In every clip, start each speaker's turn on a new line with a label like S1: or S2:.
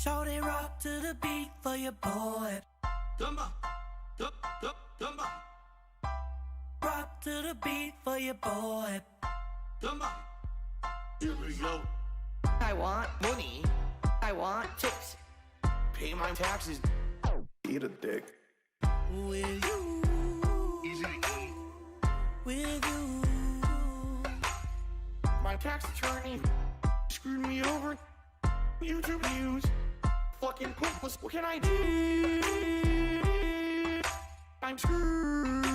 S1: Shorty rock to the beat for your boy. Rock to the beat for your boy.
S2: Here we go.
S3: I want money. I want chicks. Pay my taxes.
S2: Eat a dick.
S1: With you.
S2: Easy to eat.
S1: With you.
S3: My tax attorney screwed me over. YouTube views. Fucking pointless. What can I do? I'm screwed.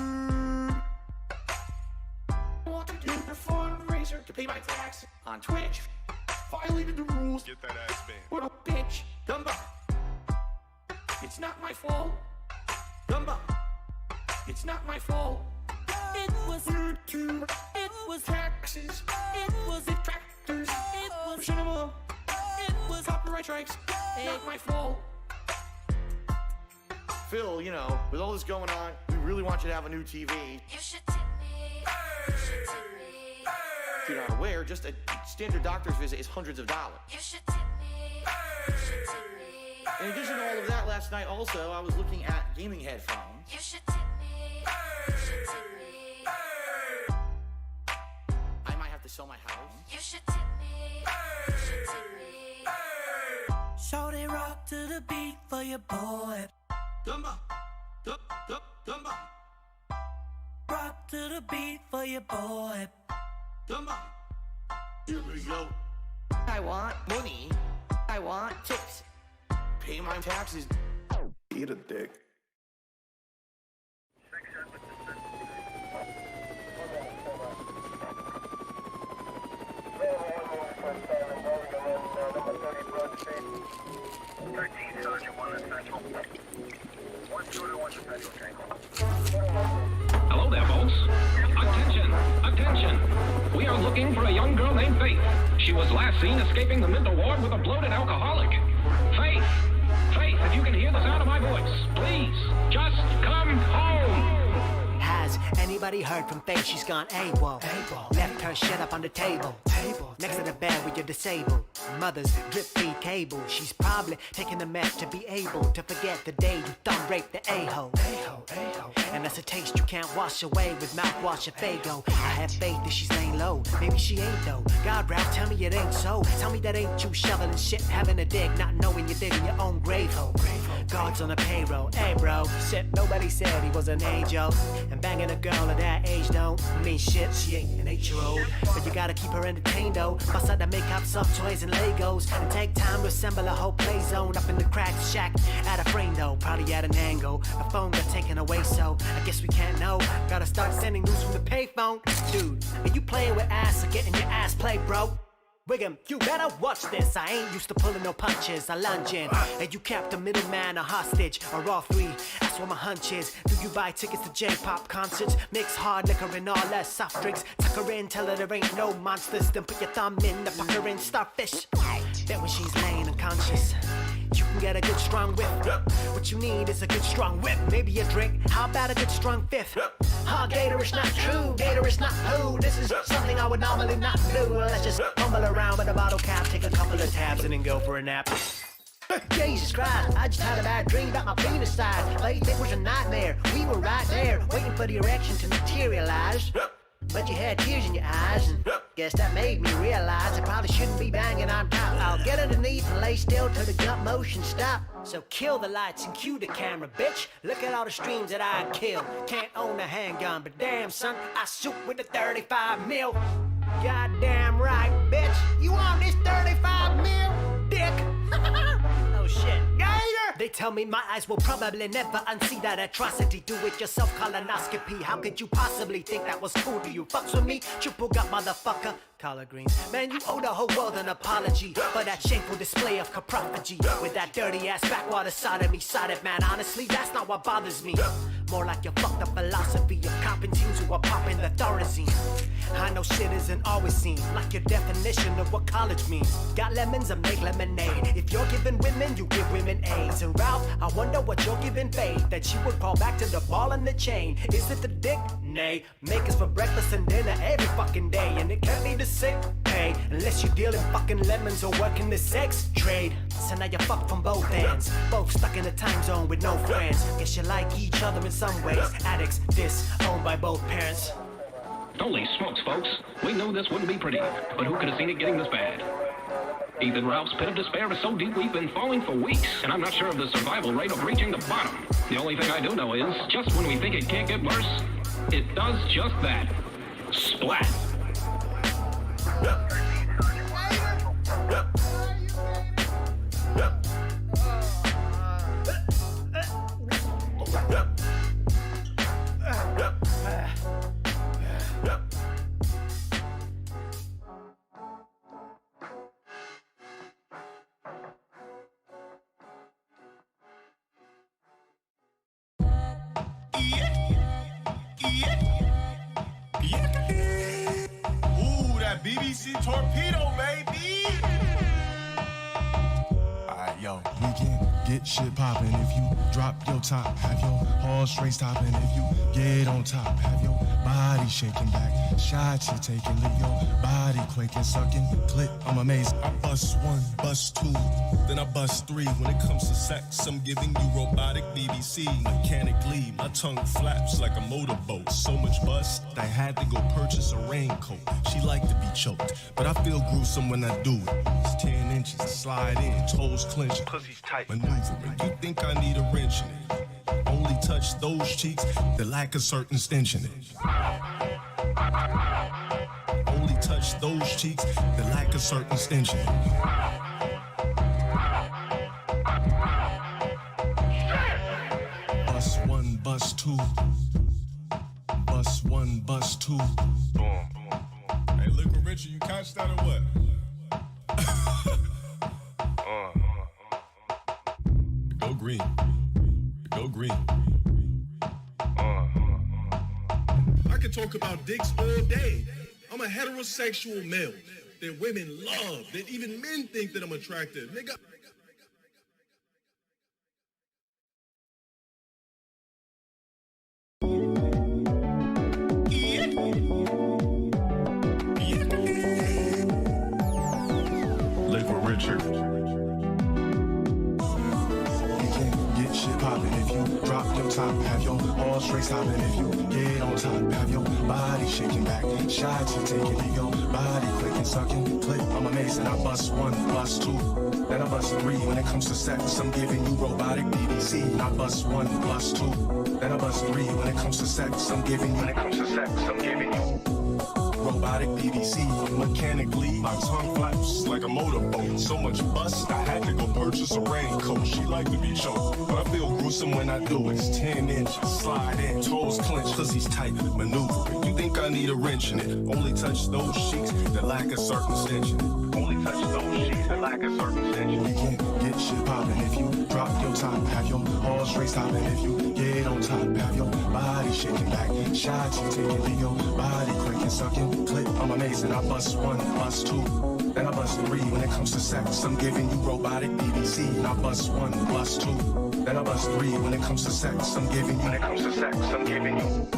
S3: I want to do a fundraiser to pay my tax on Twitch. Violated the rules.
S2: Get that ass banned.
S3: What a bitch. Dumba. It's not my fault. Dumba. It's not my fault.
S1: It was
S3: YouTube.
S1: It was
S3: Taxes.
S1: It was
S3: Detractors.
S1: It was
S3: Cinema.
S1: It was
S3: Copyright strikes. Not my fault. Phil, you know, with all this going on, we really want you to have a new TV.
S4: You should tip me. You should tip me.
S3: If you're not aware, just a standard doctor's visit is hundreds of dollars.
S4: You should tip me. You should tip me.
S3: In addition to all of that, last night also, I was looking at gaming headphones.
S4: You should tip me. You should tip me.
S3: I might have to sell my house.
S4: You should tip me. You should tip me.
S1: Shorty rock to the beat for your boy. Rock to the beat for your boy.
S2: Here we go.
S3: I want money. I want chicks. Pay my taxes.
S2: Eat a dick.
S5: Hello there, folks. Attention, attention. We are looking for a young girl named Faith. She was last seen escaping the mental ward with a bloated alcoholic. Faith, Faith, if you can hear the sound of my voice, please, just come home.
S6: Has anybody heard from Faith? She's gone AWOL. Left her shit up on the table. Next to the bed with your disabled mother's drip feed cable. She's probably taking the meth to be able to forget the day you thumb raped the a-hole. And that's a taste you can't wash away with mouthwash and Fago. I have faith that she's laying low. Maybe she ain't though. God, Ralph, tell me it ain't so. Tell me that ain't you shoveling shit, having a dig, not knowing you're digging your own grave hole. God's on the payroll. Hey bro, shit, nobody said he was an angel. And banging a girl at that age don't mean shit. She ain't an 8-year-old, but you gotta keep her entertained though. Bust out the makeup, soft toys and Legos, and take time to assemble a whole play zone up in the cracked shack. At a frame though, probably at an angle. The phone got taken away, so I guess we can't know. Gotta start sending news from the payphone. Dude, are you playing with ass or getting your ass played, bro? Wiggum, you better watch this. I ain't used to pulling no punches. I lunge in, and you kept a middleman a hostage, or all three. That's what my hunch is. Do you buy tickets to J-pop concerts? Mix hard liquor and all that soft drinks. Tuck her in, tell her there ain't no monsters. Then put your thumb in the pucker in starfish. Bet when she's laying unconscious, you can get a good strong whip. What you need is a good strong whip. Maybe a drink. How about a good strong fifth? Gator is not true. Gator is not poo. This is something I would normally not do. Let's just fumble around with a bottle cap, take a couple of tabs, and then go for a nap. Jesus Christ, I just had a bad dream about my penis size. Late it was a nightmare. We were right there, waiting for the erection to materialize. But you had tears in your eyes, and guess that made me realize I probably shouldn't be banging on top. I'll get underneath and lay still till the gut motion stop. So kill the lights and cue the camera, bitch. Look at all the streams that I kill. Can't own a handgun, but damn son, I shoot with a 35 mil. Goddamn right, bitch. You want this 35 mil, dick? Oh shit. Gator! They tell me my eyes will probably never unsee that atrocity. Do it yourself colonoscopy. How could you possibly think that was cool? Do you fucks with me? Triple gut motherfucker. Collard greens. Man, you owe the whole world an apology for that shameful display of coprophagy. With that dirty ass backwater sodomy sided, man. Honestly, that's not what bothers me. More like your fucked up philosophy of copping teams who are popping the Thorazine. I know shit isn't always seen like your definition of what college means. Got lemons and make lemonade. If you're giving women, you give women AIDS. And Ralph, I wonder what you're giving Faith, that she would call back to the ball and the chain. Is it the dick? Nay. Make us for breakfast and dinner every fucking day, and it can't be the sick pay unless you dealing fucking lemons or working the sex trade. So now you fuck from both ends, both stuck in a time zone with no friends. Guess you like each other in some ways. Addicts, disowned by both parents.
S5: Holy smokes, folks. We knew this wouldn't be pretty, but who could have seen it getting this bad? Even Ralph's pit of despair is so deep we've been falling for weeks, and I'm not sure of the survival rate of reaching the bottom. The only thing I do know is, just when we think it can't get worse, it does just that. Splat.
S2: Ooh, that BBC torpedo, baby.
S7: Alright, yo, we can get shit poppin' if you drop your top, have your horse straight stoppin'. If you get on top, have your body shaking back, shots you taking, leave your body quaking, sucking, click. I'm amazing.
S8: I bust one, bust two, then I bust three. When it comes to sex, I'm giving you robotic BBC. Mechanically, my tongue flaps like a motorboat. So much bust, I had to go purchase a raincoat. She liked to be choked, but I feel gruesome when I do it. It's 10 inches, slide in, toes clenching, pussy's tight, maneuvering. You think I need a wrench in it? Only touch those cheeks that lack a certain stench in it. Only touch those cheeks that lack a certain stench in it. Bust one, bust two. Bust one, bust two.
S2: Hey, Liquid Richard, you catch that or what?
S8: Go green. Go green.
S2: I can talk about dicks all day. I'm a heterosexual male that women love, that even men think that I'm attractive. Nigga.
S8: Liquid Richard.
S7: You can get shit poppin' if you drop your top, have your horse straight stoppin'. If you get on top, have your body shaking back, shots you taking, leave your body quaking, sucking, click. I'm amazing. I bust one, bust two, then I bust three. When it comes to sex, I'm giving you robotic BBC. I bust one, bust two, then I bust three. When it comes to sex, I'm giving you. When it comes to sex, I'm giving you robotic BBC.
S8: Mechanically, my tongue flaps like a motorboat. So much bust, I had to go purchase a raincoat. She liked to be choked, but I feel gruesome when I do it. It's 10 inches, slide in, toes clench, pussy's tight, maneuvering. You think I need a wrench in it? Only touch those cheeks that lack a certain stench in it. Only touch those cheeks that lack a certain stench in it.
S7: You can get shit poppin' if you drop your top, have your horse straight stoppin'. If you get on top, have your body shaking back, shots you taking, leave your body quaking, sucking, click. I'm amazing. I bust one, bust two, then I bust three. When it comes to sex, I'm giving you robotic BBC. I bust one, bust two, then I bust three. When it comes to sex, I'm giving you. When it comes to sex, I'm giving you.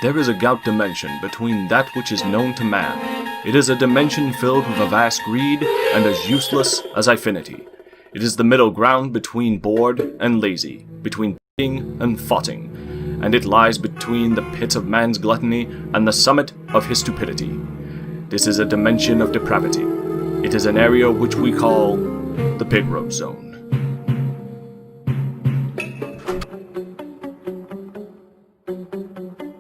S9: There is a gout dimension between that which is known to man. It is a dimension filled with a vast greed and as useless as infinity. It is the middle ground between bored and lazy, between f***ing and fotting, and it lies between the pit of man's gluttony and the summit of his stupidity. This is a dimension of depravity. It is an area which we call the Pig Road Zone.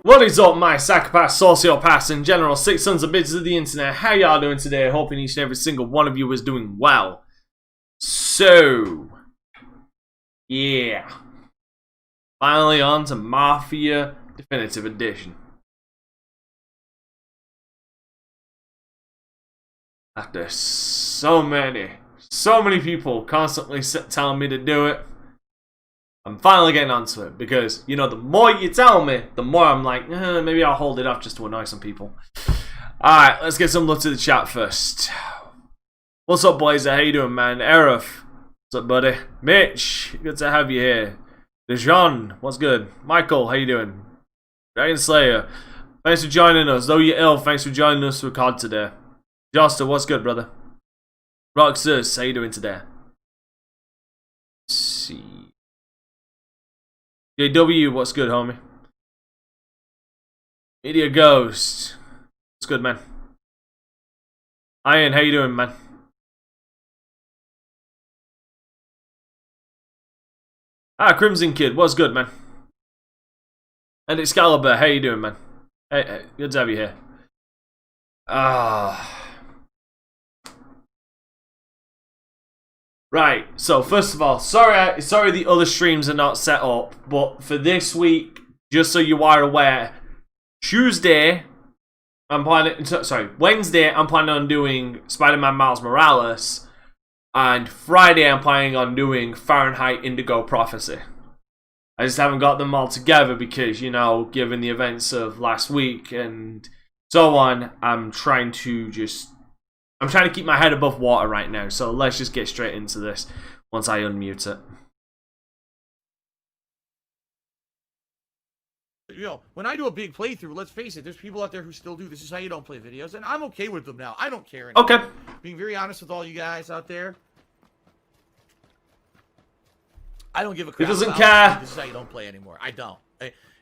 S10: What is up, my psychopaths, sociopaths, and general six sons of bitches of the internet? How y'all doing today? Hoping each and every single one of you is doing well. So, yeah. Finally on to Mafia Definitive Edition. After so many people constantly telling me to do it, I'm finally getting onto it because, you know, the more you tell me, the more I'm like, maybe I'll hold it off just to annoy some people. Alright, let's get some love to the chat first. What's up, Blazer? How you doing, man? Arif, what's up, buddy? Mitch, good to have you here. Dejan, what's good? Michael, how you doing? Dragon Slayer, thanks for joining us. Though you're ill, thanks for joining us for COD today. Joster, what's good, brother? Roxas, how you doing today? Let's see. JW, what's good, homie? Media Ghost, what's good, man? Iron, how you doing, man? Crimson Kid, what's good, man? And Excalibur, how you doing, man? Hey, good to have you here. Right, so first of all, sorry the other streams are not set up, but for this week, just so you are aware, Wednesday, I'm planning on doing Spider-Man Miles Morales, and Friday I'm planning on doing Fahrenheit Indigo Prophecy. I just haven't got them all together because, you know, given the events of last week and so on, I'm trying to keep my head above water right now, so let's just get straight into this once I unmute it.
S11: You know, when I do a big playthrough, let's face it, there's people out there who still do This Is How You Don't Play videos, and I'm okay with them now. I don't care anymore.
S10: Okay.
S11: Being very honest with all you guys out there, I don't give a crap.
S10: He doesn't
S11: about
S10: care.
S11: This Is How You Don't Play anymore. I don't.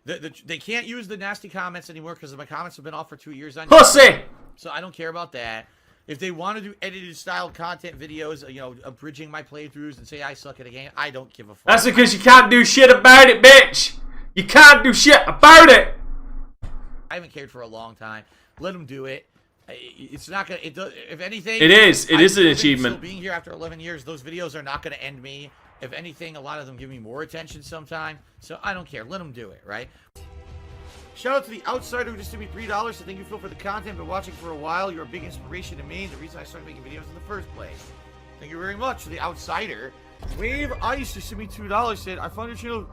S11: They can't use the nasty comments anymore because my comments have been off for 2 years on
S10: Pussy!
S11: YouTube, so I don't care about that. If they want to do edited style content videos, you know, abridging my playthroughs and say I suck at a game, I don't give a fuck.
S10: That's because you can't do shit about it, bitch! You can't do shit about it!
S11: I haven't cared for a long time. Let them do it. It's not gonna. It does. If anything,
S10: It is an achievement.
S11: Still being here after 11 years, those videos are not gonna end me. If anything, a lot of them give me more attention sometime. So I don't care. Let them do it, right? Shout out to the Outsider who just gave me $3. So thank you, Phil, for the content. Been watching for a while. You're a big inspiration to me. The reason I started making videos in the first place. Thank you very much to the Outsider. Wave Ice just sent me $2. Said, I found your channel.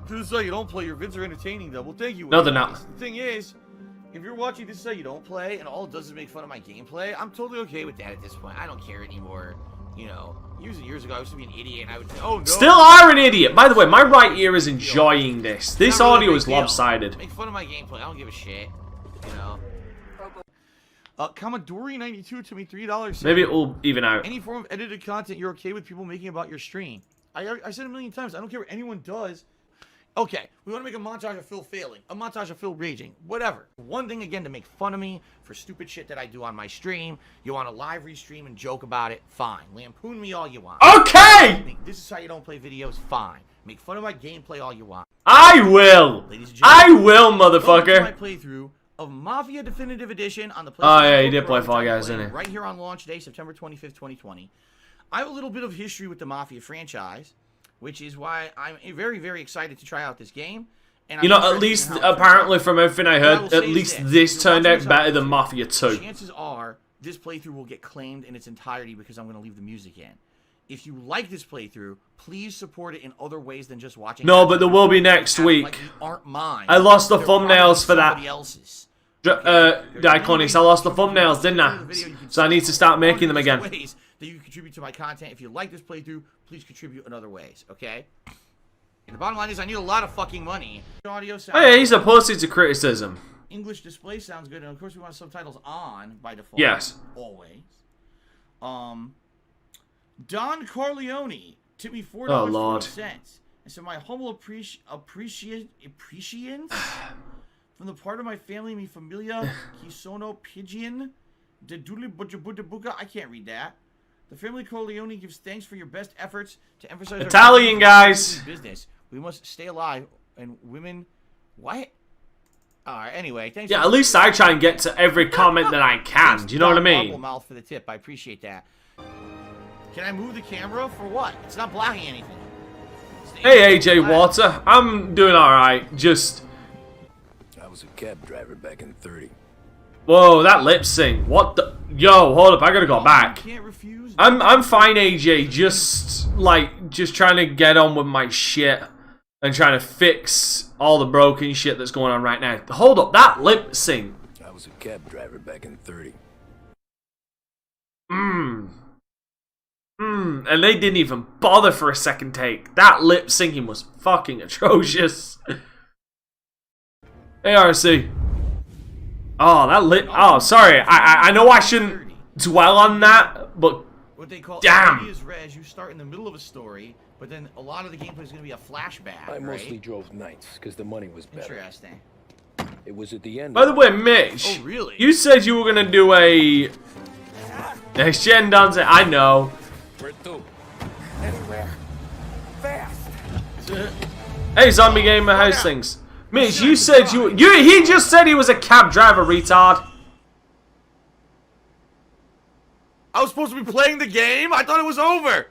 S11: This is how you don't play. Your vids are entertaining, though. Well, thank you.
S10: No, they're not.
S11: The thing is, if you're watching This Is How You Don't Play, and all it does is make fun of my gameplay, I'm totally okay with that at this point. I don't care anymore. You know, years ago, I used to be an idiot, and I would say, oh, no.
S10: Still are an idiot. By the way, my right ear is enjoying this. This audio is lopsided.
S11: Make fun of my gameplay. I don't give a shit. You know. Commodore92 to me $3.
S10: Maybe it will even out.
S11: Any form of edited content you're okay with people making about your stream. I said a million times, I don't care what anyone does. Okay, we want to make a montage of Phil failing, a montage of Phil raging, whatever. One thing, again, to make fun of me for stupid shit that I do on my stream. You want to live restream and joke about it? Fine. Lampoon me all you want.
S10: Okay!
S11: This Is How You Don't Play videos? Fine. Make fun of my gameplay all you want.
S10: I will!
S11: Ladies and gentlemen,
S10: I will, motherfucker!
S11: my playthrough of Mafia Definitive Edition on the PlayStation.
S10: Oh, yeah, you did play Fall Guys, didn't you?
S11: Right here on launch day, September 25th, 2020. I have a little bit of history with the Mafia franchise, which is why I'm very, very excited to try out this game. And
S10: you know, at least, apparently from everything I heard, at least this turned out better than Mafia 2.
S11: Chances are, this playthrough will get claimed in its entirety because I'm going to leave the music in. If you like this playthrough, please support it in other ways than just watching.
S10: No, but there will be next week.
S11: Like aren't mine.
S10: I lost the thumbnails for that.
S11: Else's.
S10: Iconics, I lost the thumbnails, didn't I? So I need to start making them again.
S11: Ways that you can contribute to my content. If you like this playthrough, please contribute in other ways, okay? And the bottom line is I need a lot of fucking money. Audio sound.
S10: Oh yeah, he's a pussy to criticism.
S11: English display sounds good, and of course we want subtitles on by default.
S10: Yes.
S11: Always. Don Corleone tipped me $4.40.
S10: Oh Lord.
S11: And so my humble appreciance from the part of my family, mi familia, qui sono pigeon, de doodly bujabuka. I can't read that. The family Corleone gives thanks for your best efforts to emphasize
S10: Italian guys.
S11: Business. We must stay alive, and women. What? All right. Anyway, thanks.
S10: Yeah, at least I try and get to every comment that I can. Do you know what I mean?
S11: Mouth for the tip. I appreciate that. Can I move the camera for what? It's not blocking anything.
S10: Hey AJ Water, I'm doing alright, just...
S12: I was a cab driver back in 30.
S10: Whoa, that lip sync, what the... Yo, hold up, I gotta go back.
S11: Can't refuse.
S10: I'm fine AJ, just trying to get on with my shit. And trying to fix all the broken shit that's going on right now. Hold up, that lip sync.
S12: I was a cab driver back in 30.
S10: And they didn't even bother for a second take. That lip syncing was fucking atrocious. ARC. Oh, that lip. Oh, sorry. I know I shouldn't dwell on that, but
S11: what they call
S10: damn.
S11: is res. You start in the middle of a story, but then a lot of the gameplay is going to be a flashback.
S12: I mostly drove nights because the money was better.
S11: Interesting.
S12: It was at the end.
S10: By the way, Mitch.
S11: Oh, really?
S10: You said you were gonna do a next gen dance. I know.
S12: Where to? Anywhere. Fast.
S10: Hey, zombie gamer, how's things? Mitch, you said he just said he was a cab driver, retard.
S11: I was supposed to be playing the game? I thought it was over.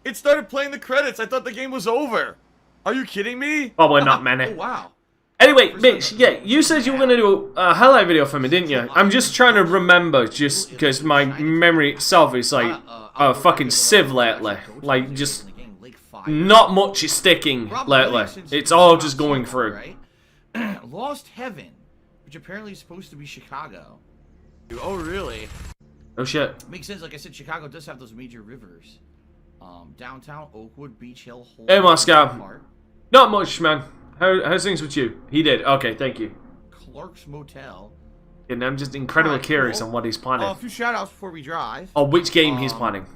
S11: It started playing the credits. I thought the game was over. Are you kidding me?
S10: Probably not many.
S11: Oh, wow.
S10: Anyway, Mitch, yeah, you said you were gonna do a highlight video for me, didn't you? I'm just trying to remember, just because my memory itself is like a fucking sieve lately. Like, just not much is sticking lately. It's all just going through.
S11: Lost Heaven, which apparently is supposed to be Chicago. Oh, really?
S10: Oh shit.
S11: Makes sense. Like I said, Chicago does have those major rivers. Downtown, Oakwood, Beach Hill, Holden,
S10: Hey, Moscow. Not much, man. How's things with you? He did. Okay, thank you.
S11: Clark's Motel.
S10: And I'm just incredibly curious on what he's planning.
S11: A few shout-outs before we drive.
S10: Oh, which game he's planning.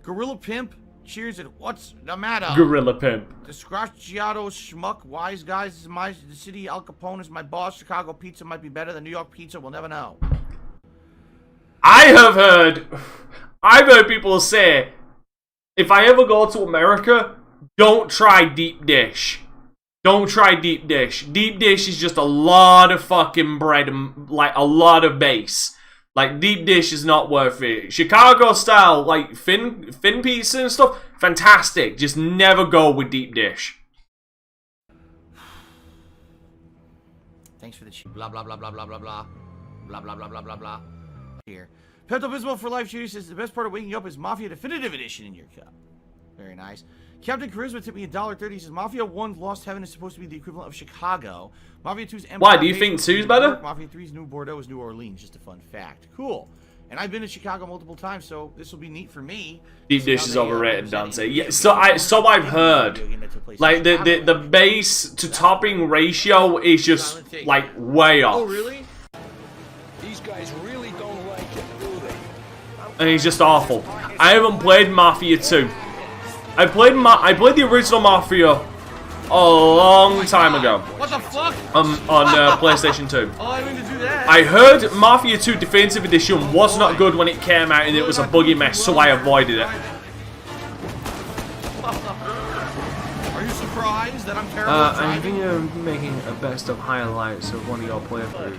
S11: Gorilla Pimp. Cheers at What's the Matter?
S10: Gorilla Pimp.
S11: Disgraciato Schmuck. Wise Guys is my the city. Al Capone is my boss. Chicago pizza might be better than New York pizza. We'll never know.
S10: I've heard people say, if I ever go to America, don't try deep dish. Don't try deep dish. Deep dish is just a lot of fucking bread and like a lot of base. Like deep dish is not worth it. Chicago style, like thin pizza and stuff, fantastic. Just never go with deep dish.
S11: Thanks for the blah blah blah blah blah blah blah blah blah blah blah blah blah. Here, Pepto Bismol for Life Judy says the best part of waking up is Mafia Definitive Edition in your cup. Very nice. Captain Charisma tipped me $1.30. He says Mafia 1's Lost Heaven is supposed to be the equivalent of Chicago. Mafia 2's Empire.
S10: Why do you think 2's better?
S11: Mafia 3's New Bordeaux is New Orleans. Just a fun fact. Cool. And I've been to Chicago multiple times, so this will be neat for me.
S10: Deep dish is overrated, Dante. Yeah, so I've heard. Like the base to topping ratio is just like way off.
S11: Oh really?
S12: These guys really don't like it, do they?
S10: And he's just awful. I haven't played Mafia 2. I played the original Mafia a long time ago.
S11: What the fuck?
S10: On PlayStation 2.
S11: Oh, I didn't mean to do that.
S10: I heard Mafia 2 Definitive Edition was not good when it came out and it was a buggy mess, so I avoided it.
S11: Are you surprised that I'm terrible at
S10: I
S11: driving?
S10: think you're making a best of highlights of one of your playthroughs.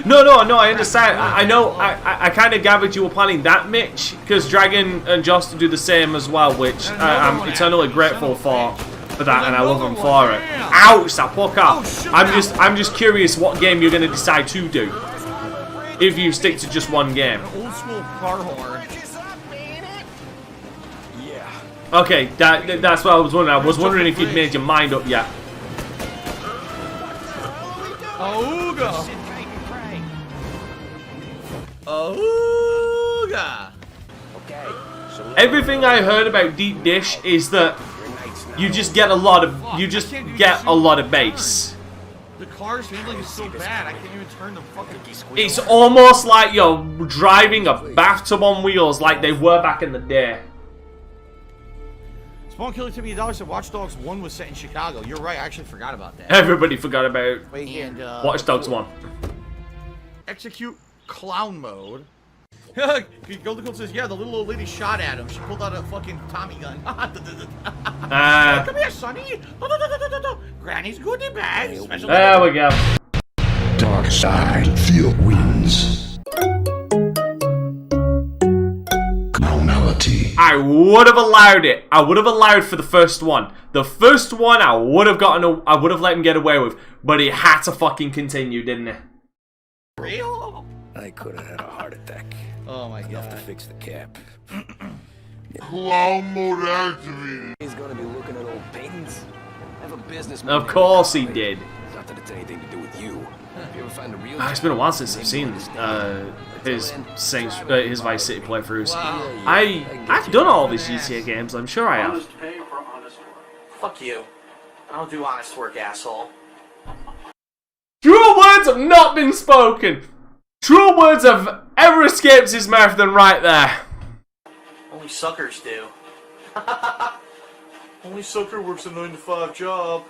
S10: No, I understand. I know. I kind of gathered you were planning that, Mitch, because Dragon and Joss do the same as well, which I'm eternally grateful for that, and I love them for it. Ouch! That fuck up. I'm just curious what game you're gonna decide to do. If you stick to just one game.
S11: Old school car horn.
S12: Yeah.
S10: Okay, that's what I was wondering. I was wondering if you'd made your mind up yet.
S11: Auga! Auga!
S12: Okay. So
S10: Everything I heard about Deep Dish is that you just get a lot of bass.
S11: The car's handling is so bad, I can't even turn the fucking wheel.
S10: It's almost like you're driving a bathtub on wheels like they were back in the day.
S11: Spawn Killer took me $1 said Watch Dogs 1 was set in Chicago. You're right, I actually forgot about that.
S10: Everybody forgot about
S11: And,
S10: Watch Dogs 1.
S11: Execute clown mode. Golden Cold says, yeah, the little old lady shot at him. She pulled out a fucking Tommy gun. Come here, Sonny. Granny's goodie bag.
S10: There we go.
S7: Dark side, feel wins. Clown reality.
S10: I would have allowed it. I would have allowed for the first one. The first one I would have I would have let him get away with, but he had to fucking continue, didn't he?
S11: Real?
S12: I could have had a heart attack.
S11: Oh my
S12: Enough
S11: god.
S12: to fix the cap.
S2: Cloud mode activated.
S12: He's gonna be looking at old paintings. I have a business.
S10: Of course he did.
S12: Not that it's anything to do with you. If you ever find a real
S10: It's been a while since I've seen his Vice City playthroughs. I've done all these GTA games. I'm sure I have.
S1: Honest pay for honest work. Fuck you. I don't do honest work, asshole.
S10: True words have not been spoken. True words have ever escaped his mouth than right there.
S1: Only suckers do. Only sucker works a 9-to-5 job.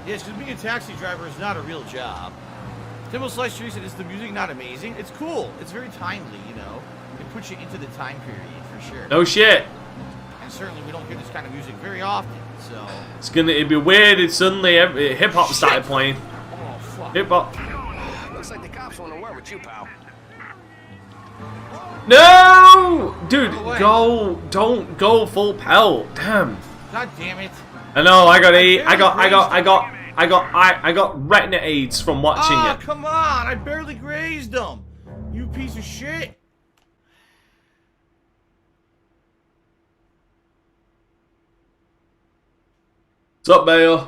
S11: Yes, because being a taxi driver is not a real job. Timbo Slice Tree said, is the music not amazing? It's cool. It's very timely, you know. It puts you into the time period, for sure.
S10: No shit.
S11: And certainly we don't hear this kind of music very often, so...
S10: It'd be weird if suddenly hip-hop started playing.
S11: Oh, fuck.
S10: Hip-hop.
S12: Looks like the cops want to work with you, pal.
S10: No! Dude, don't go full pelt. Damn.
S11: God damn it.
S10: I know, I got retina AIDS from watching
S11: Oh,
S10: it.
S11: come on! I barely grazed him! You piece of shit!
S10: What's up, Bayo?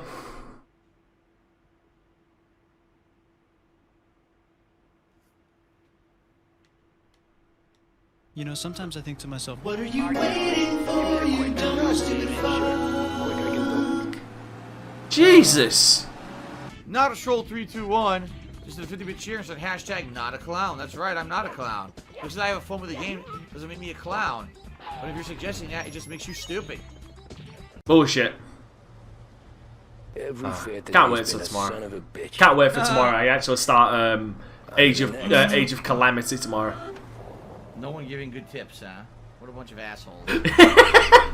S13: You know, sometimes I think to myself,
S1: What are you waiting for? You dumb stupid fuck.
S10: Jesus!
S11: Not a troll 321. Just did a 50-bit cheer and said hashtag not a clown. That's right, I'm not a clown. Because I have fun with the game doesn't make me a clown. But if you're suggesting that, it just makes you stupid.
S10: Bullshit. Can't wait till tomorrow. Can't wait for tomorrow. I actually start Age of Calamity tomorrow.
S11: No one giving good tips, huh? What a bunch of assholes.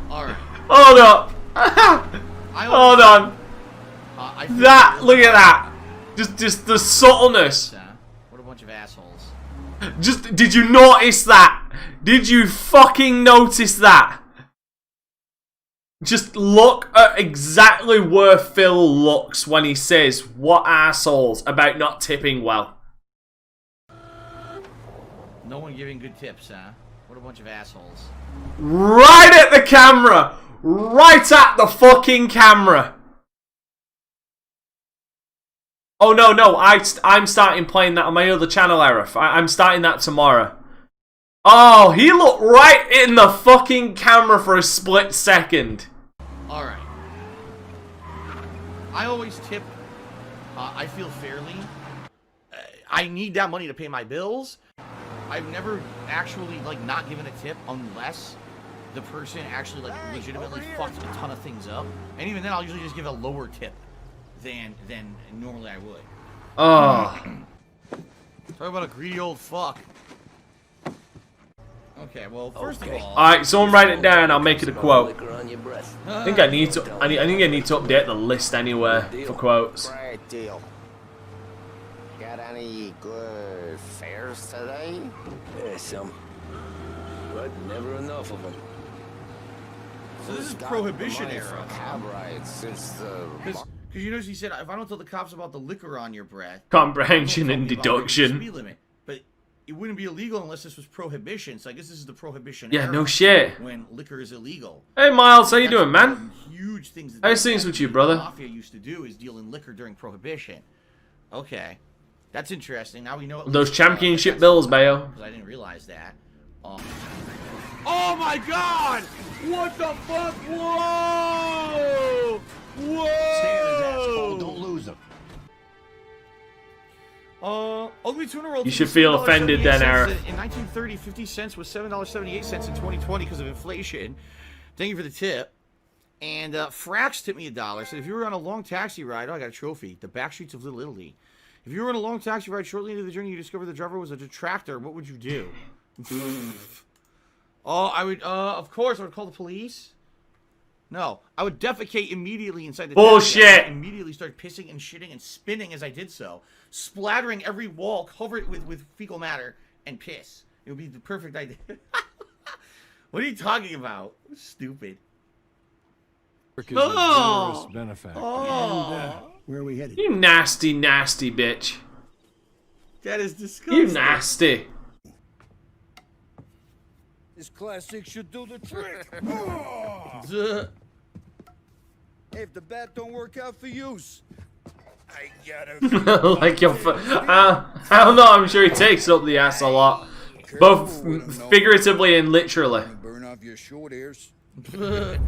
S11: Alright.
S10: Hold up. Hold on. Look at that. Just the subtleness.
S11: What a bunch of assholes.
S10: Did you notice that? Did you fucking notice that? Just look at exactly where Phil looks when he says, "What assholes," about not tipping well.
S11: No one giving good tips, huh? What a bunch of assholes.
S10: Right at the camera! Right at the fucking camera! Oh no, I'm starting playing that on my other channel, Arif. I'm starting that tomorrow. Oh, he looked right in the fucking camera for a split second.
S11: Alright. I always tip. I feel fairly. I need that money to pay my bills. I've never actually, like, not given a tip unless the person actually, like, legitimately fucked a ton of things up. And even then, I'll usually just give a lower tip than normally I would.
S10: Oh.
S11: Talk about a greedy old fuck. Okay, well, first of all...
S10: Alright, someone write it down, I'll make it a quote. I think I need to update the list anyway for quotes.
S14: Great deal. Got any good fares today?
S12: Yeah, some. But never enough of them.
S11: So this is Prohibition era.
S14: Cab rides since the...
S11: Because you notice he said, if I don't tell the cops about the liquor on your breath...
S10: Comprehension and deduction.
S11: Speed limit. But it wouldn't be illegal unless this was Prohibition. So I guess this is the Prohibition
S10: Yeah,
S11: era.
S10: no shit.
S11: When liquor is illegal.
S10: Hey Miles, how you doing, man?
S11: Huge things that
S10: How's things with you, brother?
S11: Mafia used to do is deal in liquor during Prohibition. Okay. That's interesting. Now we know...
S10: Those championship bills, Bayo.
S11: Because I didn't realize that. Oh my god! What the fuck? Whoa! Whoa!
S14: Stay on his ass, Cole. Don't lose him.
S11: Ugly Tuna Roll.
S10: You should feel offended then, Eric.
S11: In 1930, 50 cents was $7.78 in 2020 because of inflation. Thank you for the tip. And Frax tipped me $1. Said if you were on a long taxi ride, oh, I got a trophy. The back streets of Little Italy. If you were on a long taxi ride shortly into the journey, you discovered the driver was a detractor. What would you do? Oh, I would. Of course, I would call the police. No, I would defecate immediately inside the
S10: bullshit.
S11: Taxi. Immediately start pissing and shitting and spinning as I did so, splattering every wall, cover it with fecal matter and piss. It would be the perfect idea. What are you talking about? Stupid.
S12: Oh. Benefactor.
S11: Oh.
S15: Where are we headed?
S10: You nasty, nasty bitch.
S11: That is disgusting.
S10: You nasty.
S12: This classic should do the trick. Hey, if the bat don't work out for use, I gotta.
S10: Like your. I don't know. I'm sure he takes up the ass a lot, both figuratively and literally.
S12: Burn off your short ears.
S11: Good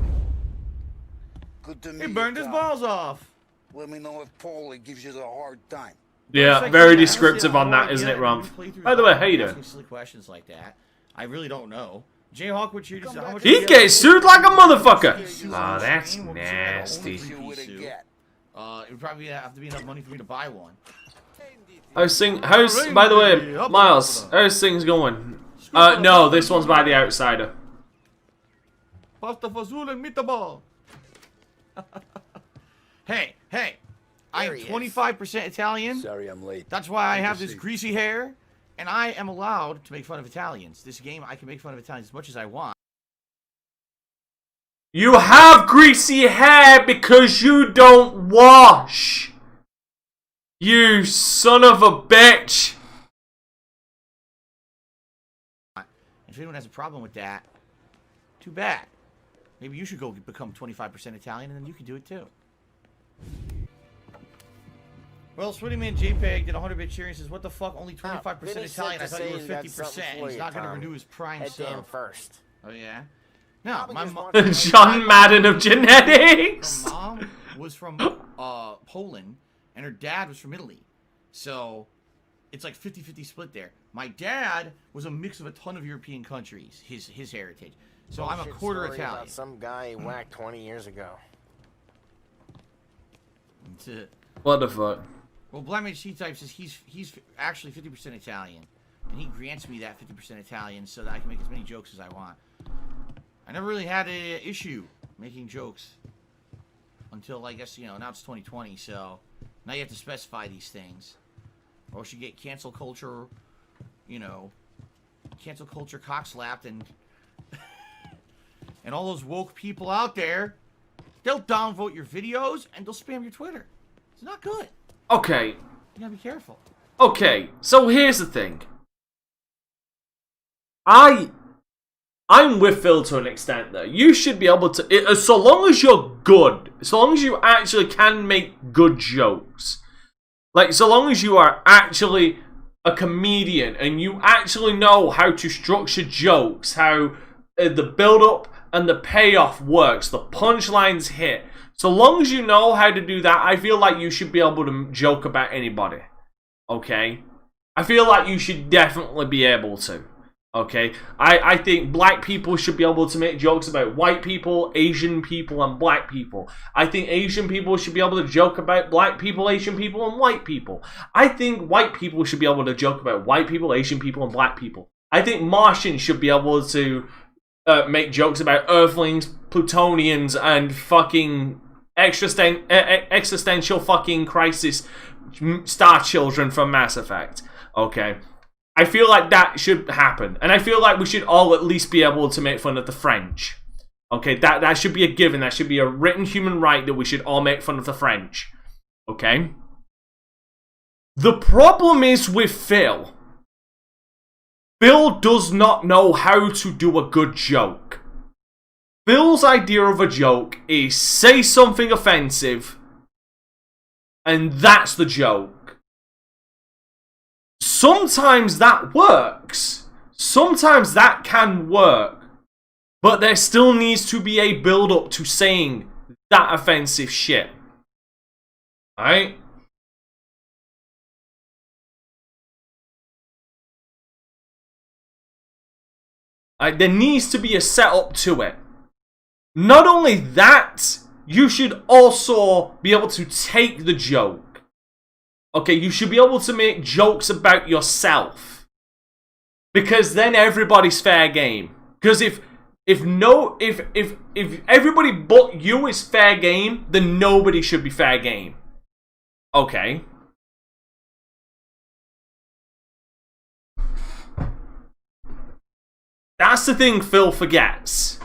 S11: to meet you. He burned his balls off.
S12: Let me know if Paulie gives you the hard time.
S10: Yeah, very descriptive on that, isn't it, Ron? By the way, how you doing?
S11: Silly questions like that. I really don't know. Jayhawk, what's your design?
S10: He gets sued like a motherfucker. Oh, that's nasty.
S11: It would probably have to be enough money for me to buy one.
S10: How's by the way, Miles, how's things going? No, this one's by the Outsider.
S11: Pasta fazool and meatball. Hey, I am 25% Italian.
S12: Sorry, I'm late.
S11: That's why I have this greasy hair, and I am allowed to make fun of Italians. This game, I can make fun of Italians as much as I want.
S10: You have greasy hair because you don't wash. You son of a bitch.
S11: If anyone has a problem with that, too bad. Maybe you should go become 25% Italian, and then you can do it too. Well, Swittyman JPEG did 100-bit cheering, says, what the fuck, only 25% Italian? I thought you were 50%. He's not going to renew his Prime sub.
S14: First.
S11: Oh, yeah? No, my mom...
S10: John Madden of genetics!
S11: Her mom was from Poland, and her dad was from Italy. So, it's like 50-50 split there. My dad was a mix of a ton of European countries, his heritage. So I'm a quarter Italian.
S14: About some guy whacked 20 years ago.
S11: That's it.
S10: What the fuck?
S11: Well, Blamage C-Type says he's actually 50% Italian. And he grants me that 50% Italian so that I can make as many jokes as I want. I never really had an issue making jokes. Until, I guess, now it's 2020, so... Now you have to specify these things. Or else you get cancel culture, cancel culture cock-slapped and... and all those woke people out there, they'll downvote your videos and they'll spam your Twitter. It's not good.
S10: Okay.
S11: You gotta be careful.
S10: Okay, so here's the thing. I'm with Phil to an extent there. You should be able to, so long as you're good, so long as you actually can make good jokes, like so long as you are actually a comedian and you actually know how to structure jokes, how the build-up and the payoff works, the punchlines hit. So long as you know how to do that, I feel like you should be able to joke about anybody. Okay? I feel like you should definitely be able to. Okay? I think black people should be able to make jokes about white people, Asian people, and black people. I think Asian people should be able to joke about black people, Asian people, and white people. I think white people should be able to joke about white people, Asian people, and black people. I think Martians should be able to make jokes about Earthlings, Plutonians, and fucking existential fucking crisis Star Children from Mass Effect. Okay? I feel like that should happen. And I feel like we should all at least be able to make fun of the French. Okay? That should be a given. That should be a written human right that we should all make fun of the French. Okay? The problem is with Phil. Phil does not know how to do a good joke. Phil's idea of a joke is say something offensive, and that's the joke. Sometimes that works. Sometimes that can work. But there still needs to be a build-up to saying that offensive shit. Alright? There needs to be a setup to it. Not only that, you should also be able to take the joke. Okay, you should be able to make jokes about yourself. Because then everybody's fair game. Because if everybody but you is fair game, then nobody should be fair game. Okay. That's the thing Phil forgets.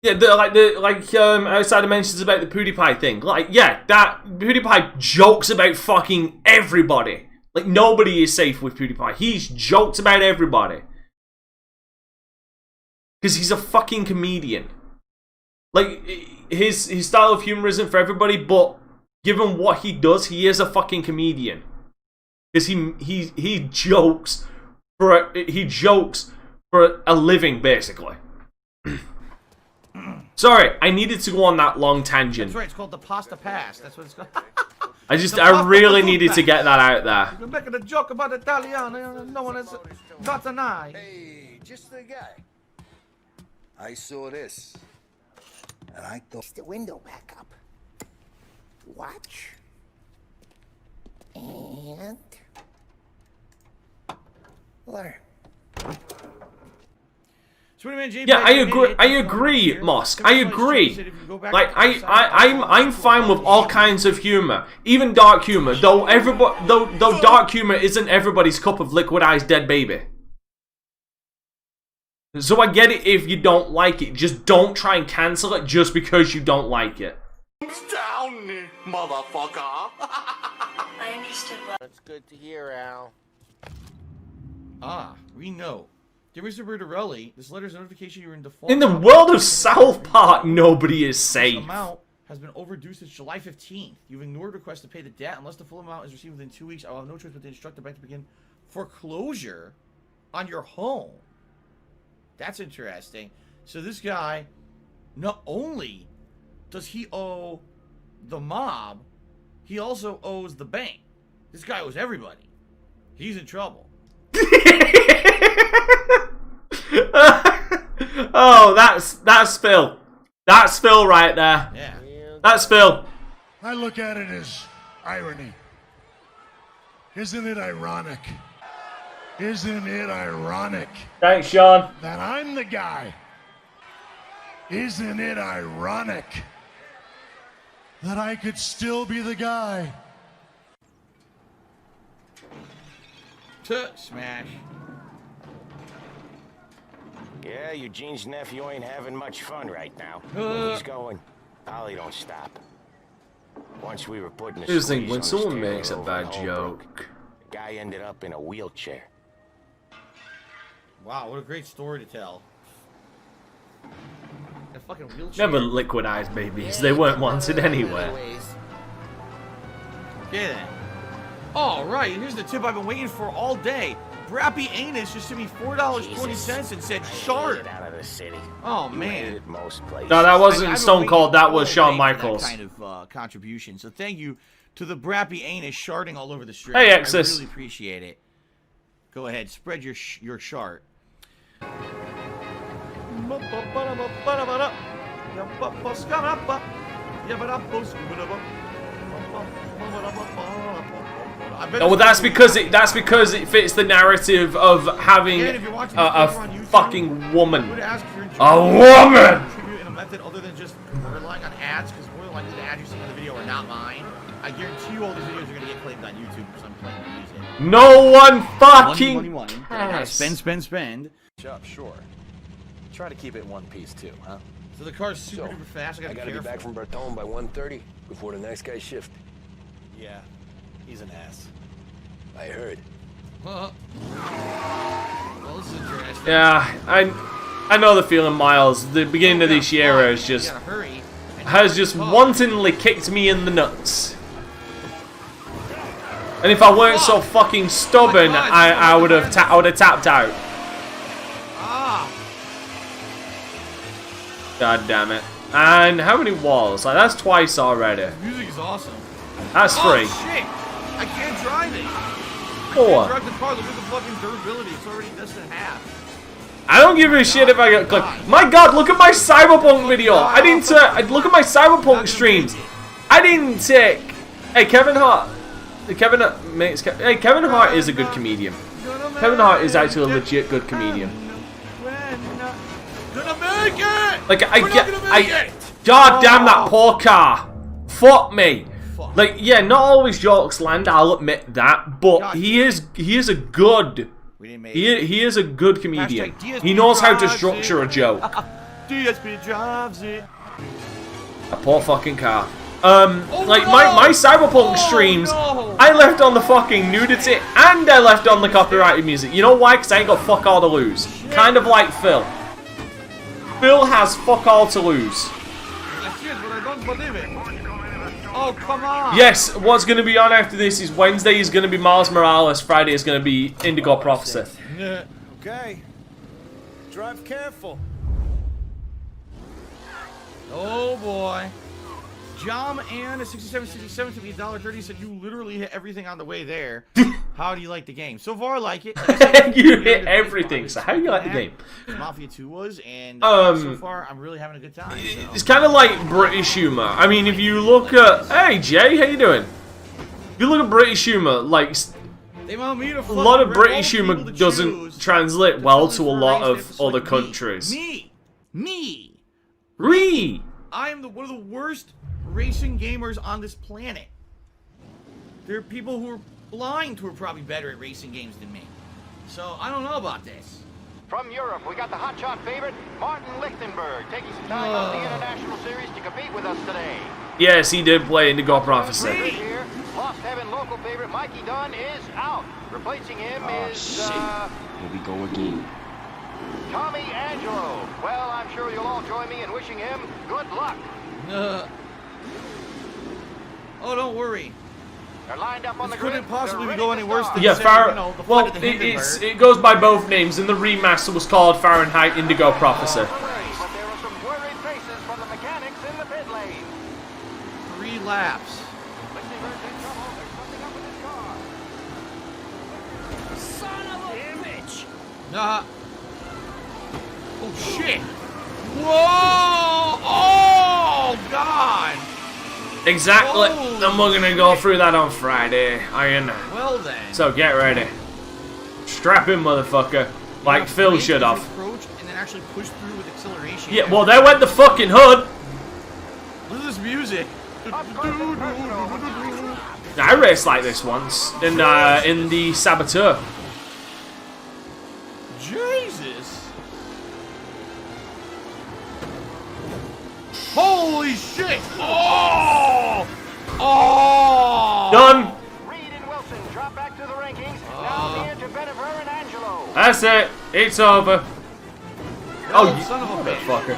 S10: Yeah, outside mentions about the PewDiePie thing. Like, yeah, that PewDiePie jokes about fucking everybody. Like, nobody is safe with PewDiePie. He's jokes about everybody. Because he's a fucking comedian. Like, his style of humor isn't for everybody, but given what he does, he is a fucking comedian. Because he jokes for a living, basically. Sorry, I needed to go on that long tangent.
S11: That's right, it's called the pasta pass. That's what it's called.
S10: I really needed to get that out there.
S11: You're making a joke about Italiano. No one has got an eye.
S12: Hey, just the guy. I saw this, and I thought
S6: The window back up. Watch. And learn.
S10: Yeah, I agree, Mosk. I agree. Like, I'm fine with all kinds of humor, even dark humor. Though dark humor isn't everybody's cup of liquidized dead baby. So I get it if you don't like it. Just don't try and cancel it just because you don't like it.
S3: Down me, motherfucker.
S4: I understood what.
S14: That's good to hear, Al.
S11: Ah, we know. Dear Mr. Bertarelli, this letter's notification you're in default.
S10: In the world of South Park, nobody is safe.
S11: The amount has been overdue since July 15th. You've ignored requests to pay the debt. Unless the full amount is received within 2 weeks, I will have no choice but to instruct the bank to begin foreclosure on your home. That's interesting. So this guy, not only does he owe the mob, he also owes the bank. This guy owes everybody. He's in trouble.
S10: Oh, that's Phil. That's Phil right there.
S11: Yeah.
S10: That's Phil.
S15: I look at it as irony. Isn't it ironic? Isn't it ironic?
S10: Thanks, Sean.
S15: That I'm the guy. Isn't it ironic that I could still be the guy?
S11: Smash.
S14: Yeah, Eugene's nephew ain't having much fun right now. He's going, Ollie don't stop. Once we were putting the
S10: Here's the thing,
S14: squeeze
S10: when
S14: on the
S10: someone
S14: stereo
S10: makes a
S14: over
S10: bad
S14: at home
S10: joke.
S14: broke. The guy ended up in a wheelchair.
S11: Wow, what a great story to tell. A fucking wheelchair.
S10: Never liquidized babies. They weren't wanted anywhere.
S11: Okay then. Alright, here's the tip I've been waiting for all day. Brappy Anus just sent me $4.20 and said shard.
S14: Out of the city.
S11: Oh
S14: You
S11: man.
S14: made it most places.
S10: No, that wasn't
S11: I've been
S10: Stone
S11: waiting
S10: Cold. That
S11: all
S10: was
S11: day
S10: Shawn
S11: for
S10: Michaels.
S11: that kind of contribution. So thank you to the Brappy Anus sharding all over the street.
S10: Hey,
S11: I
S10: Exis.
S11: really appreciate it. Go ahead, spread your shart.
S10: Oh, well, that's because it fits the narrative of having a fucking woman. A woman.
S11: In a method other than just relying on ads, because more than likely the ads you see on the video are not mine. I guarantee you all these videos are gonna get claimed on YouTube because I'm playing the music.
S10: No one fucking
S11: cares. Spend.
S16: Shop, sure. Try to keep it in one piece too, huh?
S11: So the car's super duper fast. I
S14: gotta
S11: gotta
S14: be back from Bertone by 1:30 before the next guy's shift.
S16: Yeah, he's an ass.
S14: I heard.
S11: Well, this is interesting.
S10: Yeah, I know the feeling, Miles. The beginning of this year has just wantonly kicked me in the nuts. And if I weren't so fucking stubborn, I would have tapped out. God damn it! And how many walls? Like, that's twice already.
S11: The music is awesome.
S10: That's free.
S11: Oh shit! I can't drive it. I
S10: 4.
S11: can't drive the car. Look at the fucking durability. It's already less than half.
S10: I don't give a shit if I get clipped. My God, look at my Cyberpunk video. I didn't look at my Cyberpunk streams. I didn't take. Hey, Kevin Hart. Kevin Hart is a good comedian. Kevin Hart is actually a legit good comedian.
S11: Gonna make it.
S10: Like God damn that poor car. Fuck me.
S11: fuck.
S10: Like, yeah, not always jokes land, I'll admit that, but he is a good he is a good comedian. He knows how to structure a joke.
S11: DSP drives it.
S10: A poor fucking car. Like my Cyberpunk streams, I left on the fucking nudity and I left on the copyrighted music. You know why? Because I ain't got fuck all to lose. Kind of like Phil. Phil has fuck all to lose.
S11: I see it, but I don't believe it. Oh, come on.
S10: Yes, what's going to be on after this is Wednesday is going to be Miles Morales, Friday is going to be Indigo Prophecy.
S12: Okay. Drive careful.
S11: Oh boy. Jom and a 6767 to be $1.30 said you literally hit everything on the way there. How do you like the game? So far, I like it. Like
S10: you hit everything. So how do you like the game?
S11: Mafia 2 was, and so far I'm really having a good time. So.
S10: It's kind of like British humor. I mean, if you look at, hey Jay, how you doing? If you look at British humor, like
S11: they want me to
S10: a lot of British humor doesn't translate well to a lot of other countries.
S11: Me. I am one of the worst racing gamers on this planet. There are people who are blind who are probably better at racing games than me. So I don't know about this.
S17: From Europe, we got the hotshot favorite, Martin Lichtenberg, taking some time out of the International Series to compete with us today.
S10: Yes, he did play Indigo Prophecy.
S17: Here, Lost Heaven local favorite Mikey Dunn is out. Replacing him is,
S14: Here we go again.
S17: Tommy Angelo. Well, I'm sure you'll all join me in wishing him good luck.
S11: Oh, don't worry.
S17: They're lined up on the
S11: couldn't
S17: grid.
S11: possibly go any worse than
S10: Yeah, well,
S11: the
S10: it goes by both names, and the remaster was called Fahrenheit Indigo Prophecy.
S17: But there were some worried faces from the mechanics in the pit lane.
S11: 3 laps.
S1: Son of a bitch!
S11: Oh shit! Whoa! Oh god!
S10: Exactly. And we're gonna go through that on Friday. Iron.
S11: Well then.
S10: So get ready. Strap in, motherfucker. Like Phil should have.
S11: Approach and then actually push through with acceleration.
S10: Yeah, well, there went the fucking hood.
S11: Look at this music.
S10: I raced like this once in the Saboteur.
S11: Jesus! Holy shit! Oh! Oh!
S10: Done.
S17: Reed and Wilson drop back to the rankings. Now near to Benever and Angelo.
S10: That's it. It's over.
S11: Oh, you son of a bitch!
S10: Motherfucker.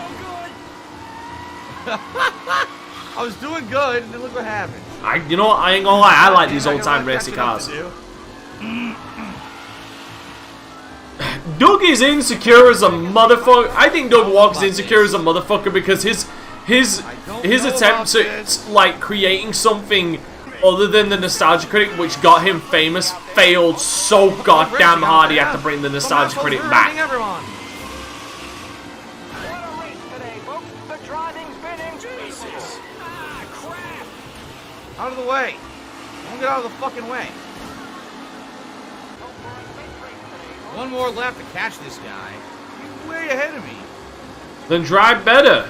S11: I was doing good, and then look what happened.
S10: You know what? I ain't gonna lie. I like these old-time racing cars. Doug is insecure as a motherfucker. I think Doug Walker's insecure as a motherfucker because his attempt at like creating something other than the Nostalgia Critic, which got him famous, failed so goddamn hard he had to bring the Nostalgia Critic back.
S11: Out of the way. Don't get out of the fucking way. One more lap to catch this guy. He's way ahead of me.
S10: Then drive better.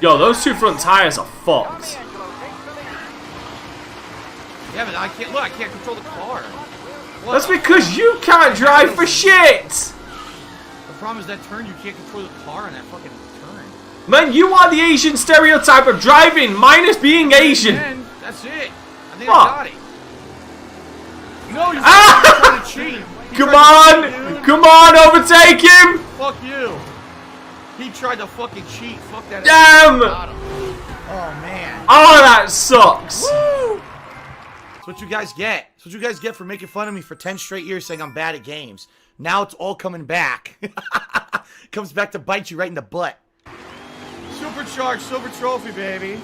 S10: Yo, those 2 front tires are fucked.
S11: Yeah, but I can't. Look, I can't control the car. What?
S10: That's because you can't drive for shit.
S11: The problem is that turn, you can't control the car in that fucking turn.
S10: Man, you are the Asian stereotype of driving, minus being Asian.
S11: And that's it. I think
S10: What?
S11: I got it. No, you're trying to cheat.
S10: Come on, overtake him.
S11: Fuck you. He tried to fucking cheat. Fuck that.
S10: Damn.
S11: Oh man.
S10: Oh, that sucks.
S11: Woo! That's what you guys get. That's what you guys get for making fun of me for 10 straight years saying I'm bad at games. Now it's all coming back. Comes back to bite you right in the butt. Supercharged silver trophy, baby.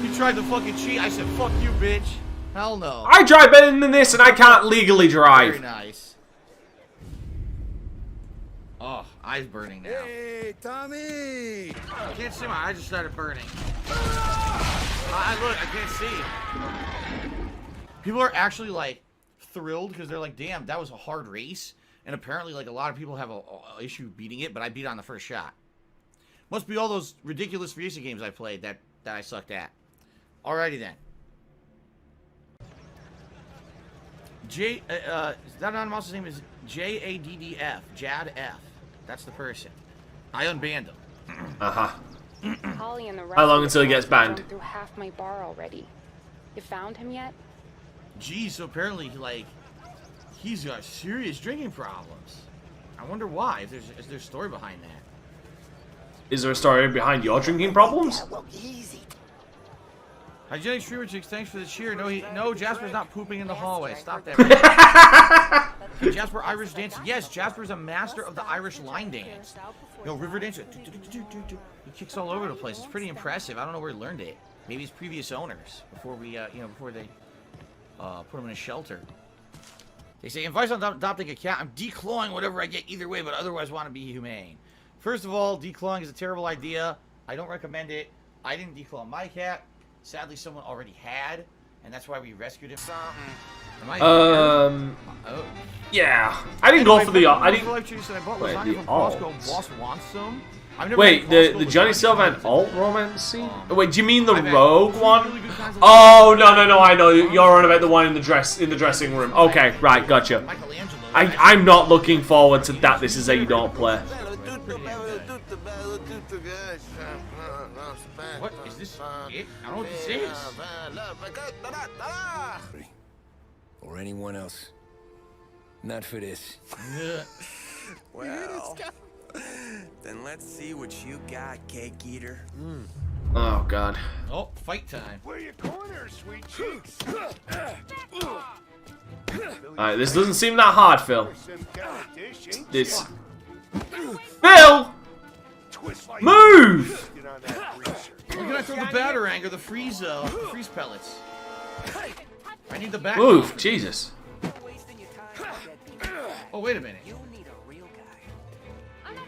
S11: He tried to fucking cheat. I said, fuck you, bitch. Hell no.
S10: I drive better than this, and I can't legally drive.
S11: Very nice. Oh, eyes burning now.
S12: Hey, Tommy!
S11: I can't see. My eyes just started burning. Look, I can't see. People are actually like thrilled because they're like, damn, that was a hard race. And apparently, like, a lot of people have a issue beating it, but I beat it on the first shot. Must be all those ridiculous racing games I played that I sucked at. Alrighty then. That anonymous name is JADDF. Jad F. That's the person. I unbanned him.
S18: Holly and the rest
S9: How long until he gets banned?
S18: Through half my bar already. You found him yet?
S11: Geez, so apparently, like, he's got serious drinking problems. I wonder why. Is there a story behind that?
S9: Is there a story behind your drinking problems?
S11: Hygienic Streamer Chicks, thanks for the cheer. No, Jasper's not pooping in the hallway. Stop that. Hey, Jasper Irish dancing. Yes, Jasper's a master of the Irish line dance. Yo, river dancer. He kicks all over the place. It's pretty impressive. I don't know where he learned it. Maybe his previous owners before we, before they put him in a shelter. They say, advice on adopting a cat. I'm declawing whatever I get either way, but otherwise want to be humane. First of all, declawing is a terrible idea. I don't recommend it. I didn't declaw my cat. Sadly, someone already had, and that's why we rescued him.
S9: Yeah. I didn't go for the. I didn't.
S11: Wait, the Boss wants some.
S9: Wait, the Johnny Silverman alt romance scene? Wait, do you mean the Rogue one? Oh no, I know you're on about the one in the dressing room. Okay, right, gotcha. I'm not looking forward to that. This is how you don't play.
S11: What is this? It? I don't know what this is.
S19: Or anyone else. Not for this.
S20: Well, then let's see what you got, cake eater.
S9: Oh god.
S11: Oh, fight time.
S12: Where you corner, sweet cheeks?
S9: Alright, this doesn't seem that hard, Phil. This. Phil! Move!
S11: Where can I throw the batarang or the freeze pellets? I need the back.
S9: Move, Jesus.
S11: Oh, wait a minute. You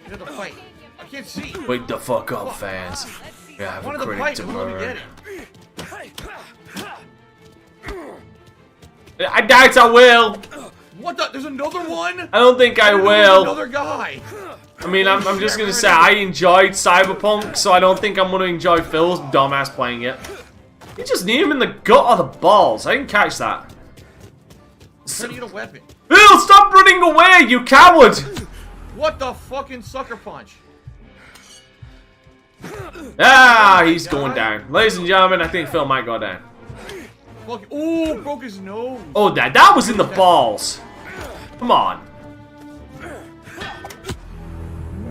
S11: got the fight. I can't see.
S9: Wake the fuck up, fans. We have a critic to murder. I doubt I will.
S11: What the? There's another one?
S9: I don't think I will.
S11: Another guy.
S9: I mean, I'm just gonna say I enjoyed Cyberpunk, so I don't think I'm gonna enjoy Phil's dumbass playing it. You just need him in the gut or the balls. I didn't catch that.
S11: I need a weapon.
S9: Phil, stop running away, you coward!
S11: What the fucking sucker punch?
S9: Ah, he's going down. Ladies and gentlemen, I think Phil might go down.
S11: Oh, broke his nose.
S9: Oh, that was in the balls. Come on.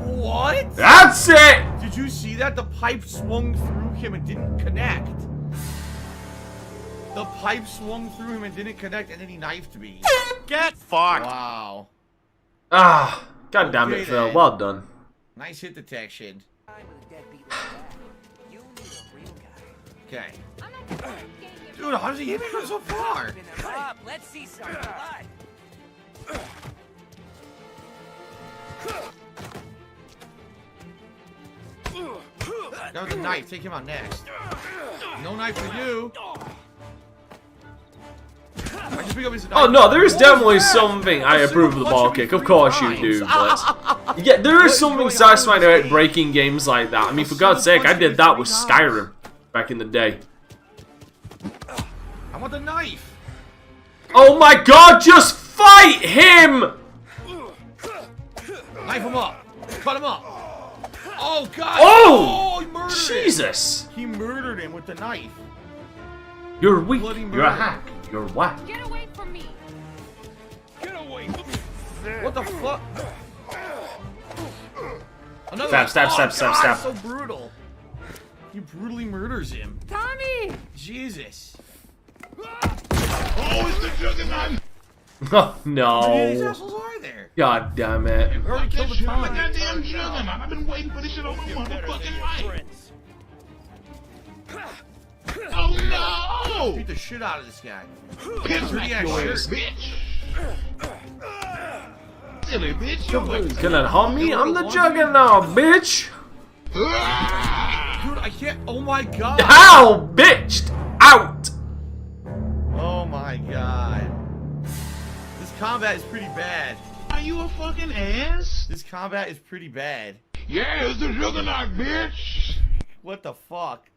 S11: What?
S9: That's it!
S11: Did you see that? The pipe swung through him and didn't connect. The pipe swung through him and didn't connect, and then he knifed me.
S20: Get fucked!
S11: Wow.
S9: Ah, god damn it, Phil. Well done.
S11: Nice hit detection. Okay. Dude, how does he hit me from so far?
S1: Let's see some blood.
S11: That was a knife. Take him out next. No knife for you. I just pick up his knife.
S9: Oh no, there is definitely something. I approve of the ball kick. Of course you do, but yeah, there is something satisfying about breaking games like that. I mean, for God's sake, I did that with Skyrim back in the day.
S11: I want the knife.
S9: Oh my God! Just fight him!
S11: Knife him up. Cut him up. Oh God!
S9: Oh!
S11: He murdered
S9: Jesus!
S11: him. He murdered him with the knife.
S9: You're weak.
S11: Bloody
S9: You're a
S11: murder.
S9: hack. You're whack.
S18: Get away from me!
S12: Get away from me!
S11: What the fuck? Another
S9: Stab,
S11: one.
S9: stab, stab, stab,
S11: So brutal. He brutally murders him.
S18: Tommy!
S11: Jesus.
S12: Oh, it's the juggernaut!
S9: Oh
S11: How many of these
S9: no.
S11: assholes are there?
S9: God damn it.
S11: We already killed the Tommy.
S12: Goddamn juggernaut! I've been waiting for this shit all my motherfucking life! Oh no!
S11: Beat the shit out of this guy.
S12: Piss
S11: Dirty ass
S12: your ass,
S11: shirt.
S12: bitch! Silly bitch!
S9: Gonna harm me? I'm the juggernaut, bitch!
S11: Dude, I can't. Oh my God.
S9: How, bitched? Out!
S11: Oh my God. This combat is pretty bad.
S12: Are you a fucking ass?
S11: This combat is pretty bad.
S15: Yeah, it's the Juggernaut, bitch.
S11: What the fuck?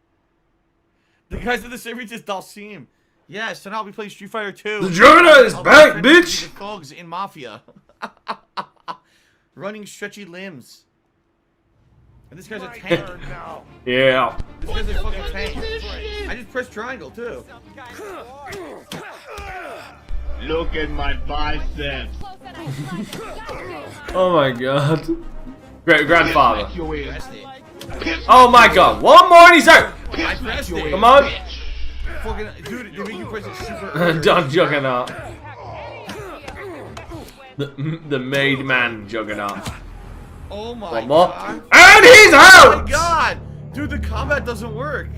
S11: The guys in the series just don't see him. Yes, so now we play Street Fighter 2.
S10: The Juggernaut is back, bitch!
S11: The thugs in Mafia. Running stretchy limbs. And this guy's a tank.
S10: Yeah.
S11: This guy's a fucking tank. I just pressed triangle, too.
S15: Look at my biceps.
S10: Oh my god. Great grandfather.
S11: Pressed it.
S10: Oh my god. One more and he's out.
S11: I pressed it.
S10: Come on.
S11: Fucking, dude, they make you press it super early.
S10: Done Juggernaut. The made man Juggernaut.
S11: Oh my
S10: One more.
S11: god.
S10: And he's out!
S11: Oh my god! Dude, the combat doesn't work.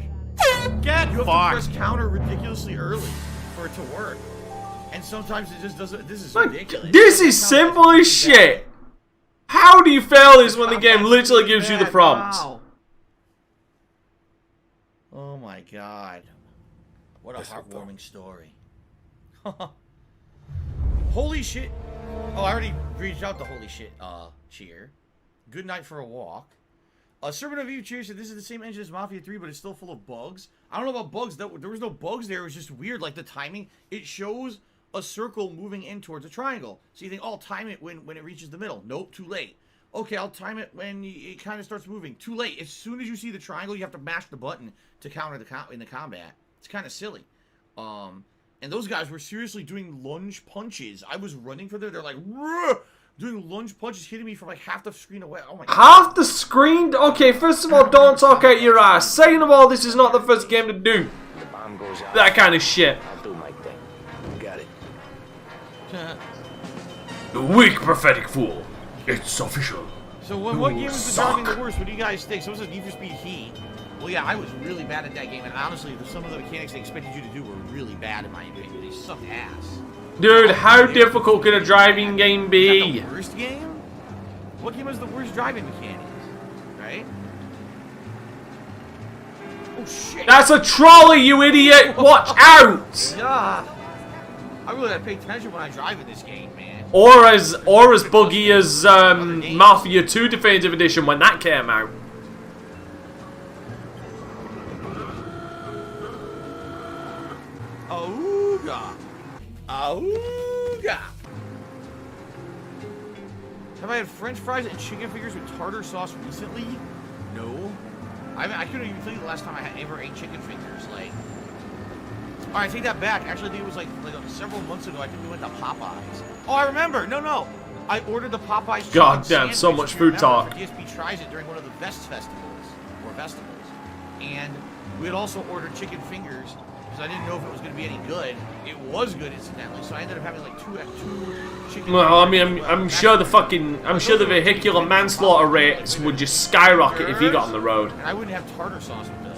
S11: Get you have to press counter ridiculously early for it to work. And sometimes it just doesn't. This is ridiculous.
S10: This is simple as shit. How do you fail this when the game literally gives you the prompt?
S11: Wow. Oh my god. What a heartwarming story. Holy shit. Oh, I already reached out to holy shit, cheer. Good night for a walk. Servant of Eve cheer said this is the same engine as Mafia 3, but it's still full of bugs. I don't know about bugs. There was no bugs there. It was just weird. Like the timing, it shows a circle moving in towards a triangle. So you think, oh, I'll time it when it reaches the middle. Nope, too late. Okay, I'll time it when it kind of starts moving. Too late. As soon as you see the triangle, you have to mash the button to counter in the combat. It's kind of silly. And those guys were seriously doing lunge punches. I was running for them. They're like, "Ruh!" Doing lunge punches, hitting me from like half the screen away. Oh my god.
S10: Half the screen? Okay, first of all, don't talk out your ass. Second of all, this is not the first game to do
S14: The bomb goes out.
S10: that kind of shit.
S14: I'll do my thing. Got it.
S10: The weak prophetic fool. It's official.
S11: So what game was the driving the worst? What do you guys think? So it was Need for Speed Heat. Well, yeah, I was really bad at that game, and honestly, some of the mechanics they expected you to do were really bad in my opinion. They sucked ass.
S10: Dude, how difficult could a driving game be?
S11: The worst game? What game was the worst driving mechanics? Right? Oh shit!
S10: That's a trolley, you idiot! Watch out!
S11: Yeah. I really gotta pay attention when I drive in this game, man.
S10: Or as buggy as Mafia 2 Definitive Edition when that came out.
S11: Auga. Auga. Have I had French fries and chicken fingers with tartar sauce recently? No. I couldn't even tell you the last time I ever ate chicken fingers. Like, all right, take that back. Actually, I think it was like several months ago. I think we went to Popeyes. Oh, I remember. No. I ordered the Popeyes.
S10: God damn, so much food talk.
S11: DSP tries it during one of the Vest festivals or festivals, and we had also ordered chicken fingers because I didn't know if it was going to be any good. It was good, incidentally. So I ended up having like two chicken.
S10: Well, I mean, I'm sure the vehicular manslaughter rates would just skyrocket if he got on the road.
S11: And I wouldn't have tartar sauce with those.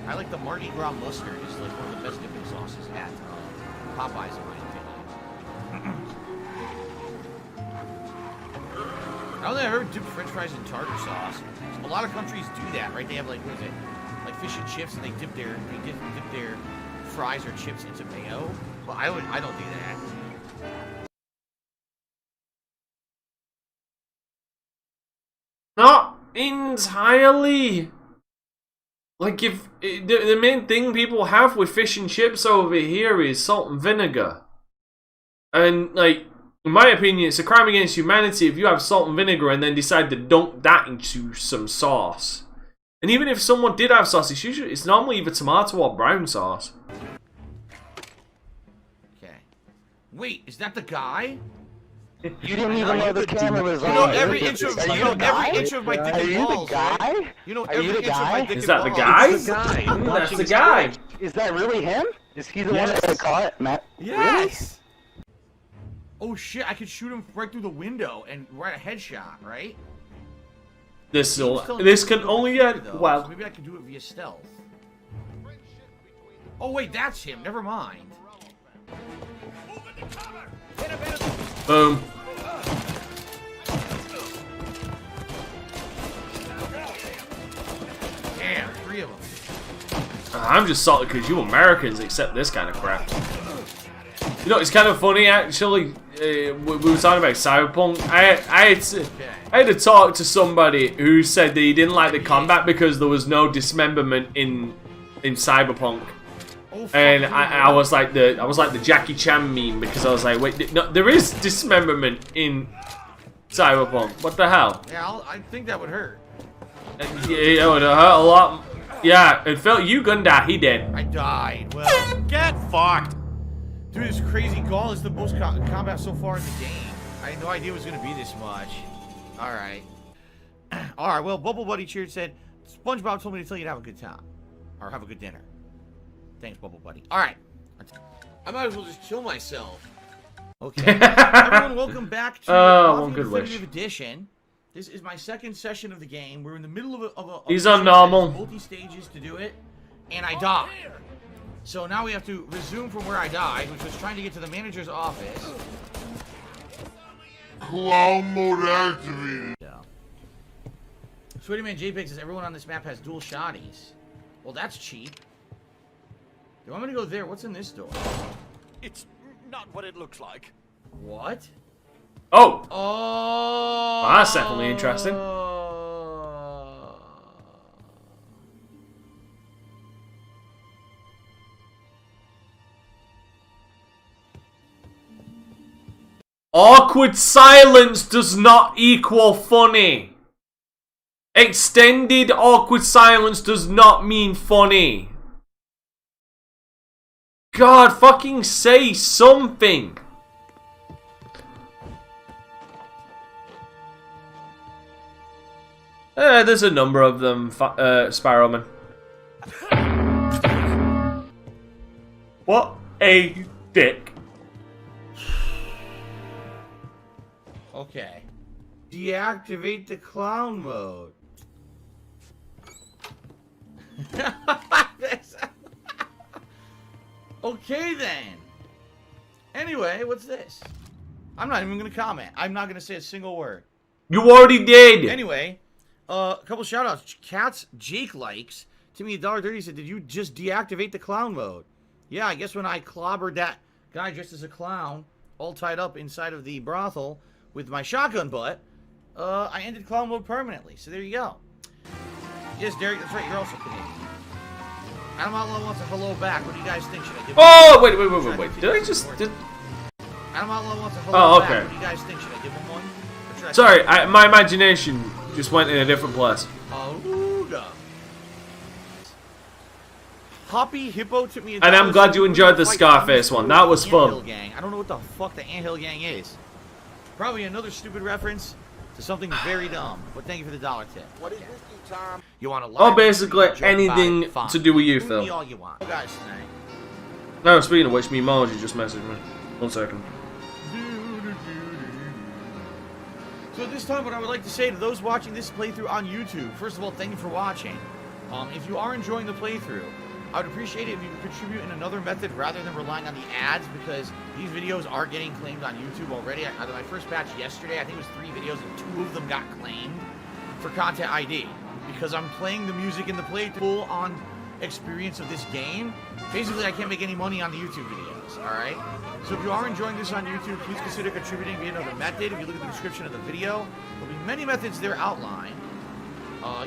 S11: I like the Mardi Gras mustard. It's like one of the best dipping sauces at Popeyes, in my opinion. I don't think I've ever dipped French fries in tartar sauce. A lot of countries do that, right? They have like, what is it, like fish and chips, and they dip their fries or chips into mayo. Well, I don't do that.
S10: Not entirely. Like, if the main thing people have with fish and chips over here is salt and vinegar, and like, in my opinion, it's a crime against humanity if you have salt and vinegar and then decide to dunk that into some sauce. And even if someone did have sauce, it's normally either tomato or brown sauce.
S11: Okay. Wait, is that the guy?
S21: You didn't even know the camera was on.
S11: You know every inch of my dick and balls, right? You know every inch of my dick and balls.
S10: Is that the guy?
S21: It's the guy.
S10: That's the guy.
S21: Is that really him? Is he the one that caught it, Matt?
S11: Yes. Oh shit! I could shoot him right through the window and write a headshot, right?
S10: This can only get well.
S11: So maybe I can do it via stealth. Oh wait, that's him. Never mind.
S10: Boom.
S11: Damn, 3 of them.
S10: I'm just salty because you Americans accept this kind of crap. You know, it's kind of funny actually. we were talking about Cyberpunk. I had to talk to somebody who said that he didn't like the combat because there was no dismemberment in Cyberpunk. And I was like the Jackie Chan meme because I was like, wait, no, there is dismemberment in Cyberpunk. What the hell?
S11: Yeah, I think that would hurt.
S10: Yeah, it would hurt a lot. Yeah, it felt you gonna die. He did.
S11: I died. Well, get fucked. Dude, this crazy gauntlet is the most combat so far in the game. I had no idea it was gonna be this much. All right. All right. Well, Bubble Buddy Cheered said, SpongeBob told me to tell you to have a good time or have a good dinner. Thanks, Bubble Buddy. All right. I might as well just kill myself. Okay. Everyone, welcome back to Mafia Definitive Edition. This is my second session of the game. We're in the middle of a
S10: He's on normal.
S11: Multi-stages to do it, and I died. So now we have to resume from where I died, which was trying to get to the manager's office.
S15: Clown mode activated.
S11: Yeah. Sweaty Man JPEG says everyone on this map has dual shotties. Well, that's cheap. Do I'm gonna go there? What's in this door?
S16: It's not what it looks like.
S11: What?
S10: Oh!
S11: Oh!
S10: Well, that's definitely interesting. Awkward silence does not equal funny. Extended awkward silence does not mean funny. God, fucking say something. There's a number of them, Sparrowman. What a dick.
S11: Okay. Deactivate the clown mode. Okay then. Anyway, what's this? I'm not even gonna comment. I'm not gonna say a single word.
S10: You already did.
S11: Anyway, a couple shout outs. Cats Jake likes. Timmy $1.30 said, did you just deactivate the clown mode? Yeah, I guess when I clobbered that guy dressed as a clown, all tied up inside of the brothel with my shotgun butt, I ended clown mode permanently. So there you go. Yes, Derek, that's right. You're also Canadian. Adam Outlaw wants a hello back. What do you guys think? Should I give
S10: Oh, wait. Did I just...
S11: Adam Outlaw wants a hello back.
S10: Okay.
S11: What do you guys think? Should I give him one? Or should I
S10: Sorry, my imagination just went in a different place.
S11: Ooga. Hoppy Hippo took me a
S10: And I'm glad you enjoyed the Scarface one. That was fun.
S11: Gang. I don't know what the fuck the Anthill Gang is. Probably another stupid reference to something very dumb. But thank you for the $1 tip. What is whiskey, Tom? You want to
S10: Or basically anything to do with you, Phil.
S11: All you want. Guys, tonight.
S10: No, speaking of which, me emoji just messaged me. 1 second.
S11: So at this time, what I would like to say to those watching this playthrough on YouTube, first of all, thank you for watching. If you are enjoying the playthrough, I would appreciate it if you could contribute in another method rather than relying on the ads, because these videos are getting claimed on YouTube already. Out of my first batch yesterday, I think it was 3 videos and 2 of them got claimed for Content ID. Because I'm playing the music in the playthrough on experience of this game. Basically, I can't make any money on the YouTube videos, alright? So if you are enjoying this on YouTube, please consider contributing via another method. If you look at the description of the video, there'll be many methods there outlined.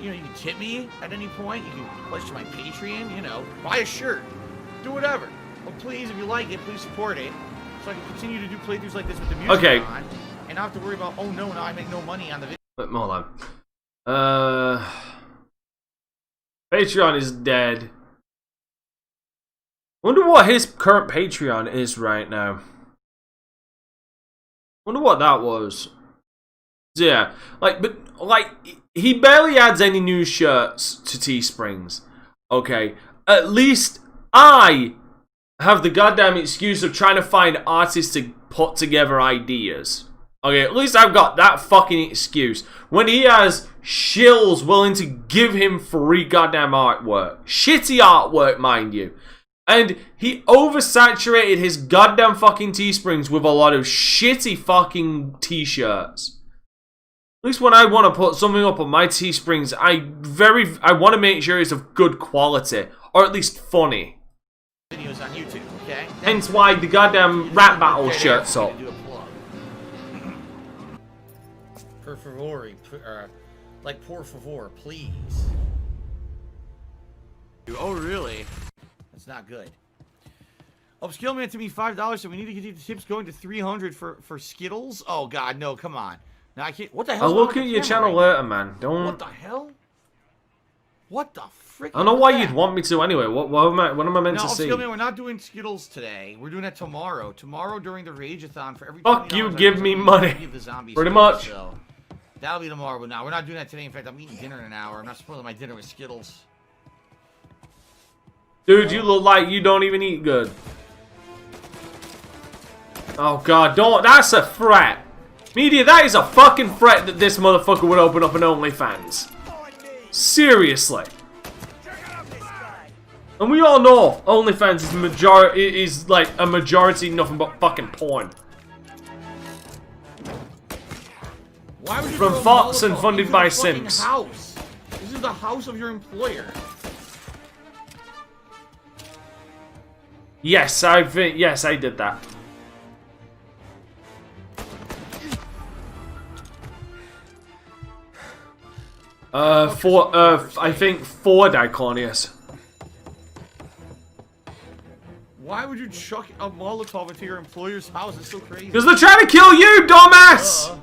S11: You know, you can tip me at any point. You can pledge to my Patreon, you know, buy a shirt, do whatever. But please, if you like it, please support it, so I can continue to do playthroughs like this with the music on, and not have to worry about, oh no, now I make no money on the video.
S10: Hold on. Patreon is dead. Wonder what his current Patreon is right now. Wonder what that was. Yeah, he barely adds any new shirts to Teesprings. Okay, at least I have the goddamn excuse of trying to find artists to put together ideas. Okay, at least I've got that fucking excuse. When he has shills willing to give him free goddamn artwork. Shitty artwork, mind you. And he oversaturated his goddamn fucking Teesprings with a lot of shitty fucking t-shirts. At least when I want to put something up on my Teesprings, I want to make sure it's of good quality, or at least funny.
S11: Videos on YouTube, okay?
S10: Hence why the goddamn rap battle shirt's up.
S11: Per favor, like por favor, please. Oh really? That's not good. Upscale man to me $5, so we need to get the tips going to 300 for Skittles. Oh god, no, come on. Now I can't. What the hell?
S10: I'll look at your channel later, man. Don't.
S11: What the hell? What the frick?
S10: I don't know why you'd want me to anyway. What am I meant to see?
S11: Upscale man, we're not doing Skittles today. We're doing that tomorrow. Tomorrow during the Rageathon for every.
S10: Fuck you, give me money. Pretty much.
S11: So that'll be tomorrow, but now we're not doing that today. In fact, I'm eating dinner in an hour. I'm not spoiling my dinner with Skittles.
S10: Dude, you look like you don't even eat good. Oh god, don't. That's a threat. Media, that is a fucking threat that this motherfucker would open up an OnlyFans. Seriously. And we all know OnlyFans is like a majority nothing but fucking porn.
S11: Why would you
S10: From Fox and funded by Sims.
S11: House? This is the house of your employer.
S10: Yes, I did that. I think 4 Diclonius.
S11: Why would you chuck a Molotov into your employer's house? It's so crazy.
S10: Because they're trying to kill you, dumbass!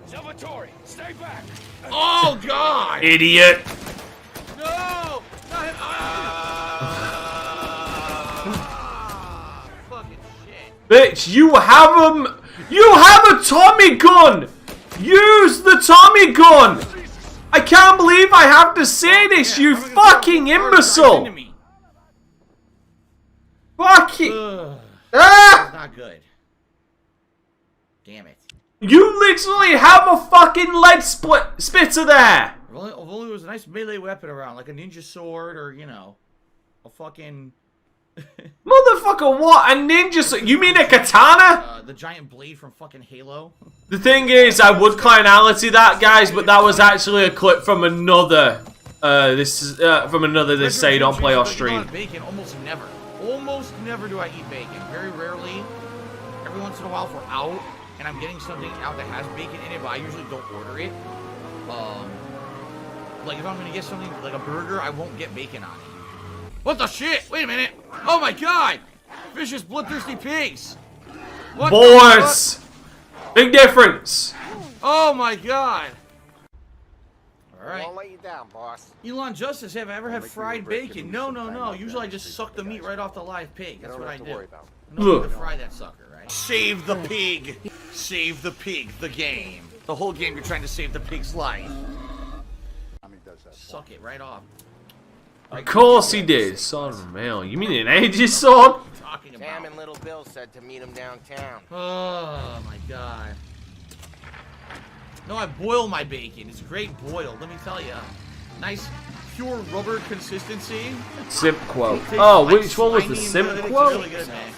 S3: Salvatore, stay back!
S11: Oh god!
S10: Idiot!
S11: No! Not him. Fucking shit.
S10: Bitch, you have a Tommy gun! Use the Tommy gun! I can't believe I have to say this, you fucking imbecile! Fucking... Ah!
S11: Not good. Damn it.
S10: You literally have a fucking lead spitter there!
S11: If only there was a nice melee weapon around, like a ninja sword or, you know, a fucking...
S10: Motherfucker, what? A ninja sword? You mean a katana?
S11: The giant blade from fucking Halo.
S10: The thing is, I would clienality that, guys, but that was actually a clip from another, from another This Say Don't Play or Stream.
S11: Bacon, almost never do I eat bacon. Very rarely. Every once in a while if we're out and I'm getting something out that has bacon in it, but I usually don't order it. Like if I'm gonna get something like a burger, I won't get bacon on it. What the shit? Wait a minute. Oh my god. Vicious bloodthirsty pigs. What
S10: Boys! Big difference.
S11: Oh my god. Alright.
S14: Won't let you down, boss.
S11: Elon Justice, have I ever had fried bacon? No. Usually I just suck the meat right off the live pig. That's what I do. No need to fry that sucker, right? Save the pig. Save the pig, the game. The whole game you're trying to save the pig's life. Suck it right off.
S10: Of course he did. Son of a male. You mean an Aegis sword?
S11: Talking about.
S14: Sam and Little Bill said to meet him downtown.
S11: Oh my god. No, I boil my bacon. It's great boiled, let me tell you. Nice, pure rubber consistency.
S10: Simp quote. Oh, which one was the simp quote?
S11: Really good, man.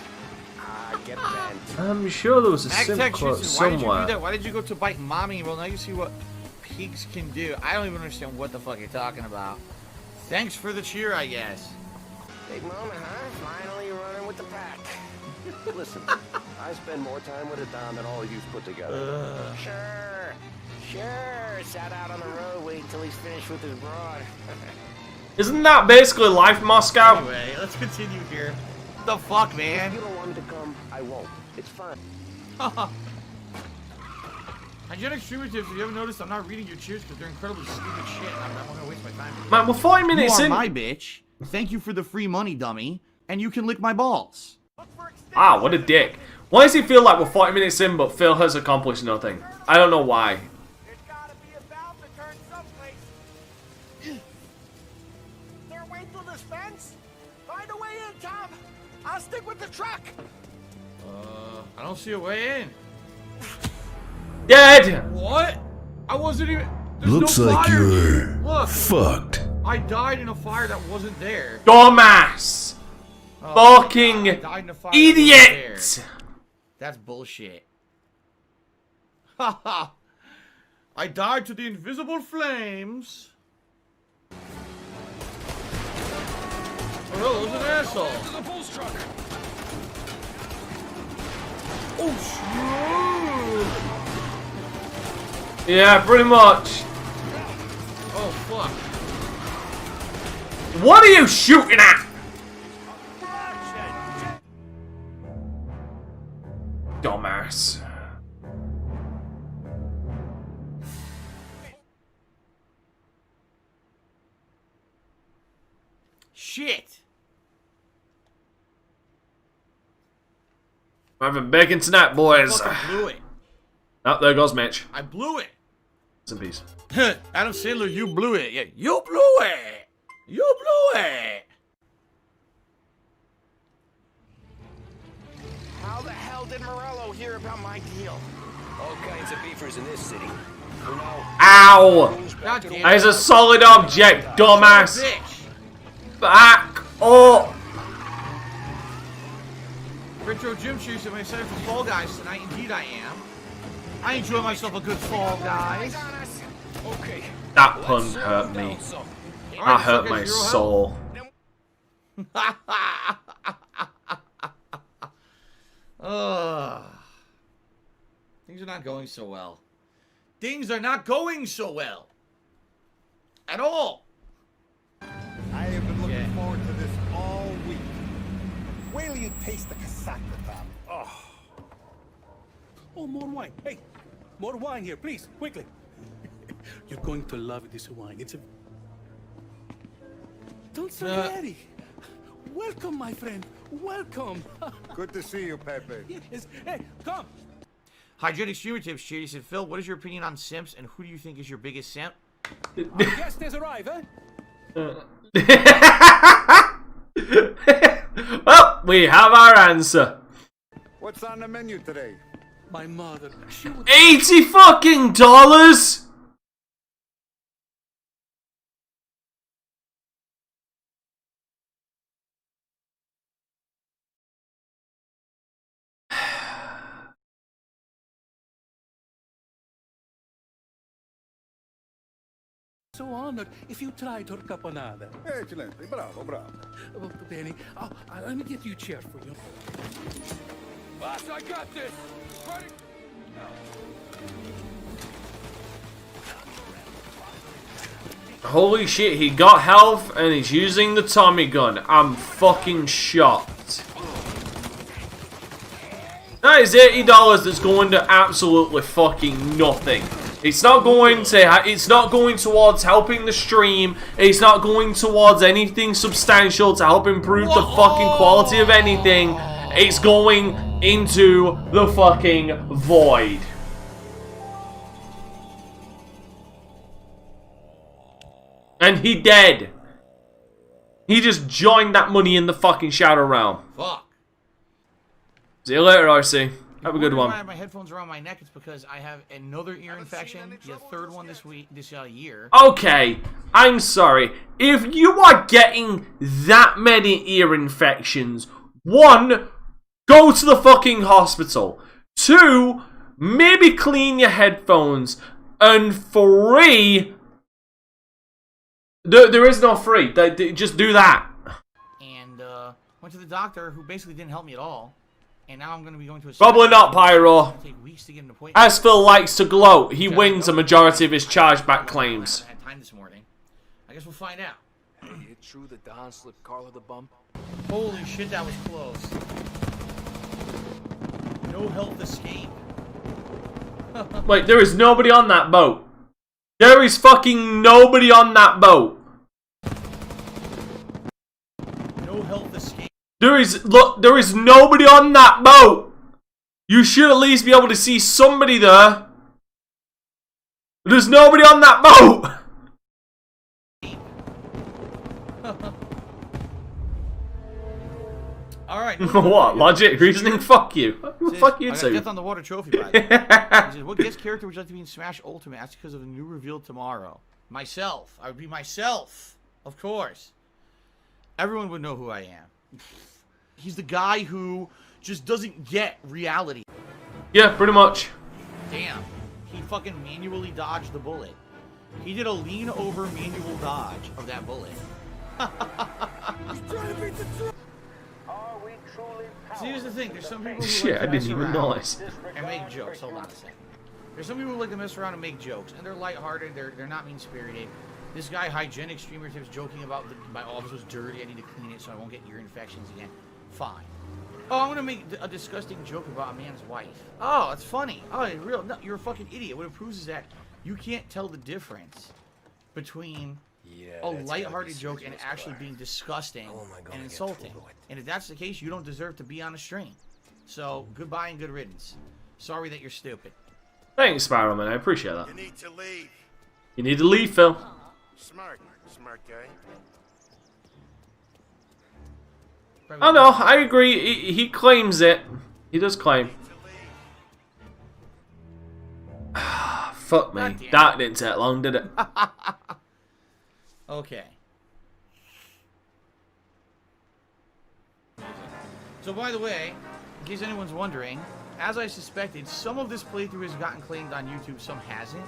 S14: Get bent.
S10: I'm sure there was a simp quote somewhere.
S11: Why did you do that? Why did you go to bite mommy? Well, now you see what pigs can do. I don't even understand what the fuck you're talking about. Thanks for the cheer, I guess.
S14: Big moment, huh? Finally running with the pack.
S5: Listen, I spend more time with a Don than all of you put together.
S14: Sure. Sat out on the road waiting till he's finished with his broad.
S10: Isn't that basically life, Moscow?
S11: Anyway, let's continue here. What the fuck, man?
S5: If you don't want me to come, I won't. It's fine.
S11: Hygienic streamer tips, if you haven't noticed, I'm not reading your cheers because they're incredibly stupid shit. I'm not gonna waste my time.
S10: Man, we're 40 minutes in.
S11: You are my bitch. Thank you for the free money, dummy. And you can lick my balls.
S10: Ah, what a dick. Why does he feel like we're 40 minutes in, but Phil has accomplished nothing? I don't know why.
S12: There's gotta be a valve to turn someplace. There a way through this fence? Find a way in, Tom. I'll stick with the truck.
S11: I don't see a way in.
S10: Dead!
S11: What? I wasn't even... There's
S22: Looks
S11: no
S22: like
S11: fire.
S22: you're
S11: Look,
S22: fucked.
S11: I died in a fire that wasn't there.
S10: Dumbass!
S11: Oh,
S10: Fucking
S11: I died in a fire that wasn't
S10: idiot!
S11: there. That's bullshit. Haha. I died to the invisible flames. Morello's an asshole. Oh, shit.
S10: Yeah, pretty much.
S11: Oh, fuck.
S10: What are you shooting at? Dumbass.
S11: Shit.
S10: I'm having bacon tonight, boys.
S11: I blew it.
S10: Oh, there goes Mitch.
S11: I blew it.
S10: Rest in peace.
S11: Adam Sandler, you blew it. Yeah, you blew it. You blew it.
S14: How the hell did Morello hear about my deal?
S19: All kinds of beefers in this city. For now,
S10: Ow!
S11: God damn it.
S10: That is a solid object, dumbass.
S11: Bitch.
S10: Back up.
S11: Retro Gym Shoes, am I excited for Fall Guys tonight? Indeed I am. I enjoy myself a good Fall Guys.
S14: Okay.
S10: That pun hurt me. That hurt my soul.
S11: Things are not going so well. Things are not going so well. At all.
S12: I have been looking forward to this all week. Wait till you taste the casaca, Tom.
S8: Oh, more wine. Hey, more wine here, please, quickly. You're going to love this wine. It's a... Don't say ready. Welcome, my friend. Welcome.
S12: Good to see you, Pepe.
S8: Yes. Hey, come.
S11: Hygienic streamer tips, Shady said, Phil, what is your opinion on simps, and who do you think is your biggest simp?
S8: Our guest has arrived, huh?
S10: Well, we have our answer.
S12: What's on the menu today?
S8: My mother. She would...
S10: $80 fucking dollars.
S8: So honored if you tried her caponata.
S12: Excellent. Bravo, bravo.
S8: Oh, Benny, let me get you a chair for you.
S3: Boss, I got this. Ready?
S10: Holy shit, he got health and he's using the Tommy gun. I'm fucking shocked. That is $80 that's going to absolutely fucking nothing. It's not going towards helping the stream. It's not going towards anything substantial to help improve the fucking quality of anything. It's going into the fucking void. And he dead. He just joined that money in the fucking shadow realm.
S11: Fuck.
S10: See you later, RC. Have a good one.
S11: I have my headphones around my neck. It's because I have another ear infection. The third one this year.
S10: Okay, I'm sorry. If you are getting that many ear infections, 1, go to the fucking hospital. 2, maybe clean your headphones. And 3, there is no free. Just do that.
S11: And went to the doctor, who basically didn't help me at all. And now I'm going to be going to a...
S10: Probably not, Pyro.
S11: Take weeks to get an appointment.
S10: As Phil likes to gloat, he wins a majority of his chargeback claims.
S11: I had time this morning. I guess we'll find out.
S3: Hey, it true that Don slipped Carla the bump?
S11: Holy shit, that was close. No health escape.
S10: Wait, there is nobody on that boat. There is fucking nobody on that boat.
S11: No health escape.
S10: There is nobody on that boat. You should at least be able to see somebody there. There's nobody on that boat.
S11: Alright.
S10: What? Logic? Reasoning? Fuck you. Fuck you
S11: I got
S10: too.
S11: Death on the Water trophy, by the way. He says, what guest character would you like to be in Smash Ultimate? That's because of the new reveal tomorrow. Myself. I would be myself. Of course. Everyone would know who I am. He's the guy who just doesn't get reality.
S10: Yeah, pretty much.
S11: Damn. He fucking manually dodged the bullet. He did a lean over manual dodge of that bullet. See, here's the thing. There's some people who
S10: Shit,
S11: like
S10: I
S11: to
S10: didn't
S11: mess
S10: even
S11: around
S10: notice.
S11: and make jokes. Hold on a second. There's some people who like to mess around and make jokes, and they're lighthearted. They're not mean-spirited. This guy, hygienic streamer, tips joking about my office was dirty. I need to clean it so I won't get ear infections again. Fine. Oh, I'm gonna make a disgusting joke about a man's wife. Oh, that's funny. Oh, you're real. No, you're a fucking idiot. What it proves is that you can't tell the difference between a lighthearted joke and actually being disgusting and insulting. And if that's the case, you don't deserve to be on a stream. So, goodbye and good riddance. Sorry that you're stupid.
S10: Thanks, Spiral-Man. I appreciate that.
S15: You need to leave.
S10: You need to leave, Phil.
S15: Smart guy.
S10: Oh no, I agree. He claims it. He does claim. Fuck me. That didn't take long, did it?
S11: Okay. So, by the way, in case anyone's wondering, as I suspected, some of this playthrough has gotten claimed on YouTube, some hasn't.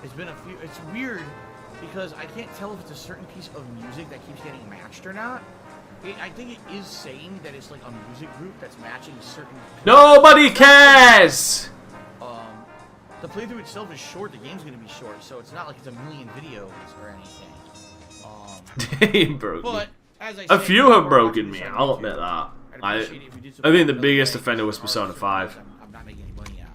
S11: It's been a few. It's weird because I can't tell if it's a certain piece of music that keeps getting matched or not. I think it is saying that it's like a music group that's matching certain.
S10: Nobody cares!
S11: The playthrough itself is short. The game's gonna be short, so it's not like it's a million videos or anything.
S10: He broke me.
S11: But as I
S10: A
S11: said,
S10: few have broken me, I'll admit that. I think the biggest offender was Persona 5.
S11: I'm not making any money on.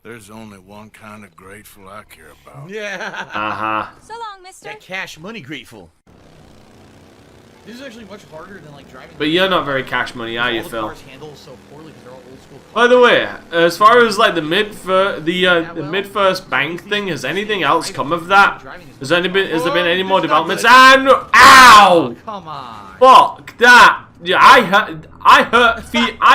S15: There's only one kind of grateful I care about.
S11: Yeah.
S10: Uh-huh.
S4: So long, mister.
S11: That cash money grateful. This is actually much harder than like driving.
S10: But you're not very cash money, are you,
S11: all the
S10: Phil?
S11: cars handle so poorly because they're all old school cars.
S10: By the way, as far as like the mid-first bank thing, has anything else come of that? Has there been any more developments? And ow!
S11: Come on.
S10: Fuck that! Yeah, I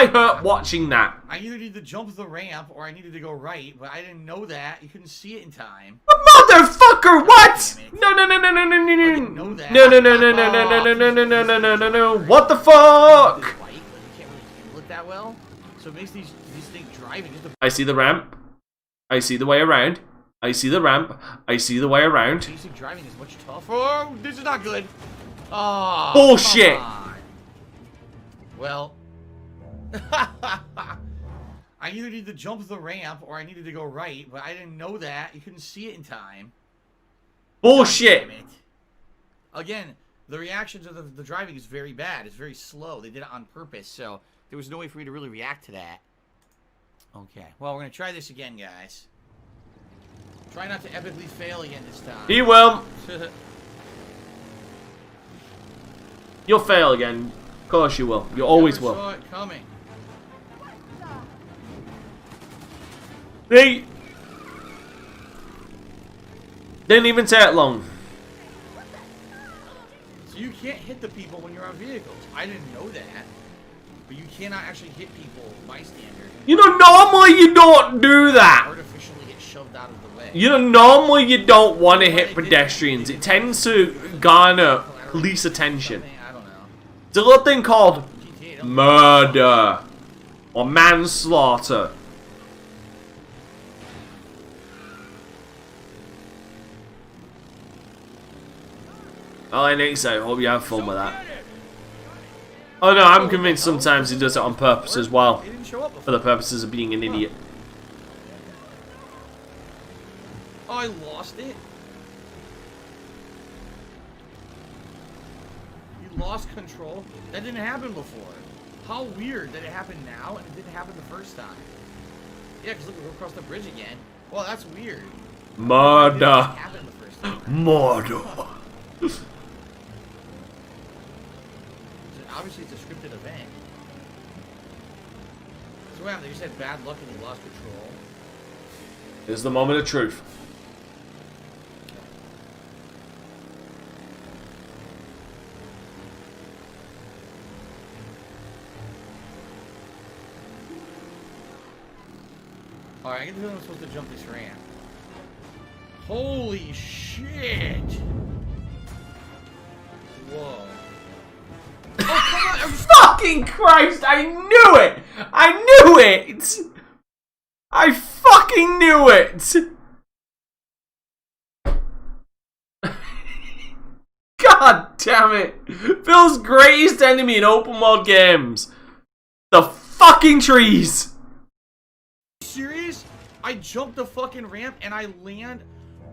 S10: hurt watching that.
S11: I either need to jump the ramp or I needed to go right, but I didn't know that. You couldn't see it in time.
S10: Motherfucker! What? No! No! What the fuck?
S11: You can't really handle it that well, so it makes these things driving just a.
S10: I see the ramp. I see the way around. I see the ramp. I see the way around.
S11: Basic driving is much tougher. Oh, this is not good. Oh,
S10: bullshit.
S11: Come on. Well, I either need to jump the ramp or I needed to go right, but I didn't know that. You couldn't see it in time.
S10: Bullshit.
S11: God damn it. Again, the reaction to the driving is very bad. It's very slow. They did it on purpose, so there was no way for me to really react to that. Okay, well, we're going to try this again, guys. Try not to epically fail again this time.
S10: He will. You'll fail again. Of course you will. You always will.
S11: Saw it coming.
S10: They didn't even take long.
S11: So you can't hit the people when you're on vehicles. I didn't know that. But you cannot actually hit people bystander.
S10: You know, normally you don't do that.
S11: Artificially get shoved out of the way.
S10: You know, normally you don't want to hit pedestrians. It tends to garner police attention. It's a little thing called murder or manslaughter. Oh, Nix, I hope you have fun with that. Oh no, I'm convinced sometimes he does it on purpose as well. For the purposes of being an idiot.
S11: Oh, I lost it. You lost control. That didn't happen before. How weird that it happened now and it didn't happen the first time. Yeah, because look, we're across the bridge again. Well, that's weird.
S10: Murder.
S11: Murder. Obviously, it's a scripted event. So what happened? You said bad luck and you lost control.
S10: Here's the moment of truth.
S11: Alright, I get the feeling I'm supposed to jump this ramp. Holy shit! Whoa. Oh, come on!
S10: Fucking Christ! I knew it! I knew it! I fucking knew it! God God damn it. Phil's greatest enemy in open world games. The fucking trees.
S11: Serious? I jumped the fucking ramp and I land.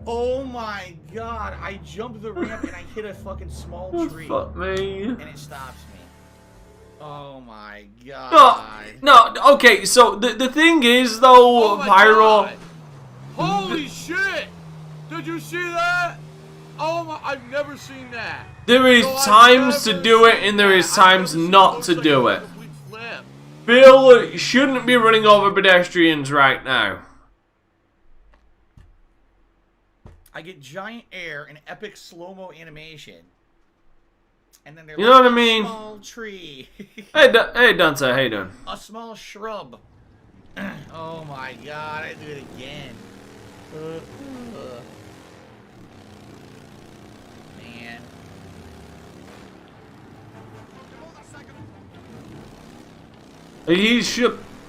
S11: Oh my god. I jumped the ramp and I hit a fucking small tree.
S10: Fuck me.
S11: And it stops me. Oh my god.
S10: No, okay, so the thing is though, Pyro.
S11: God. Holy shit! Did you see that? Oh my, I've never seen that.
S10: There is times to do it and there is times not to do it. Phil shouldn't be running over pedestrians right now.
S11: I get giant air and epic slow-mo animation. And then there's
S10: You know what I mean?
S11: a small tree.
S10: Hey, Dunce, how you doing?
S11: A small shrub. Oh my god, I do it again. Man.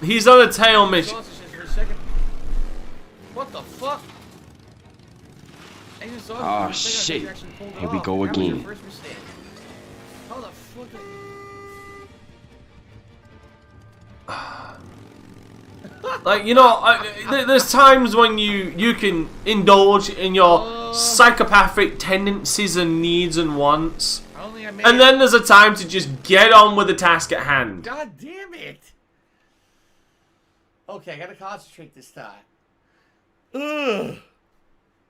S10: He's on a tail mission.
S11: What the fuck?
S20: Oh shit. Here we go again.
S11: How the fuck?
S10: Like, you know, there's times when you can indulge in your psychopathic tendencies and needs and wants. And then there's a time to just get on with the task at hand.
S11: God damn it! Okay, I gotta concentrate this time. Ugh.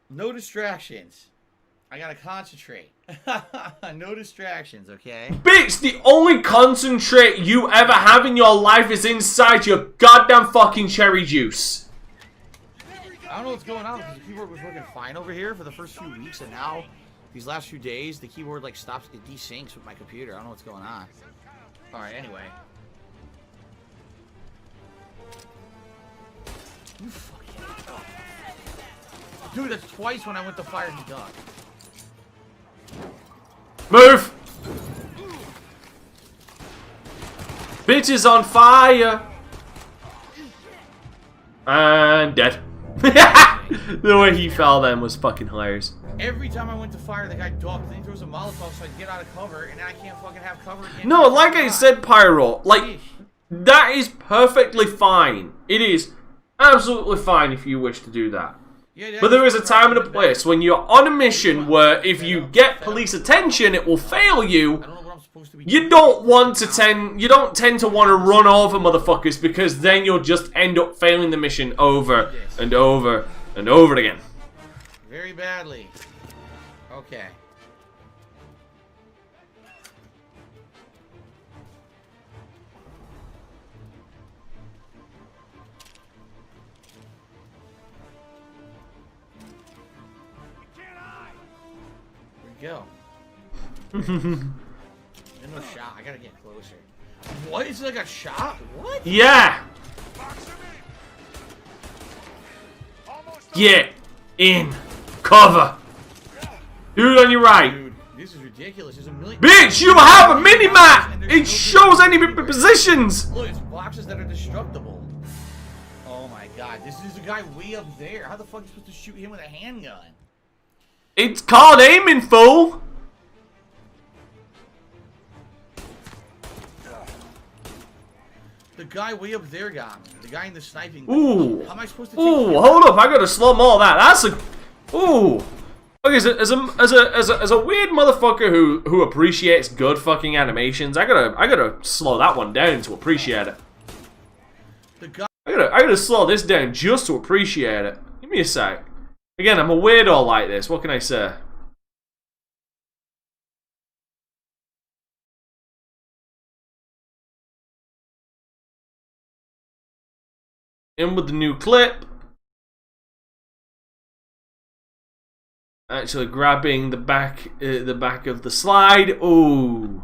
S11: No distractions. I gotta concentrate. No distractions, okay?
S10: Bitch, the only concentrate you ever have in your life is inside your goddamn fucking cherry juice.
S11: I don't know what's going on because the keyboard was working fine over here for the first few weeks, and now these last few days the keyboard like stops, it desyncs with my computer. I don't know what's going on. All right, anyway. You fucking dude, that's twice when I went to fire the duck.
S10: Move! Bitch is on fire! And dead. The way he fell then was fucking hilarious.
S11: Every time I went to fire, the guy ducked, then he throws a Molotov so I can get out of cover, and then I can't fucking have cover again.
S10: No, like I said, Pyro, like, that is perfectly fine. It is absolutely fine if you wish to do that. But there is a time and a place when you're on a mission where if you get police attention, it will fail you. You don't tend to want to run over motherfuckers because then you'll just end up failing the mission over and over and over again.
S11: Very badly. Okay. Go. There's no shot. I gotta get closer. What? Is it like a shot? What?
S10: Yeah! Get in cover! Dude on your right.
S11: Dude, this is ridiculous. There's a million.
S10: Bitch, you have a mini-map! It shows any positions!
S11: Look, it's boxes that are destructible. Oh my god, this is a guy way up there. How the fuck are you supposed to shoot him with a handgun?
S10: It's called aiming, fool!
S11: The guy way up there got me. The guy in the sniping.
S10: Ooh.
S11: How am I supposed to take
S10: Ooh,
S11: him?
S10: hold up, I gotta slow mo all that. That's a... Ooh. Okay, so as a weird motherfucker who appreciates good fucking animations, I gotta slow that one down to appreciate it.
S11: The guy...
S10: I gotta slow this down just to appreciate it. Give me a sec. Again, I'm a weirdo like this. What can I say? In with the new clip. Actually grabbing the back of the slide. Ooh.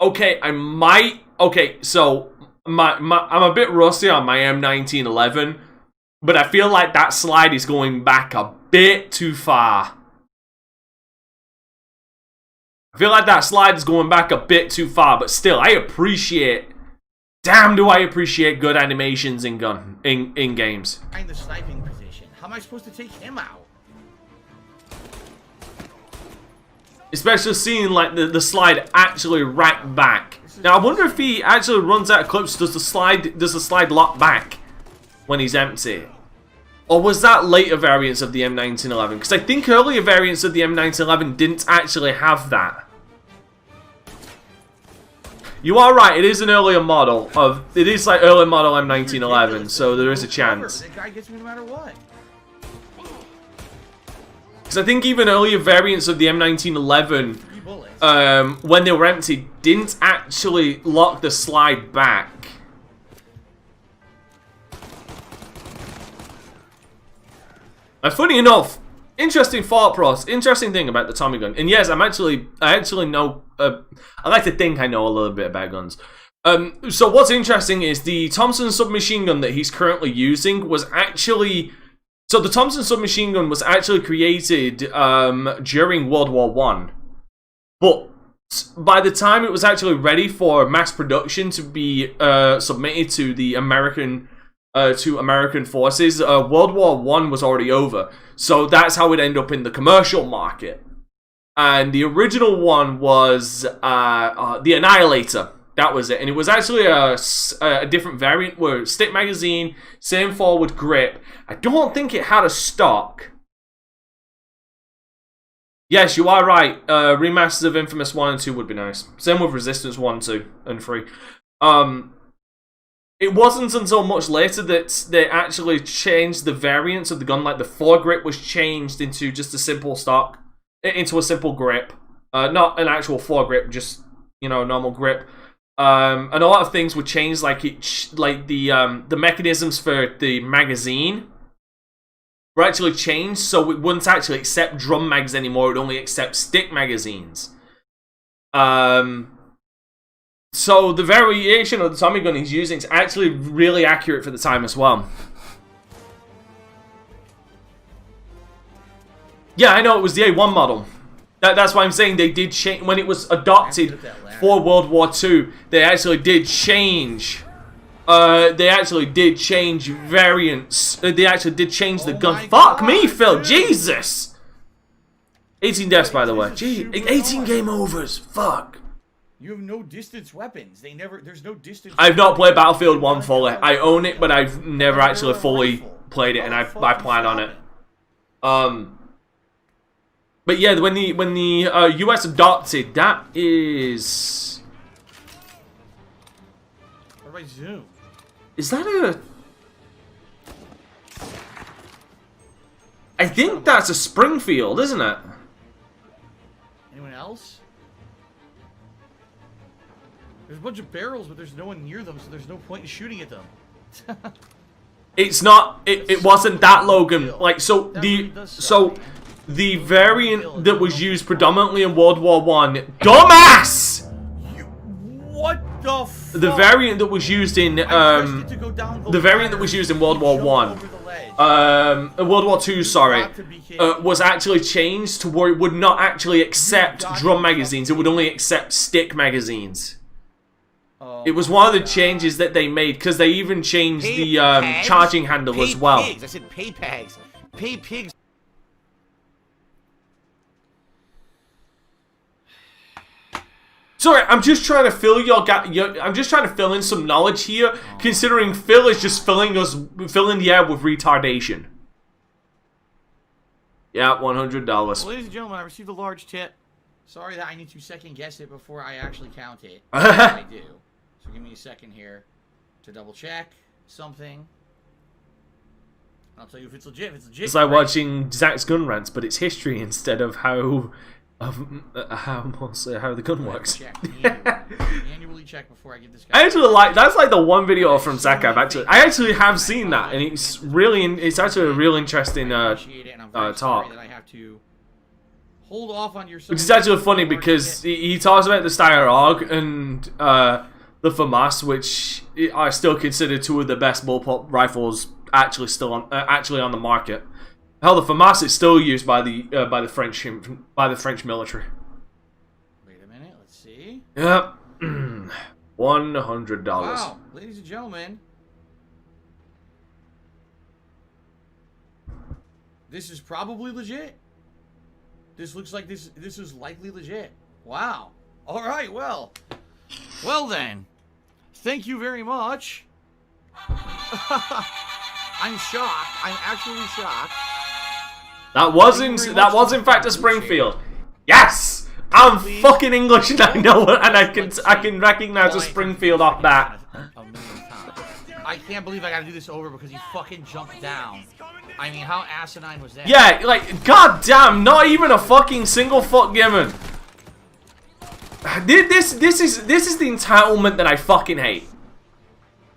S10: Okay, I might. Okay, so I'm a bit rusty on my M1911, but I feel like that slide is going back a bit too far. I feel like that slide is going back a bit too far, but still, I appreciate. Damn, do I appreciate good animations in games.
S11: In the sniping position. How am I supposed to take him out?
S10: Especially seeing like the slide actually rack back. Now I wonder if he actually runs out of clips, does the slide lock back when he's empty? Or was that later variants of the M1911? Because I think earlier variants of the M1911 didn't actually have that. You are right, it is an earlier model of... It is like early model M1911, so there is a chance.
S11: That guy gets me no matter what.
S10: Because I think even earlier variants of the M1911, when they were empty, didn't actually lock the slide back. And funny enough, interesting thought process, interesting thing about the Tommy gun. And yes, I actually know, I like to think I know a little bit about guns. So what's interesting is the Thompson submachine gun that he's currently using was actually... So the Thompson submachine gun was actually created during World War I. But by the time it was actually ready for mass production to be submitted to the American forces, World War I was already over. So that's how it ended up in the commercial market. And the original one was the Annihilator. That was it. And it was actually a different variant where stick magazine, same forward grip. I don't think it had a stock. Yes, you are right. Remasters of Infamous 1 and 2 would be nice. Same with Resistance 1, 2, and 3. It wasn't until much later that they actually changed the variants of the gun. Like the foregrip was changed into just a simple stock, into a simple grip. Not an actual foregrip, just, you know, normal grip. And a lot of things would change, like the mechanisms for the magazine were actually changed, so it wouldn't actually accept drum mags anymore. It would only accept stick magazines. So the variation of the Tommy gun he's using is actually really accurate for the time as well. Yeah, I know it was the A1 model. That's why I'm saying they did change when it was adopted for World War II. They actually did change. They actually did change variants. They actually did change the gun. Fuck me, Phil. Jesus. 18 deaths, by the way. Gee, 18 game overs. Fuck.
S11: You have no distance weapons. There's no distance.
S10: I've not played Battlefield 1 fully. I own it, but I've never actually fully played it, and I plan on it. But yeah, when the US adopted, that is...
S11: What do I zoom?
S10: Is that a... I think that's a Springfield, isn't it?
S11: Anyone else? There's a bunch of barrels, but there's no one near them, so there's no point in shooting at them.
S10: It's not... It wasn't that, Logan. Like, so the variant that was used predominantly in World War I... Dumbass!
S11: What the fuck?
S10: The variant that was used in the variant that was used in World War World War II, sorry, was actually changed to where it would not actually accept drum magazines. It would only accept stick magazines. It was one of the changes that they made, because they even changed the charging handle as well.
S11: Pigs. I said pay pegs. Pay pigs.
S10: Sorry, I'm just trying to fill I'm just trying to fill in some knowledge here, considering Phil is just filling the air with retardation. Yeah, $100.
S11: Well, ladies and gentlemen, I received a large tip. Sorry that I need to second guess it before I actually count it. I do. So give me a second here to double check something. I'll tell you if it's legit. If it's legit,
S10: it's like watching Zach's gun rants, but it's history instead of how the gun works.
S11: Manually check before I give this guy.
S10: I actually like that's like the one video from Zach I actually have seen that, and it's actually a real interesting talk.
S11: That I have to hold off on your.
S10: Which is actually funny because he talks about the Steyr AUG and the FAMAS, which I still consider two of the best bullpup rifles actually on the market. Hell, the FAMAS is still used by the French military.
S11: Wait a minute, let's see.
S10: Yep, $100.
S11: Wow, ladies and gentlemen, this is probably legit. This looks like this is likely legit. Wow. All right, well then. Thank you very much. I'm shocked. I'm actually shocked.
S10: That was in fact a Springfield. Yes! I'm fucking English and I know it, and I can recognize a Springfield off that.
S11: I can't believe I gotta do this over because he fucking jumped down. I mean, how asinine was that?
S10: Yeah, like, goddamn, not even a fucking single fuck given. This is the entitlement that I fucking hate.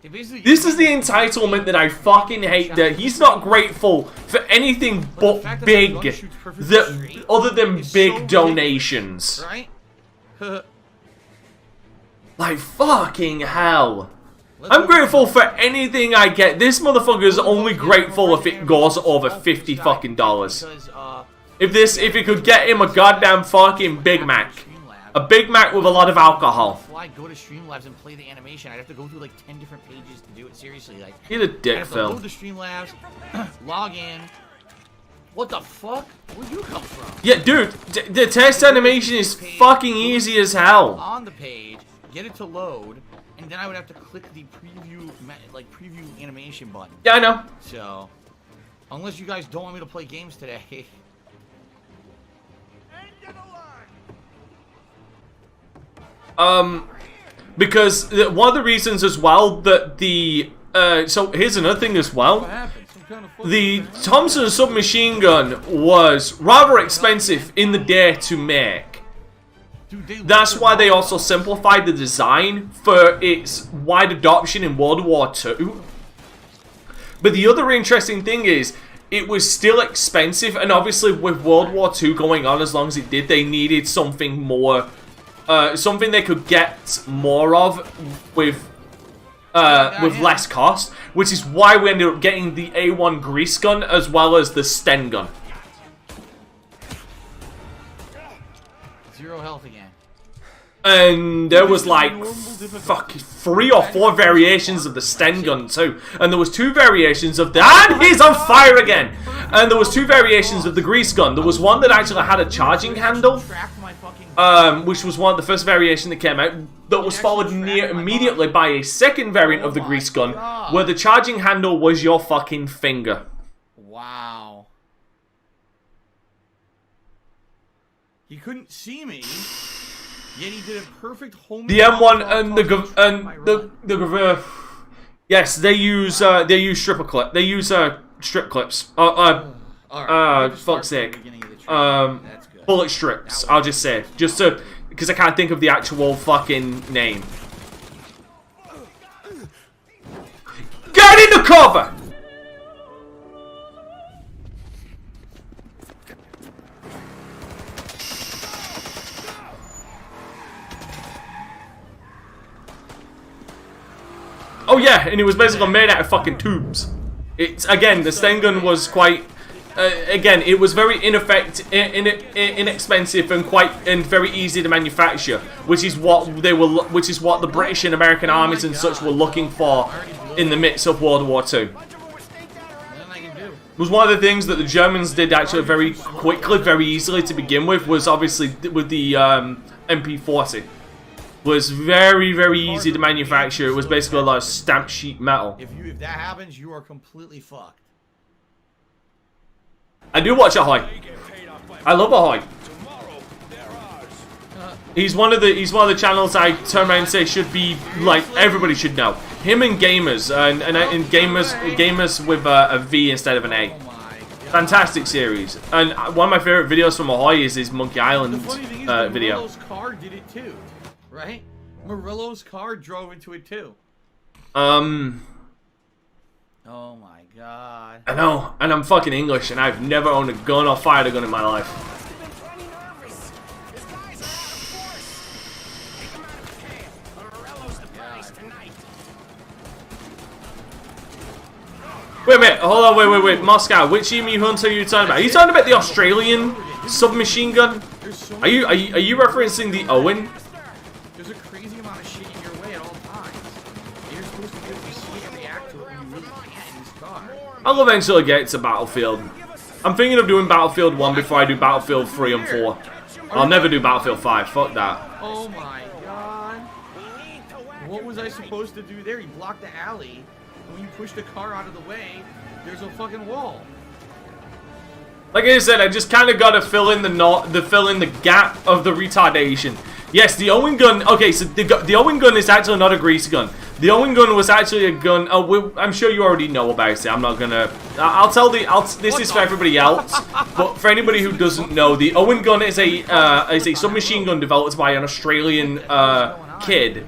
S10: This is the entitlement that I fucking hate, that he's not grateful for anything but big, other than big donations.
S11: Right?
S10: Like, fucking hell. I'm grateful for anything I get. This motherfucker is only grateful if it goes over $50 fucking dollars. If it could get him a goddamn fucking Big Mac. A Big Mac with a lot of alcohol.
S11: Go to Streamlabs and play the animation. I'd have to go through like 10 different pages to do it. Seriously, like.
S10: You're the dick, Phil.
S11: Load the Streamlabs, log in. What the fuck? Where'd you come from?
S10: Yeah, dude, the test animation is fucking easy as hell.
S11: On the page, get it to load, and then I would have to click the preview animation button.
S10: Yeah, I know.
S11: So, unless you guys don't want me to play games today.
S10: Because one of the reasons as well that the so here's another thing as well. The Thompson submachine gun was rather expensive in the day to make. That's why they also simplified the design for its wide adoption in World War II. But the other interesting thing is, it was still expensive, and obviously with World War II going on as long as it did, they needed something more, something they could get more of with less cost, which is why we ended up getting the A1 grease gun as well as the Sten gun.
S11: Zero health again.
S10: And there was like, fuck, 3 or 4 variations of the Sten gun too. And there was 2 variations of the... And he's on fire again! And there was 2 variations of the grease gun. There was one that actually had a charging handle, which was one of the first variation that came out, that was followed immediately by a second variant of the grease gun, where the charging handle was your fucking finger.
S11: Wow. He couldn't see me. Yet he did a perfect home.
S10: The M1 and the yes, they use stripper clip. They use strip clips. Fuck's sake. Bullet strips. I'll just say, just to, because I can't think of the actual fucking name. Get in the cover. Oh yeah, and it was basically made out of fucking tubes. It's, again, the Sten gun was quite, again, it was very inexpensive and very easy to manufacture, which is what the British and American armies and such were looking for in the midst of World War II. It was one of the things that the Germans did actually very quickly, very easily to begin with, was obviously with the MP40. Was very, very easy to manufacture. It was basically a lot of stamped sheet metal.
S11: If that happens, you are completely fucked.
S10: I do watch Ahoy. I love Ahoy. He's one of the channels I turn around and say should be like everybody should know. Him and gamers and gamers with a V instead of an A. Fantastic series. And one of my favorite videos from Ahoy is his Monkey Island video.
S11: Murillo's car did it too. Right? Murillo's car drove into it too. Oh my god.
S10: I know, and I'm fucking English, and I've never owned a gun or fired a gun in my life. Wait a minute, hold on, wait. Moscow, which EMU hunter are you talking about? Are you talking about the Australian submachine gun? Are you referencing the Owen?
S11: There's a crazy amount of shit in your way at all times. You're supposed to be able to see and react to it when you really can't in this car.
S10: I'll eventually get to Battlefield. I'm thinking of doing Battlefield 1 before I do Battlefield 3 and 4. I'll never do Battlefield 5. Fuck that.
S11: Oh my god. What was I supposed to do there? He blocked the alley. When you push the car out of the way, there's a fucking wall.
S10: Like I said, I just kind of got to fill in the gap of the retardation. Yes, the Owen gun. Okay, so the Owen gun is actually not a grease gun. The Owen gun was actually a gun. Oh, I'm sure you already know about it. I'm not gonna. I'll tell the. This is for everybody else, but for anybody who doesn't know, the Owen gun is a submachine gun developed by an Australian kid.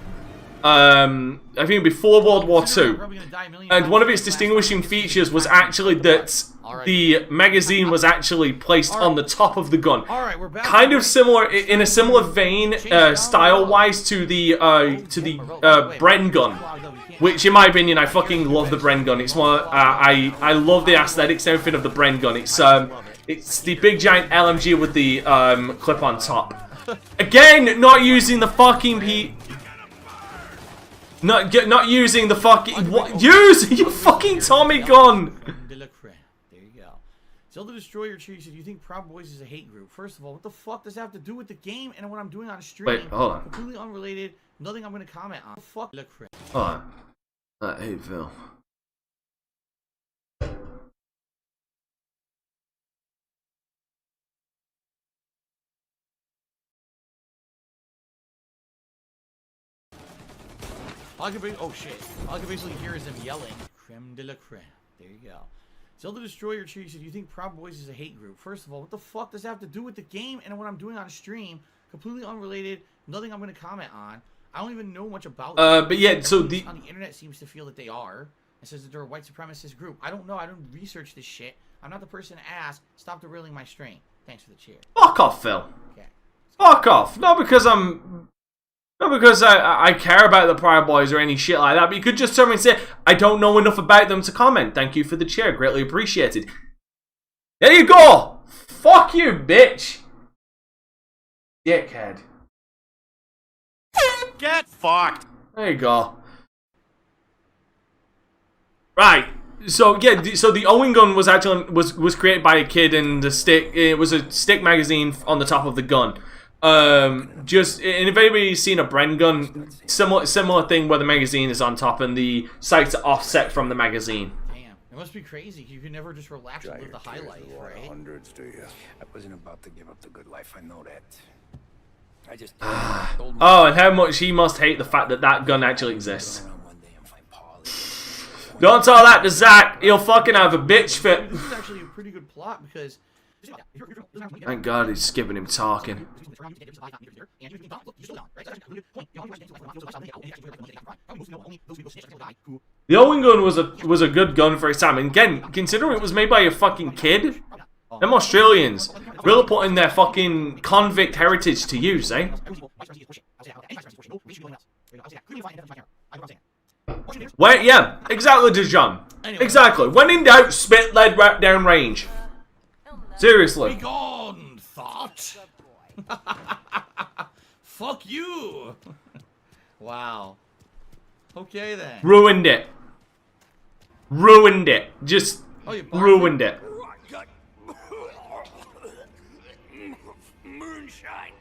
S10: I think before World War II, and one of its distinguishing features was actually that the magazine was actually placed on the top of the gun. Kind of similar, in a similar vein, style-wise, to the Bren gun, which, in my opinion, I fucking love the Bren gun. It's one. I love the aesthetics and everything of the Bren gun. It's the big giant LMG with the clip on top. Again, not using the fucking Not using the fucking use your fucking Tommy gun.
S11: There you go. Zelda Destroyer Tree said, "You think Proud Boys is a hate group? First of all, what the fuck does that have to do with the game and what I'm doing on stream?
S10: Wait, hold on.
S11: Completely unrelated. Nothing I'm going to comment on. Fuck.
S10: Hold on. Hey Phil.
S11: Oh shit. All I can basically hear is them yelling. Creme de la creme. There you go. Zelda Destroyer Tree said, "You think Proud Boys is a hate group? First of all, what the fuck does that have to do with the game and what I'm doing on stream? Completely unrelated. Nothing I'm going to comment on. I don't even know much about
S10: but yeah, so
S11: on the internet seems to feel that they are. It says that they're a white supremacist group. I don't know. I don't research this shit. I'm not the person to ask. Stop derailing my stream. Thanks for the cheer.
S10: Fuck off, Phil.
S11: Okay.
S10: Fuck off. Not because I care about the Proud Boys or any shit like that, but you could just tell me and say, I don't know enough about them to comment. Thank you for the cheer. Greatly appreciated. There you go. Fuck you, bitch. Dickhead.
S11: Get fucked.
S10: There you go. Right. So yeah, so the Owen gun was actually was created by a kid, and the stick, it was a stick magazine on the top of the gun. And if anybody's seen a Bren gun, similar thing where the magazine is on top and the sights are offset from the magazine.
S11: Damn, it must be crazy. You can never just relax and live the high life, right?
S19: Hundreds, do you? I wasn't about to give up the good life. I know that. I just
S10: Oh, and how much he must hate the fact that that gun actually exists. Don't tell that to Zach. He'll fucking have a bitch fit.
S11: This is actually a pretty good plot because.
S10: Thank God he's skipping him talking. The Owen gun was a good gun for its time. And again, considering it was made by a fucking kid, them Australians really putting their fucking convict heritage to use, eh? Wait, yeah, exactly, Dijon. Exactly. When in doubt, spit lead right down range. Seriously.
S11: Be gone, thought. Fuck you. Wow. Okay then.
S10: Ruined it. Ruined it. Just ruined it.
S19: Moonshine.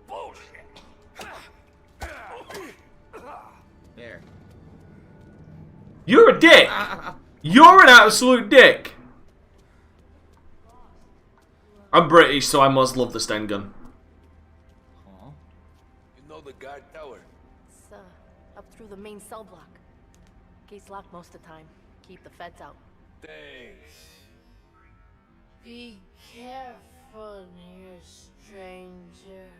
S19: Bullshit.
S11: There.
S10: You're a dick. You're an absolute dick. I'm British, so I must love the Sten gun.
S19: You know the guard tower?
S7: It's up through the main cell block. Gates locked most of the time. Keep the feds out.
S19: Thanks.
S22: Be careful, near stranger.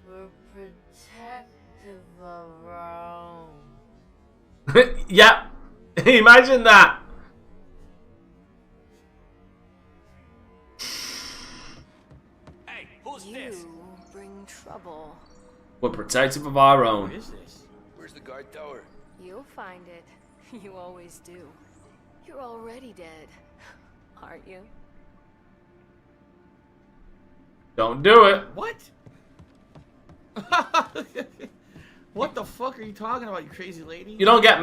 S22: We're protective of our own.
S10: Yeah. Imagine that.
S19: Hey, who's this?
S7: You bring trouble.
S10: We're protective of our own.
S11: What is this?
S19: Where's the guard tower?
S7: You'll find it. You always do. You're already dead, aren't you?
S10: Don't do it.
S11: What? What the fuck are you talking about, you crazy lady?
S10: You don't get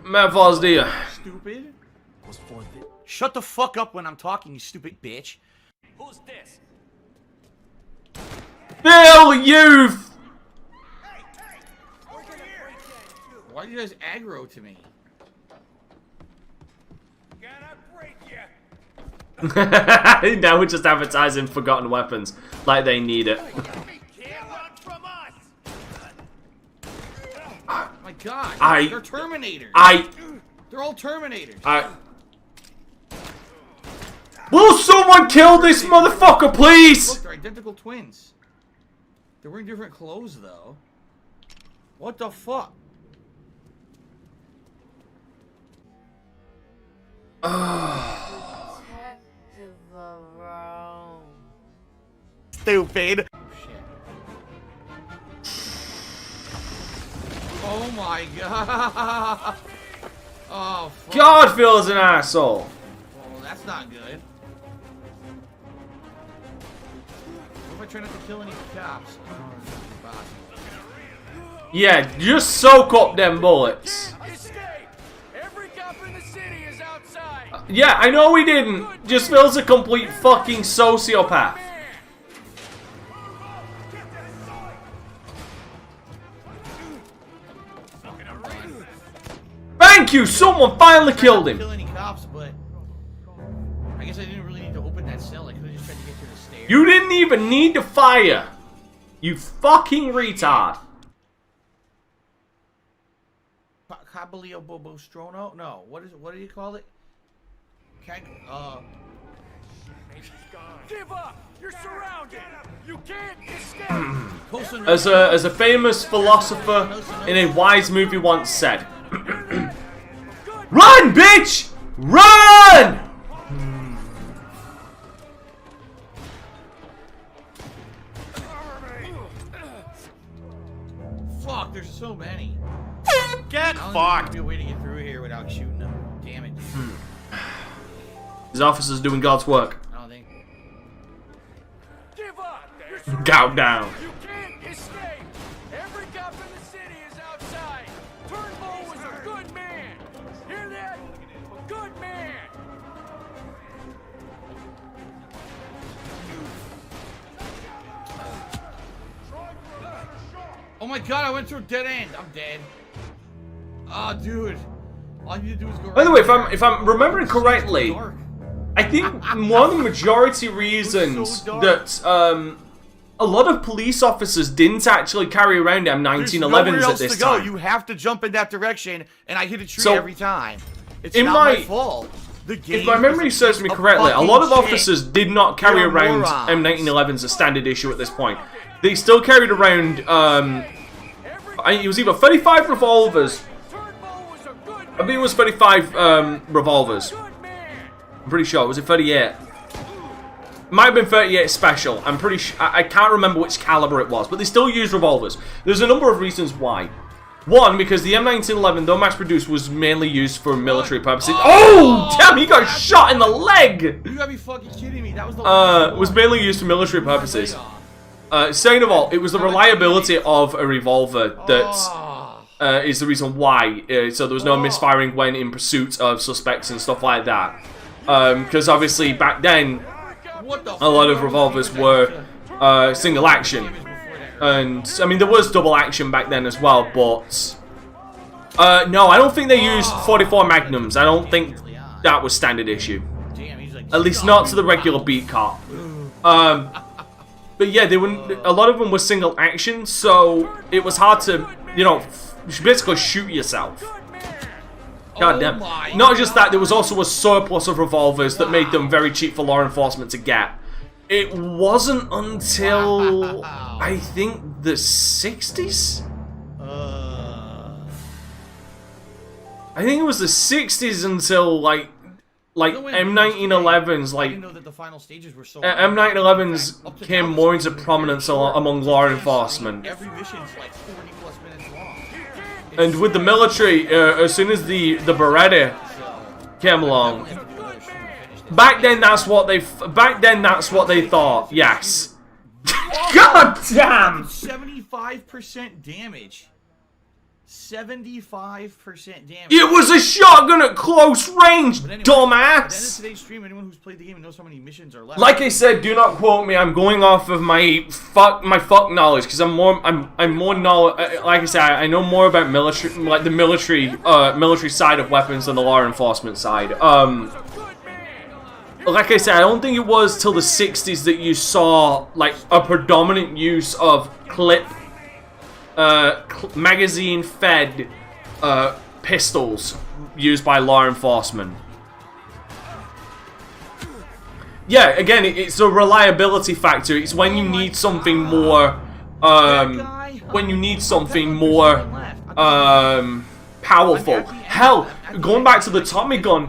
S10: metaphors, do you?
S11: Stupid. Shut the fuck up when I'm talking, you stupid bitch.
S3: Who's this?
S10: Bill, youth!
S11: Why are you guys aggro to me?
S10: Now we're just advertising forgotten weapons. Like they need it.
S11: Oh my god. They're Terminators. They're all Terminators.
S10: Will someone kill this motherfucker, please?
S11: Look, they're identical twins. They're wearing different clothes, though. What the fuck? Stupid. Oh my god. Oh, fuck.
S10: God feels an asshole.
S11: Well, that's not good. What if I try not to kill any cops?
S10: Yeah, just soak up them bullets.
S12: Every cop in the city is outside.
S10: Yeah, I know we didn't. Just feels a complete fucking sociopath. Thank you! Someone finally killed him!
S11: I didn't kill any cops, but I guess I didn't really need to open that cell. I could have just tried to get to the stairs.
S10: You didn't even need to fire! You fucking retard!
S11: Cabalillo Bobostrono? No, what is it? What do you call it?
S12: Give up! You're surrounded! You can't escape!
S10: As a famous philosopher in a wise movie once said, run, bitch! Run!
S11: Fuck, there's so many.
S10: Get
S11: fucked! There'll be a way to get through here without shooting them. Damn it.
S10: His officer's doing God's work.
S11: I don't think.
S12: Give up!
S10: Go down.
S12: You can't escape! Every cop in the city is outside! Turnbull was a good man! Hear that? A good man!
S11: Oh my god, I went through a dead end. I'm dead. Ah, dude. All you need to do is go right.
S10: By the way, if I'm remembering correctly, I think one of the majority reasons that a lot of police officers didn't actually carry around M1911s at this time.
S11: You have to jump in that direction, and I hit a tree
S10: So,
S11: every time. It's
S10: in
S11: not
S10: my-
S11: my fault. The game
S10: If my memory
S11: is
S10: serves me
S11: a
S10: correctly, a
S11: fucking
S10: lot of
S11: shit.
S10: officers did not carry
S11: You're
S10: around
S11: morons.
S10: M1911s as standard issue at this point. They still carried around, it was either 35 revolvers. I think it was 35 revolvers. I'm pretty sure. Was it 38? Might have been 38 special. I'm pretty sure. I can't remember which caliber it was, but they still used revolvers. There's a number of reasons why. One, because the M1911, though mass produced, was mainly used for military purposes. Oh, damn! He got shot in the leg.
S11: You gotta be fucking kidding me. That was the
S10: Was mainly used for military purposes. Second of all, it was the reliability of a revolver that is the reason why. So there was no misfiring when in pursuit of suspects and stuff like that. Because obviously back then, a lot of revolvers were single action. And, I mean, there was double action back then as well, but... no, I don't think they used 44 Magnums. I don't think that was standard issue. At least not to the regular beat cop. But yeah, they were, a lot of them were single action, so it was hard to, you know, basically shoot yourself. God damn. Not just that, there was also a surplus of revolvers that made them very cheap for law enforcement to get. It wasn't until, I think, the 60s? I think it was the 60s until, like M1911s, like, M1911s came more into prominence among law enforcement.
S11: Every mission's like 40+ minutes long.
S10: And with the military, as soon as the Beretta came along, back then that's what they thought. Yes. God damn.
S11: 75% damage. 75% damage.
S10: It was a shotgun at close range,
S11: But anyway,
S10: dumbass!
S11: At the end of today's stream, anyone who's played the game and knows how many missions are left.
S10: Like I said, do not quote me. I'm going off of my fuck knowledge because I'm more knowledge. Like I said, I know more about military, like the military side of weapons than the law enforcement side. Like I said, I don't think it was till the 60s that you saw like a predominant use of magazine-fed pistols used by law enforcement. Yeah, again, it's a reliability factor. It's when you need something more, powerful. Hell, going back to the Tommy gun,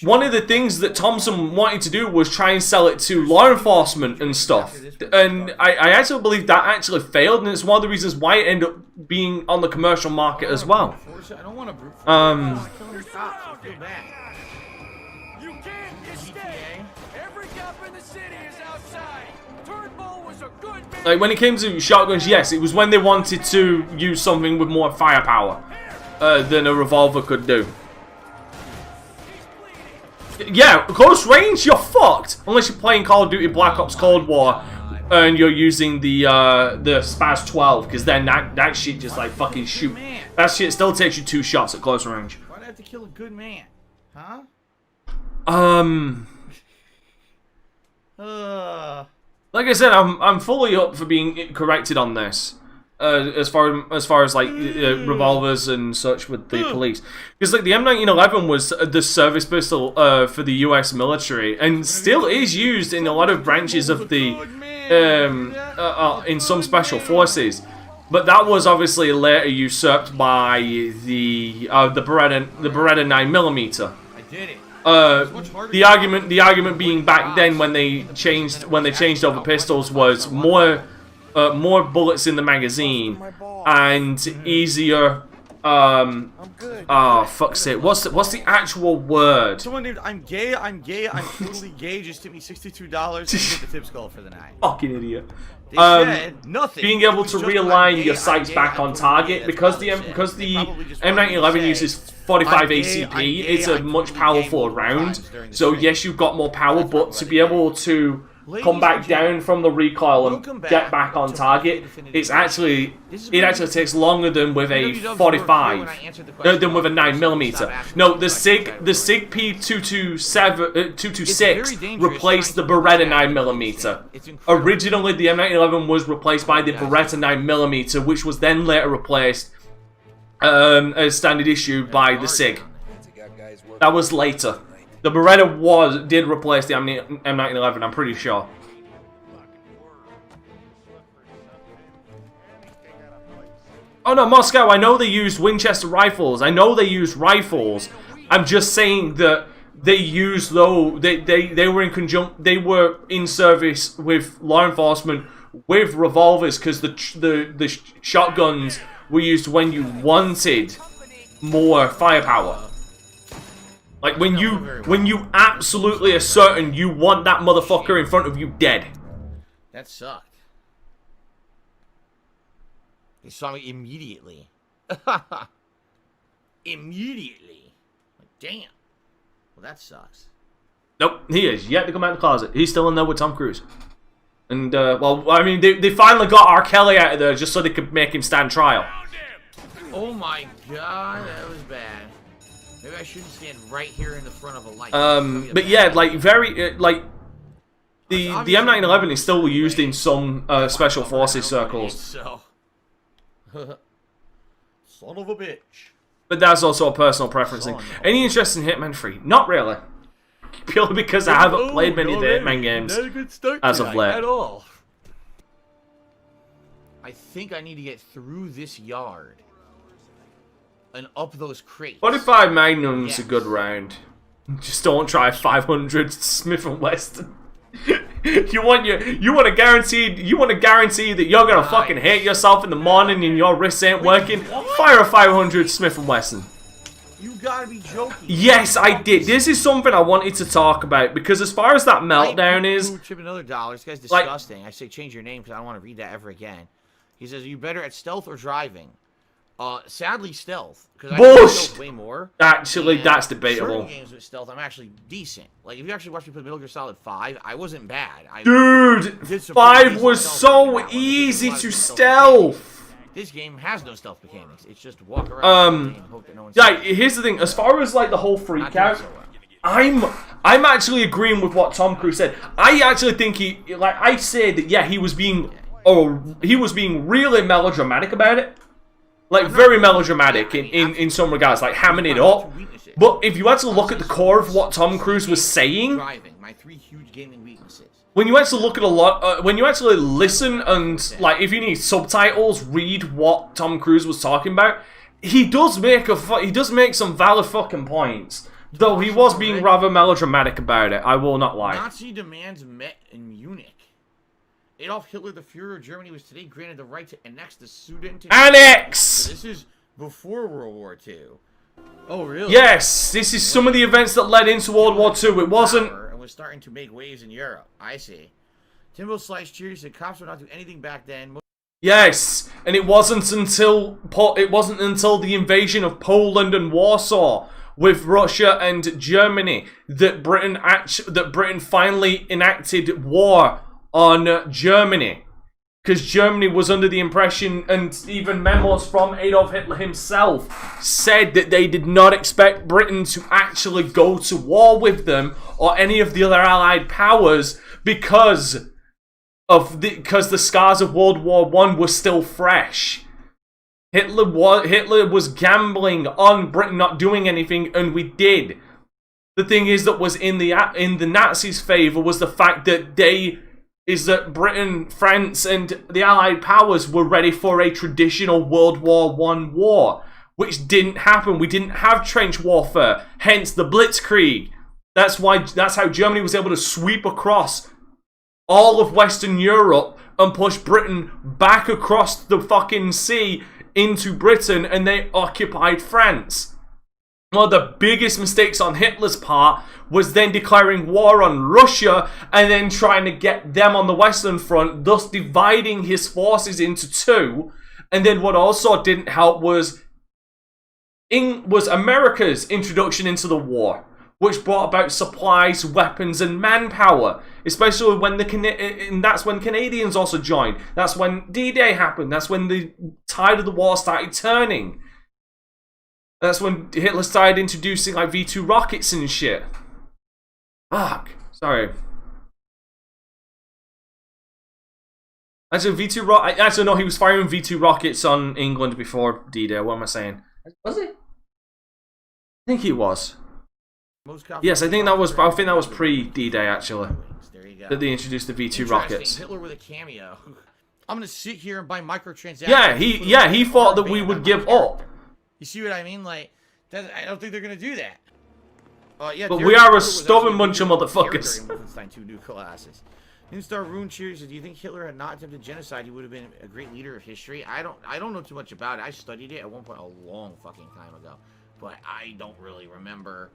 S10: one of the things that Thompson wanted to do was try and sell it to law enforcement and stuff. And I actually believe that actually failed, and it's one of the reasons why it ended up being on the commercial market as well.
S11: I don't want to brute
S12: You can't escape. Every cop in the city is outside. Turnbull was a good man.
S10: Like when it came to shotguns, yes, it was when they wanted to use something with more firepower than a revolver could do. Yeah, close range, you're fucked unless you're playing Call of Duty Black Ops Cold War and you're using the Spaz 12, because then that shit just like fucking shoot. That shit still takes you 2 shots at close range.
S11: Why'd I have to kill a good man? Huh?
S10: Like I said, I'm fully up for being corrected on this. As far as like revolvers and such with the police, because like the M1911 was the service pistol for the U.S. military and still is used in a lot of branches of the in some special forces, but that was obviously later usurped by the Beretta 9mm.
S11: I did it.
S10: The argument being back then when they changed over pistols was more bullets in the magazine and easier. Oh fuck's sake! What's the actual word?
S11: Someone named I'm totally gay. Just tip me $62 and get the tip skull for the night.
S10: Fucking idiot.
S11: They said nothing.
S10: Being able to realign your sights back on target because the M1911 uses 45 ACP. It's a much powerful round. So yes, you've got more power, but to be able to come back down from the recoil and get back on target, it actually takes longer than with a 45, than with a 9mm. No, the SIG P226 replaced the Beretta 9mm. Originally, the M1911 was replaced by the Beretta 9mm, which was then later replaced as standard issue by the SIG. That was later. The Beretta did replace the M1911, I'm pretty sure. Oh no, Moscow, I know they used Winchester rifles. I know they used rifles. I'm just saying that they used they were in service with law enforcement with revolvers, because the shotguns were used when you wanted more firepower. Like when you absolutely are certain you want that motherfucker in front of you dead.
S11: That sucked. They saw me immediately. Immediately. Like, damn. Well, that sucks.
S10: Nope, he is yet to come out of the closet. He's still in there with Tom Cruise. And, well, I mean, they finally got R. Kelly out of there just so they could make him stand trial.
S11: Oh my god, that was bad. Maybe I shouldn't stand right here in the front of a light.
S10: But yeah, like, very, like, the M1911 is still used in some special forces circles.
S11: So. Son of a bitch.
S10: But that's also a personal preference thing. Any interest in Hitman 3? Not really. Purely because I haven't played many of the Hitman games as of late.
S11: At all. I think I need to get through this yard and up those crates.
S10: 45 Magnum's a good round. Just don't try 500 Smith & Wesson. You want to guarantee that you're gonna fucking hate yourself in the morning and your wrists ain't working. Fire a 500 Smith & Wesson.
S11: You gotta be joking.
S10: Yes, I did. This is something I wanted to talk about, because as far as that meltdown is,
S11: Chip another $. This guy's disgusting. I say change your name because I don't want to read that ever again. He says, "Are you better at stealth or driving?" Sadly, stealth. Because I
S10: Bullshit.
S11: stealth way more.
S10: Actually,
S11: And
S10: that's debatable.
S11: Certain games with stealth, I'm actually decent. Like, if you actually watch me play Metal Gear Solid 5, I wasn't bad.
S10: Dude, 5 was so easy to stealth.
S11: This game has no stealth mechanics. It's just walk around and hope that no one
S10: yeah, here's the thing. As far as, like, the whole freak out, I'm actually agreeing with what Tom Cruise said. I actually think I said that, yeah, he was being really melodramatic about it. Like, very melodramatic in some regards, like hamming it up. But if you actually look at the core of what Tom Cruise was saying,
S11: my 3 huge gaming weaknesses.
S10: when you actually look at when you actually listen and, like, if you need subtitles, read what Tom Cruise was talking about, he does make some valid fucking points. Though he was being rather melodramatic about it, I will not lie.
S11: Nazi demands met in Munich. Adolf Hitler, the Führer of Germany, was today granted the right to annex the Sudetenland.
S10: Annex!
S11: So this is before World War II. Oh, really?
S10: Yes, this is some of the events that led into World War II. It wasn't...
S11: And was starting to make waves in Europe. I see. Timbo Slice Cheers said cops would not do anything back then.
S10: Yes, and it wasn't until the invasion of Poland and Warsaw with Russia and Germany that Britain finally enacted war on Germany, because Germany was under the impression, and even memos from Adolf Hitler himself said that they did not expect Britain to actually go to war with them or any of the other Allied powers because the scars of World War I were still fresh. Hitler was gambling on Britain not doing anything, and we did. The thing is that was in the Nazis' favor was the fact that Britain, France, and the Allied powers were ready for a traditional World War I war, which didn't happen. We didn't have trench warfare, hence the Blitzkrieg. That's how Germany was able to sweep across all of Western Europe and push Britain back across the fucking sea into Britain, and they occupied France. One of the biggest mistakes on Hitler's part was then declaring war on Russia and then trying to get them on the Western Front, thus dividing his forces into two. And then what also didn't help was America's introduction into the war, which brought about supplies, weapons, and manpower. Especially when and that's when Canadians also joined. That's when D-Day happened. That's when the tide of the war started turning. That's when Hitler started introducing, like, V2 rockets and shit. Fuck. Sorry. Actually, actually, no, he was firing V2 rockets on England before D-Day. What am I saying? Was he? I think he was. Yes, I think that was pre D-Day, actually.
S11: There you go.
S10: That they introduced the V2 rockets.
S11: Hitler with a cameo. I'm gonna sit here and buy microtransactions.
S10: Yeah, he thought that we would give up.
S11: You see what I mean? Like, I don't think they're gonna do that. Yeah,
S10: but we are a stubborn bunch of motherfuckers.
S11: Two new classes. Newstar Rune Cheers. Do you think Hitler had not attempted genocide, he would have been a great leader of history? I don't know too much about it. I studied it at one point a long fucking time ago, but I don't really remember.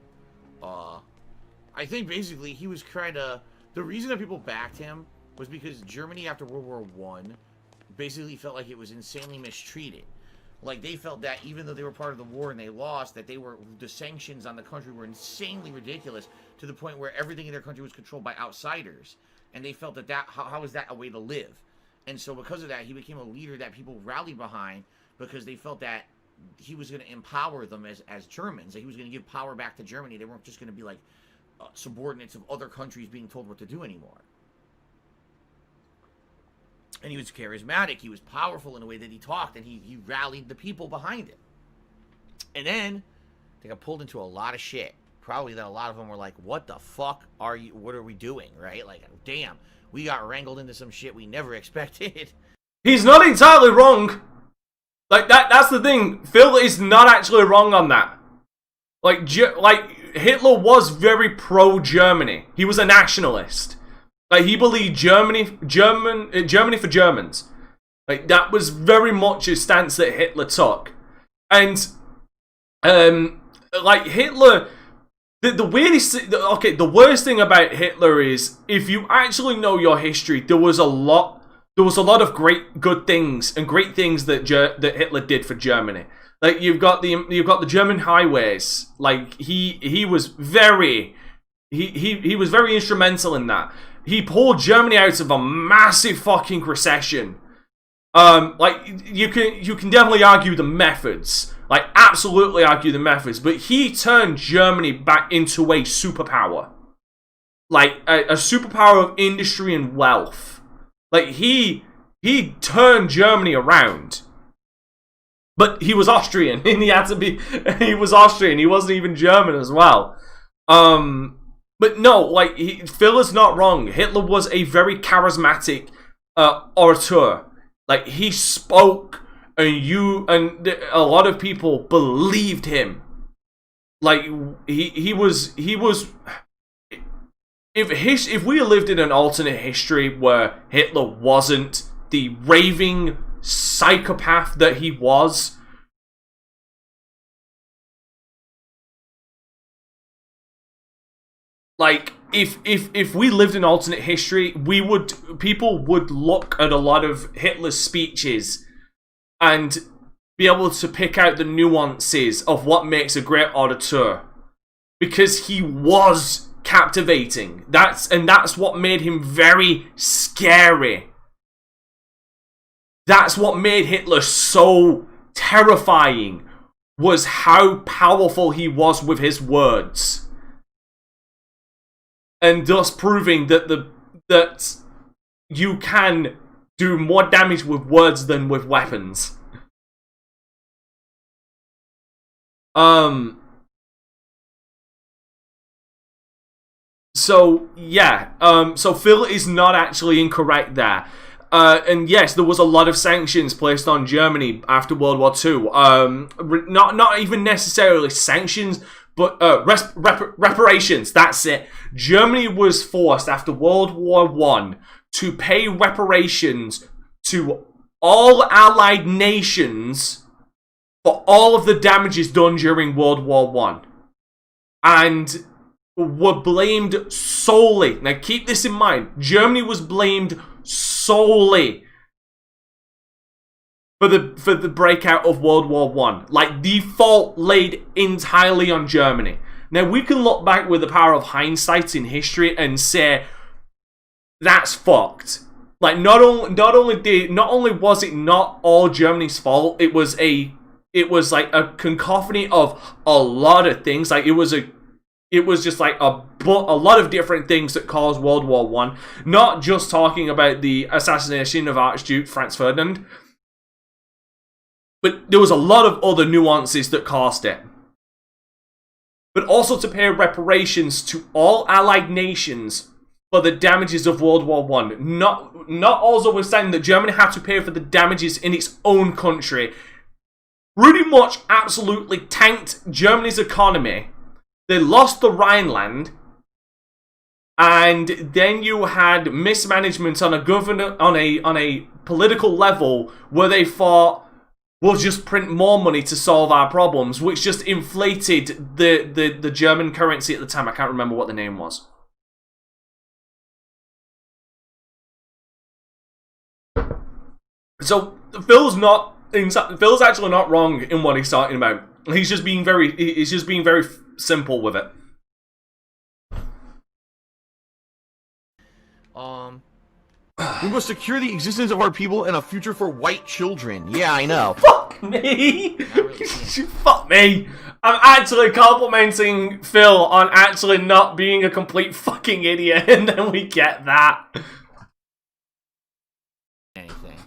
S11: I think basically he was the reason that people backed him was because Germany after World War I basically felt like it was insanely mistreated. Like, they felt that even though they were part of the war and they lost, that the sanctions on the country were insanely ridiculous to the point where everything in their country was controlled by outsiders. And they felt that how is that a way to live? And so because of that, he became a leader that people rallied behind because they felt that he was going to empower them as Germans. That he was going to give power back to Germany. They weren't just going to be like subordinates of other countries being told what to do anymore. And he was charismatic. He was powerful in the way that he talked, and he rallied the people behind him. And then they got pulled into a lot of shit. Probably that a lot of them were like, "What the fuck what are we doing?" Right? Like, damn, we got wrangled into some shit we never expected.
S10: He's not entirely wrong. Like, that's the thing. Phil is not actually wrong on that. Like Hitler was very pro-Germany. He was a nationalist. Like, he believed Germany for Germans. Like, that was very much a stance that Hitler took. And, like, Hitler, the worst thing about Hitler is, if you actually know your history, there was a lot there was a lot of good things that that Hitler did for Germany. Like you've got the German highways. Like he was very instrumental in that. He pulled Germany out of a massive fucking recession. Like you can definitely argue the methods, like absolutely argue the methods, but he turned Germany back into a superpower, like a superpower of industry and wealth. Like he turned Germany around, but he was Austrian, and he was Austrian. He wasn't even German as well. But no, like Phil is not wrong. Hitler was a very charismatic orator. Like he spoke, and a lot of people believed him. Like he was. If we lived in an alternate history where Hitler wasn't the raving psychopath that he was, like if we lived in alternate history, people would look at a lot of Hitler's speeches and be able to pick out the nuances of what makes a great orator, because he was captivating. That's what made him very scary. That's what made Hitler so terrifying, was how powerful he was with his words. And thus proving that you can do more damage with words than with weapons. So yeah, so Phil is not actually incorrect there. And yes, there was a lot of sanctions placed on Germany after World War II. Not even necessarily sanctions, but reparations. That's it. Germany was forced after World War I to pay reparations to all Allied nations for all of the damages done during World War I, and were blamed solely. Now keep this in mind. Germany was blamed solely for the breakout of World War I. Like, the fault laid entirely on Germany. Now we can look back with the power of hindsight in history and say that's fucked. Like, not only was it not all Germany's fault, it was like a cacophony of a lot of things. Like, it was just like a lot of different things that caused World War I. Not just talking about the assassination of Archduke Franz Ferdinand, but there was a lot of other nuances that caused it. But also to pay reparations to all Allied nations for the damages of World War I. Not also withstanding that Germany had to pay for the damages in its own country. Pretty much absolutely tanked Germany's economy. They lost the Rhineland, and then you had mismanagement on a political level where they thought, we'll just print more money to solve our problems, which just inflated the German currency at the time. I can't remember what the name was. So Phil's actually not wrong in what he's talking about. He's just being very simple with it.
S11: We must secure the existence of our people and a future for white children. Yeah, I know.
S10: Fuck me! Fuck me! I'm actually complimenting Phil on actually not being a complete fucking idiot, and then we get that.
S11: Anything.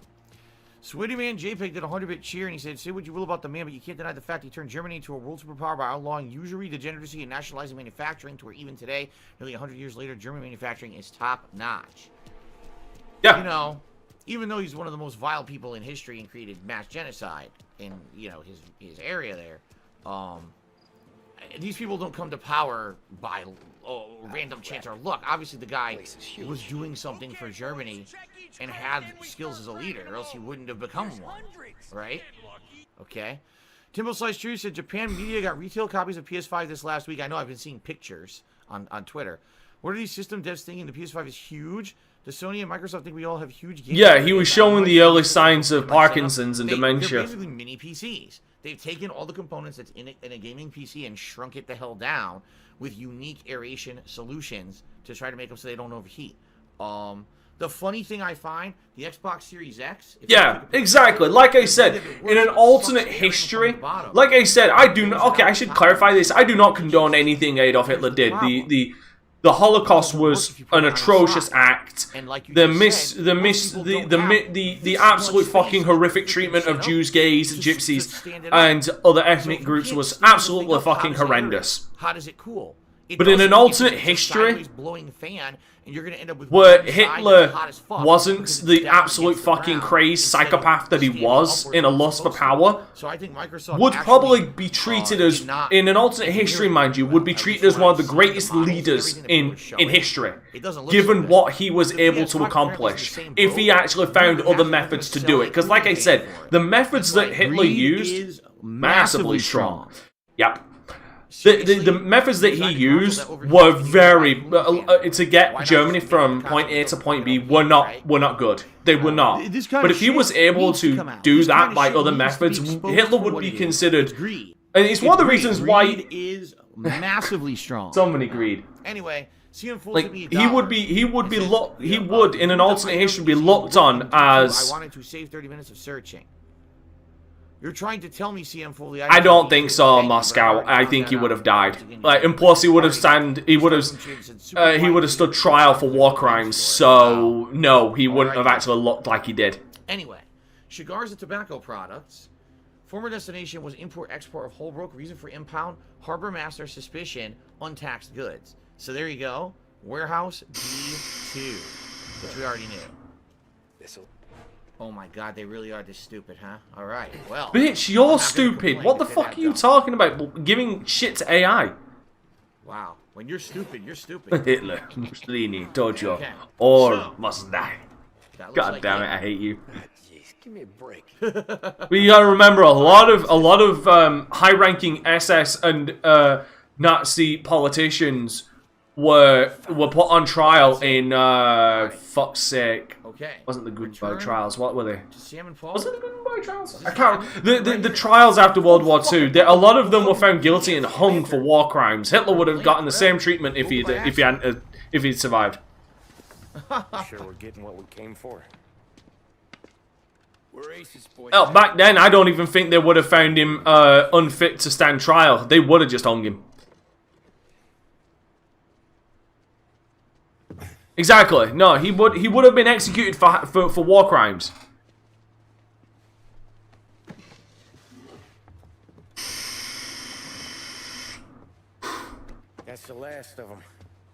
S11: Switty Man JPEG did a 100-bit cheer, and he said, say what you will about the man, but you can't deny the fact he turned Germany into a world superpower by outlawing usury, degeneracy, and nationalizing manufacturing, to where even today, nearly 100 years later, German manufacturing is top-notch.
S10: Yeah.
S11: You know, even though he's one of the most vile people in history and created mass genocide in, you know, his area there, these people don't come to power by random chance or luck. Obviously, the guy was doing something for Germany and had skills as a leader, or else he wouldn't have become one, right? Okay. Timbo Slice True said Japan media got retail copies of PS5 this last week. I know, I've been seeing pictures on Twitter. What are these system devs thinking? The PS5 is huge. Does Sony and Microsoft think we all have huge games?
S9: Yeah, he was showing the early signs of Parkinson's and dementia.
S11: They're basically mini PCs. They've taken all the components that's in a gaming PC and shrunk it the hell down with unique aeration solutions to try to make them so they don't overheat. The funny thing I find, the Xbox Series X...
S9: Yeah, exactly. Like I said, in an alternate history, like I said, I do not... Okay, I should clarify this. I do not condone anything Adolf Hitler did. The Holocaust was an atrocious act. The absolute fucking horrific treatment of Jews, gays, gypsies, and other ethnic groups was absolutely fucking horrendous.
S11: How does it cool?
S9: But in an alternate history,
S11: blowing fan, and you're gonna end up with
S9: where Hitler wasn't the absolute fucking crazed psychopath that he was in a lust for power,
S11: so I think Microsoft
S9: would probably be treated as, in an alternate history, mind you, would be treated as one of the greatest leaders in history, given what he was able to accomplish, if he actually found other methods to do it. Because like I said, the methods that Hitler used, massively strong. Yep. The methods that he used were very to get Germany from point A to point B were not good. They were not. But if he was able to do that by other methods, Hitler would be considered. And it's one of the reasons why
S11: is massively strong.
S9: So many greed.
S11: Anyway,
S9: like he would in an alternate history be looked on as.
S11: I wanted to save 30 minutes of searching. You're trying to tell me, CM Foley.
S9: I don't think so, Moscow. I think he would have died. Like, and plus, he would have stood trial for war crimes. So no, he wouldn't have actually looked like he did.
S11: Anyway, Shigarza Tobacco Products. Former destination was import-export of Holbrook. Reason for impound: harbor master suspicion, untaxed goods. So there you go. Warehouse B2, which we already knew. Oh my god, they really are this stupid, huh? Alright, well...
S9: Bitch, you're stupid! What the fuck are you talking about? Giving shit to AI?
S11: Wow. When you're stupid, you're stupid.
S9: Hitler, Mussolini, Tojo, or must die. God damn it, I hate you.
S19: Jeez, give me a break.
S9: But you gotta remember, a lot of high-ranking SS and Nazi politicians were put on trial in fuck's sake.
S11: Okay.
S9: Wasn't the Gutenberg trials? What were they?
S11: Was
S9: it the Gutenberg trials? I can't. The trials after World War II. A lot of them were found guilty and hung for war crimes. Hitler would have gotten the same treatment if he'd survived.
S14: Sure, we're getting what we came for.
S19: We're aces, boys.
S9: Oh, back then, I don't even think they would have found him unfit to stand trial. They would have just hung him. Exactly. No, he would have been executed for war crimes.
S14: That's the last of them.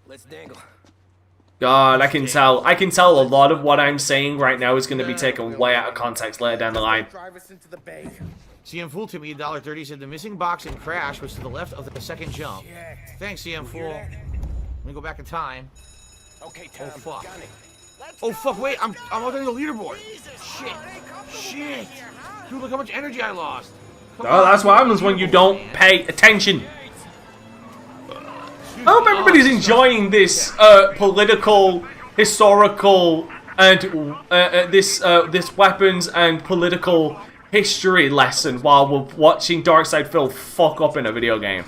S19: Let's dangle.
S9: God, I can tell a lot of what I'm saying right now is going to be taken way out of context later down the line.
S11: CM Fool to me $1.30 said the missing box in Crash was to the left of the second jump. Thanks, CM Fool. Let me go back in time.
S14: Okay, Tom.
S11: Oh fuck. Oh fuck, wait, I'm on the leaderboard. Shit. Dude, look how much energy I lost.
S9: Oh, that's what happens when you don't pay attention. I hope everybody's enjoying this political, historical, and this weapons and political history lesson while we're watching Darkseid Phil fuck up in a video game.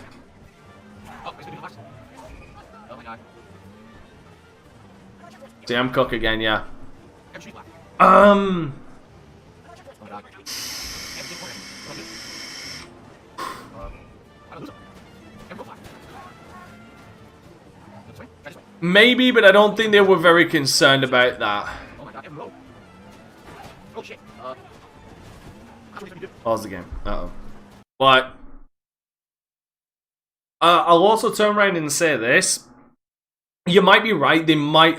S9: Damn cook again, yeah. Maybe, but I don't think they were very concerned about that. Pause the game. Uh-oh. But I'll also turn around and say this. You might be right. They might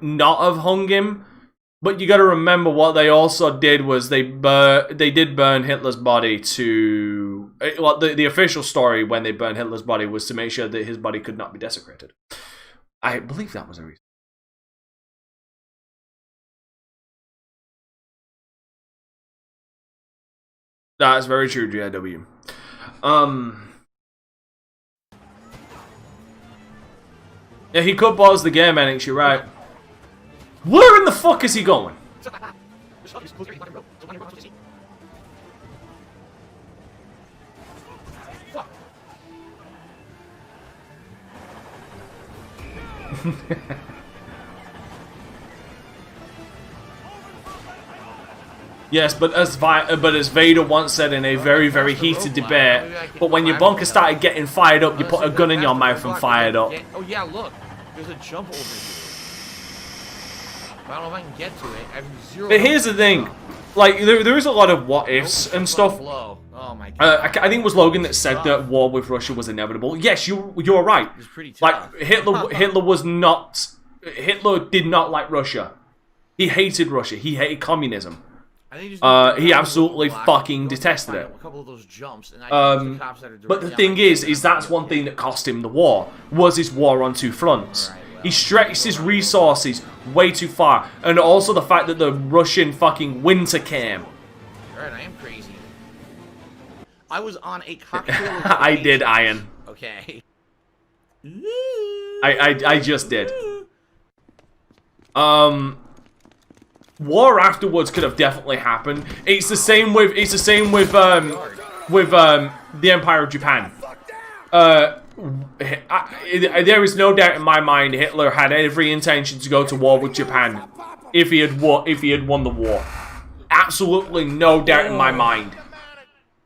S9: not have hung him, but you got to remember what they also did was they did burn Hitler's body to. Well, the official story when they burned Hitler's body was to make sure that his body could not be desecrated. I believe that was a reason. That's very true, GIW.
S10: Yeah, he could pause the game, Enix, you're right. Where in the fuck is he going? Yes, but as Vader once said in a very, very heated debate, but when your bunker started getting fired up, you put a gun in your mouth and fired up.
S11: Oh yeah, look, there's a jump over here. I don't know if I can get to it. I have zero.
S10: But here's the thing, like there is a lot of what ifs and stuff.
S11: Oh my god.
S10: I think it was Logan that said that war with Russia was inevitable. Yes, you're right.
S11: It's pretty tough.
S10: Like Hitler was not. Hitler did not like Russia. He hated Russia. He hated communism. He absolutely fucking detested it.
S11: A couple of those jumps, and
S10: but the thing is that's one thing that cost him the war, was his war on two fronts. He stretched his resources way too far, and also the fact that the Russian fucking winter came.
S11: Alright, I am crazy. I was on a cocktail.
S10: I did, Iron.
S11: Okay.
S10: I just did. War afterwards could have definitely happened. It's the same with the Empire of Japan. There is no doubt in my mind Hitler had every intention to go to war with Japan if he had won the war. Absolutely no doubt in my mind.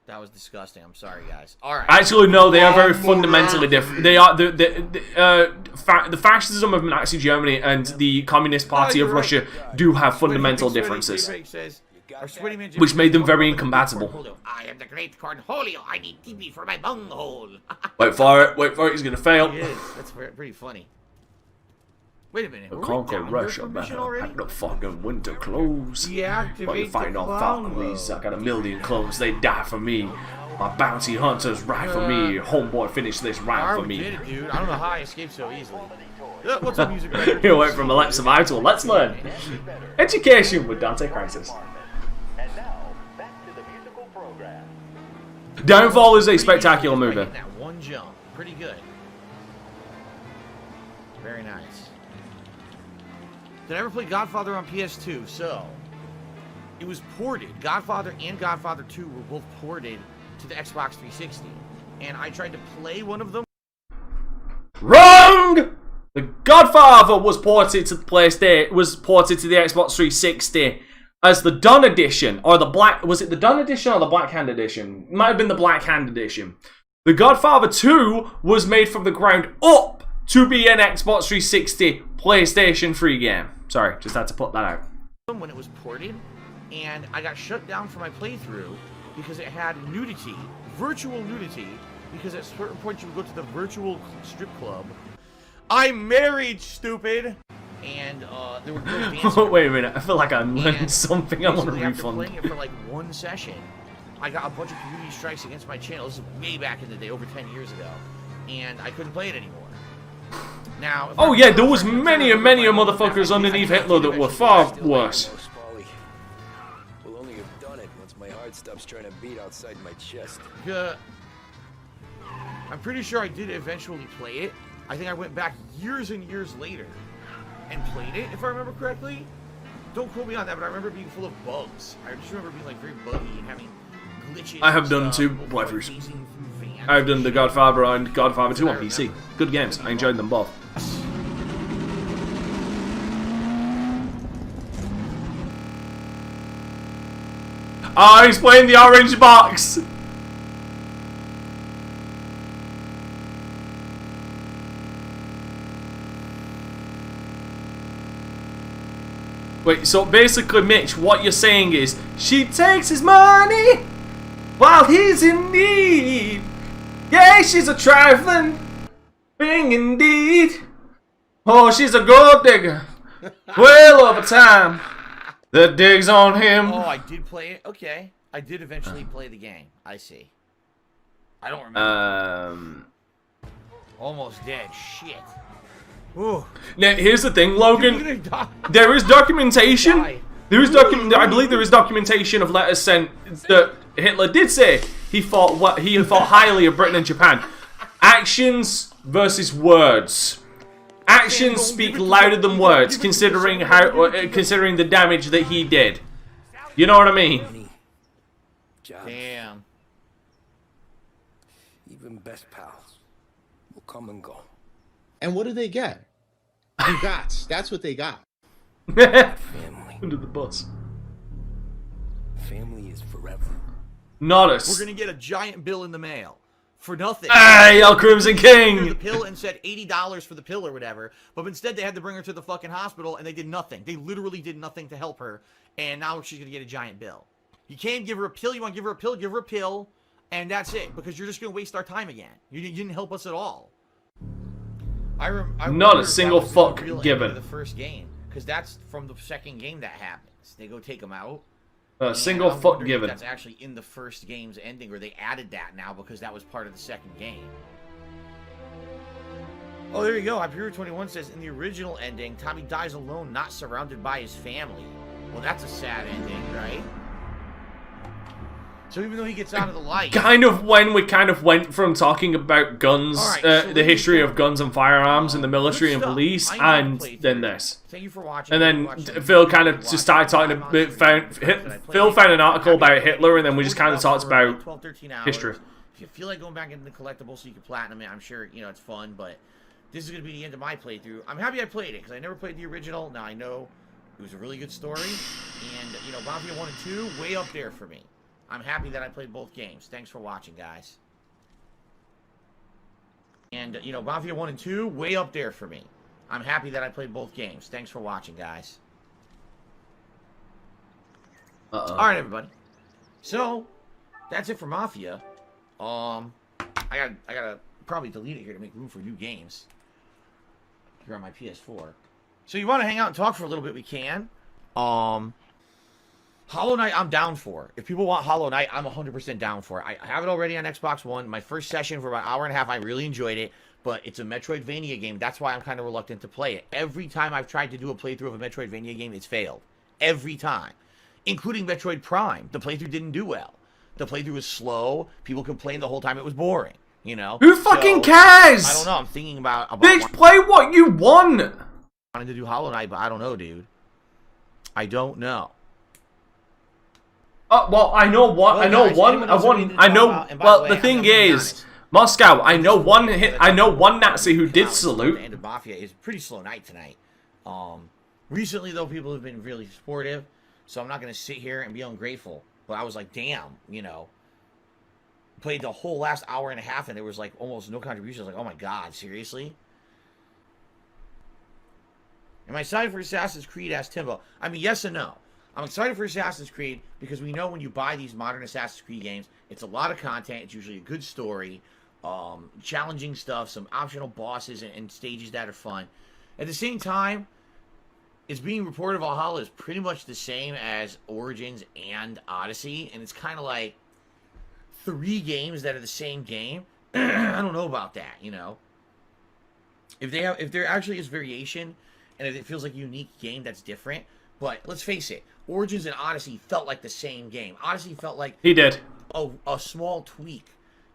S11: That was disgusting. I'm sorry, guys. All right.
S10: Actually, no. They are very fundamentally different. They are the fascism of Nazi Germany and the Communist Party of Russia do have fundamental differences, which made them very incompatible.
S11: I am the great Cornholio. I need TP for my bunghole.
S10: Wait for it. Wait for it. He's gonna fail.
S11: He is. That's pretty funny. Wait a minute.
S10: Conquer Russia, better pack the fucking winter clothes. While you're fighting off Valkyries, I got 1,000,000 clones. They die for me. My bounty hunters ride for me. Homeboy, finish this round for me.
S11: Did it, dude. I don't know how I escaped so easily. What's the music?
S10: You went from a Let's Survive to a Let's Learn. Education with Dante Crisis. Downfall is a spectacular movie.
S11: That one jump, pretty good. Very nice. Did I ever play Godfather on PS2? So, it was ported. Godfather and Godfather 2 were both ported to the Xbox 360. And I tried to play one of them.
S10: Wrong! The Godfather was ported to the PlayStation, was ported to the Xbox 360 as the Done Edition, or the Black, was it the Done Edition or the Black Hand Edition? It might have been the Black Hand Edition. The Godfather 2 was made from the ground up to be an Xbox 360 PlayStation 3 game. Sorry, just had to put that out.
S11: When it was ported, and I got shut down for my playthrough because it had nudity, virtual nudity, because at certain points you would go to the virtual strip club. I'm married, stupid! And there were girls dancing.
S10: Wait a minute, I feel like I learned something. I want a refund.
S11: After playing it for like one session, I got a bunch of community strikes against my channel. This is way back in the day, over 10 years ago. And I couldn't play it anymore. Now,
S10: oh yeah, there was many a motherfuckers underneath Hitler that were far worse.
S5: We'll only have done it once my heart stops trying to beat outside my chest.
S11: I'm pretty sure I did eventually play it. I think I went back years and years later and played it, if I remember correctly. Don't quote me on that, but I remember being full of bugs. I just remember being like very buggy and having glitches.
S10: I have done 2 playthroughs. I've done The Godfather and Godfather 2 on PC. Good games. I enjoyed them both. Oh, he's playing the orange box! Wait, so basically, Mitch, what you're saying is, she takes his money while he's in need. Yeah, she's a trifling thing indeed. Oh, she's a gold digger. Well over time, the digs on him.
S11: Oh, I did play it? Okay. I did eventually play the game. I see. I don't remember. Almost dead. Shit. Ooh.
S10: Now, here's the thing, Logan. There is documentation. I believe there is documentation of letters sent that Hitler did say he thought highly of Britain and Japan. Actions versus words. Actions speak louder than words, considering considering the damage that he did. You know what I mean?
S11: Damn.
S19: Even best pals will come and go.
S2: And what do they get? Congrats. That's what they got.
S19: Family.
S10: Under the bus.
S19: Family is forever.
S10: Not us.
S11: We're gonna get a giant bill in the mail for nothing.
S10: Hey, El Crimson King!
S11: The pill and said $80 for the pill or whatever, but instead they had to bring her to the fucking hospital and they did nothing. They literally did nothing to help her, and now she's gonna get a giant bill. You can't give her a pill. You want to give her a pill? Give her a pill, and that's it. Because you're just gonna waste our time again. You didn't help us at all.
S10: Not a single fuck given.
S11: The first game, because that's from the second game that happens. They go take them out.
S10: Single fuck given.
S11: That's actually in the first game's ending, or they added that now because that was part of the second game. Oh, there you go. Hyperior 21 says, in the original ending, Tommy dies alone, not surrounded by his family. Well, that's a sad ending, right? So even though he gets out of the light...
S10: We kind of went from talking about guns,
S11: so
S10: the history of guns and firearms in the military and police, and then this.
S11: Thank you for watching.
S10: And then Phil kind of just started talking about... Phil found an article about Hitler, and then we just kind of talked about
S11: 12, 13 hours.
S10: history.
S11: If you feel like going back into the collectibles so you can platinum it, I'm sure, you know, it's fun, but this is going to be the end of my playthrough. I'm happy I played it, because I never played the original. Now, I know it was a really good story, and, you know, Mafia 1 and 2, way up there for me. I'm happy that I played both games. Thanks for watching, guys. And, you know, Mafia 1 and 2, way up there for me. I'm happy that I played both games. Thanks for watching, guys. Alright, everybody. So, that's it for Mafia. I gotta probably delete it here to make room for new games. Here on my PS4. So you want to hang out and talk for a little bit, we can. Hollow Knight, I'm down for. If people want Hollow Knight, I'm 100% down for it. I have it already on Xbox One. My first session for about an hour and a half, I really enjoyed it. But it's a Metroidvania game. That's why I'm kind of reluctant to play it. Every time I've tried to do a playthrough of a Metroidvania game, it's failed. Every time. Including Metroid Prime. The playthrough didn't do well. The playthrough was slow. People complained the whole time it was boring. You know?
S10: Who fucking cares?
S11: I don't know. I'm thinking about
S10: Bitch, play what you want!
S11: Wanted to do Hollow Knight, but I don't know, dude. I don't know.
S10: Well, I know one. I know one. I know. Well, the thing is, Moscow. I know one. I know one Nazi who did salute.
S11: The end of Mafia is a pretty slow night tonight. Recently though, people have been really supportive, so I'm not gonna sit here and be ungrateful. But I was like, damn, you know. Played the whole last hour and a half, and there was like almost no contributions. Like, oh my god, seriously? Am I excited for Assassin's Creed? Asked Timbo. I mean, yes and no. I'm excited for Assassin's Creed because we know when you buy these modern Assassin's Creed games, it's a lot of content. It's usually a good story, challenging stuff, some optional bosses and stages that are fun. At the same time, it's being reported Valhalla is pretty much the same as Origins and Odyssey, and it's kind of like 3 games that are the same game. I don't know about that, you know. If there actually is variation, and if it feels like a unique game that's different. But let's face it, Origins and Odyssey felt like the same game. Odyssey felt like
S10: he did
S11: a small tweak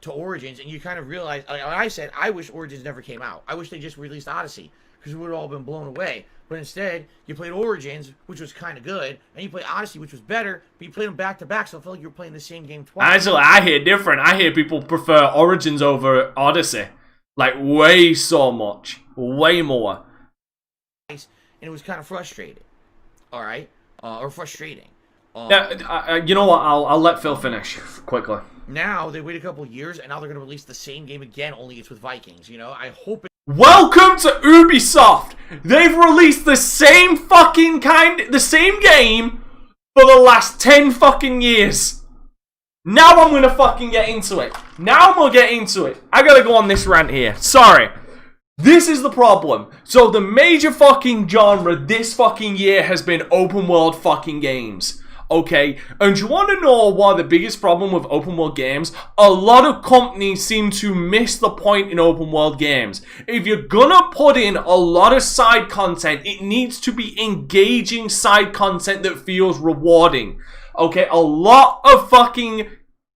S11: to Origins, and you kind of realize. Like I said, I wish Origins never came out. I wish they just released Odyssey because we would have all been blown away. But instead, you played Origins, which was kind of good, and you played Odyssey, which was better. But you played them back to back, so it felt like you were playing the same game twice.
S10: Actually, I hear different. I hear people prefer Origins over Odyssey, like way so much, way more.
S11: And it was kind of frustrating. All right, or frustrating.
S10: Yeah, you know what? I'll let Phil finish quickly.
S11: Now they wait a couple years, and now they're going to release the same game again. Only it's with Vikings. You know, I hope.
S10: Welcome to Ubisoft. They've released the same the same game for the last 10 fucking years. Now I'm gonna fucking get into it. Now I'm gonna get into it. I gotta go on this rant here. Sorry. This is the problem. So the major fucking genre this fucking year has been open world fucking games. Okay? And you want to know why the biggest problem with open world games? A lot of companies seem to miss the point in open world games. If you're gonna put in a lot of side content, it needs to be engaging side content that feels rewarding. Okay? A lot of fucking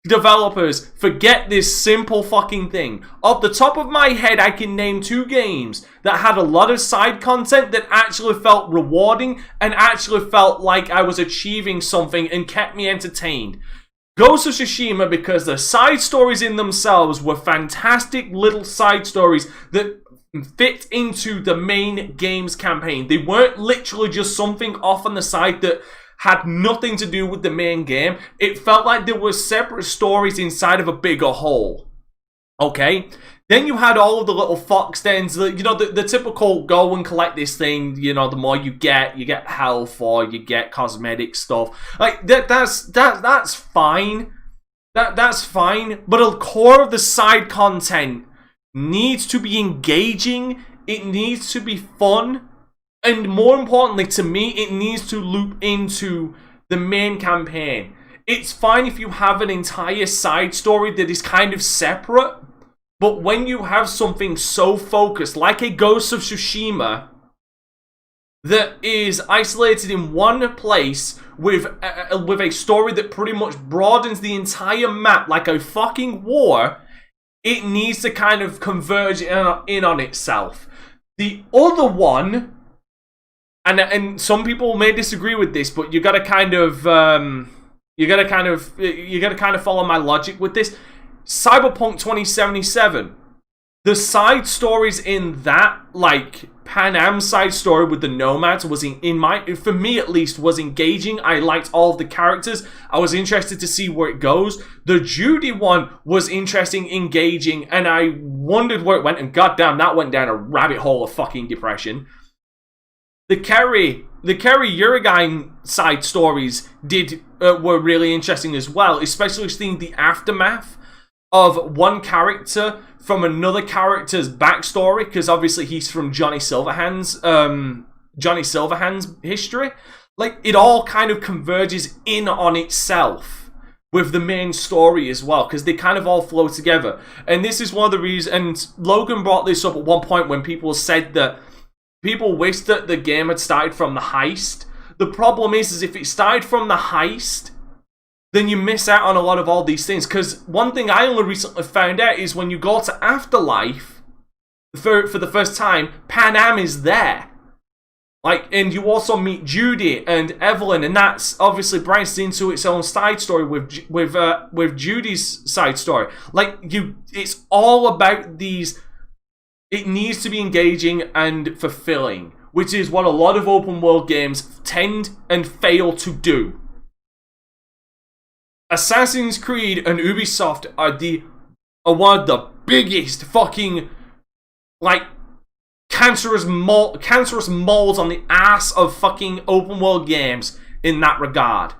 S10: developers forget this simple fucking thing. Off the top of my head, I can name 2 games that had a lot of side content that actually felt rewarding and actually felt like I was achieving something and kept me entertained. Ghost of Tsushima, because the side stories in themselves were fantastic little side stories that fit into the main game's campaign. They weren't literally just something off on the side that had nothing to do with the main game. It felt like there were separate stories inside of a bigger whole. Okay? Then you had all of the little fox dens, you know, the typical go and collect this thing, you know, the more you get health or you get cosmetic stuff. Like, that's fine. That's fine. But the core of the side content needs to be engaging. It needs to be fun. And more importantly to me, it needs to loop into the main campaign. It's fine if you have an entire side story that is kind of separate. But when you have something so focused, like a Ghost of Tsushima, that is isolated in one place with a story that pretty much broadens the entire map like a fucking war, it needs to kind of converge in on itself. The other one, and some people may disagree with this, but you gotta kind of follow my logic with this. Cyberpunk 2077, the side stories in that, like Pan Am side story with the Nomads, was for me at least, was engaging. I liked all of the characters. I was interested to see where it goes. The Judy one was interesting, engaging, and I wondered where it went, and goddamn, that went down a rabbit hole of fucking depression. The Kerry Uragain side stories were really interesting as well, especially seeing the aftermath of one character from another character's backstory, because obviously he's from Johnny Silverhand's history. Like, it all kind of converges in on itself with the main story as well, because they kind of all flow together. And this is one of the reasons, and Logan brought this up at one point when people said that people wished that the game had started from the heist. The problem is if it started from the heist, then you miss out on a lot of all these things. Because one thing I only recently found out is when you go to Afterlife for the first time, Pan Am is there. Like, and you also meet Judy and Evelyn, and that's obviously branched into its own side story with Judy's side story. Like, it's all about these. It needs to be engaging and fulfilling, which is what a lot of open world games tend and fail to do. Assassin's Creed and Ubisoft are one of the biggest fucking, like, cancerous moles on the ass of fucking open world games in that regard.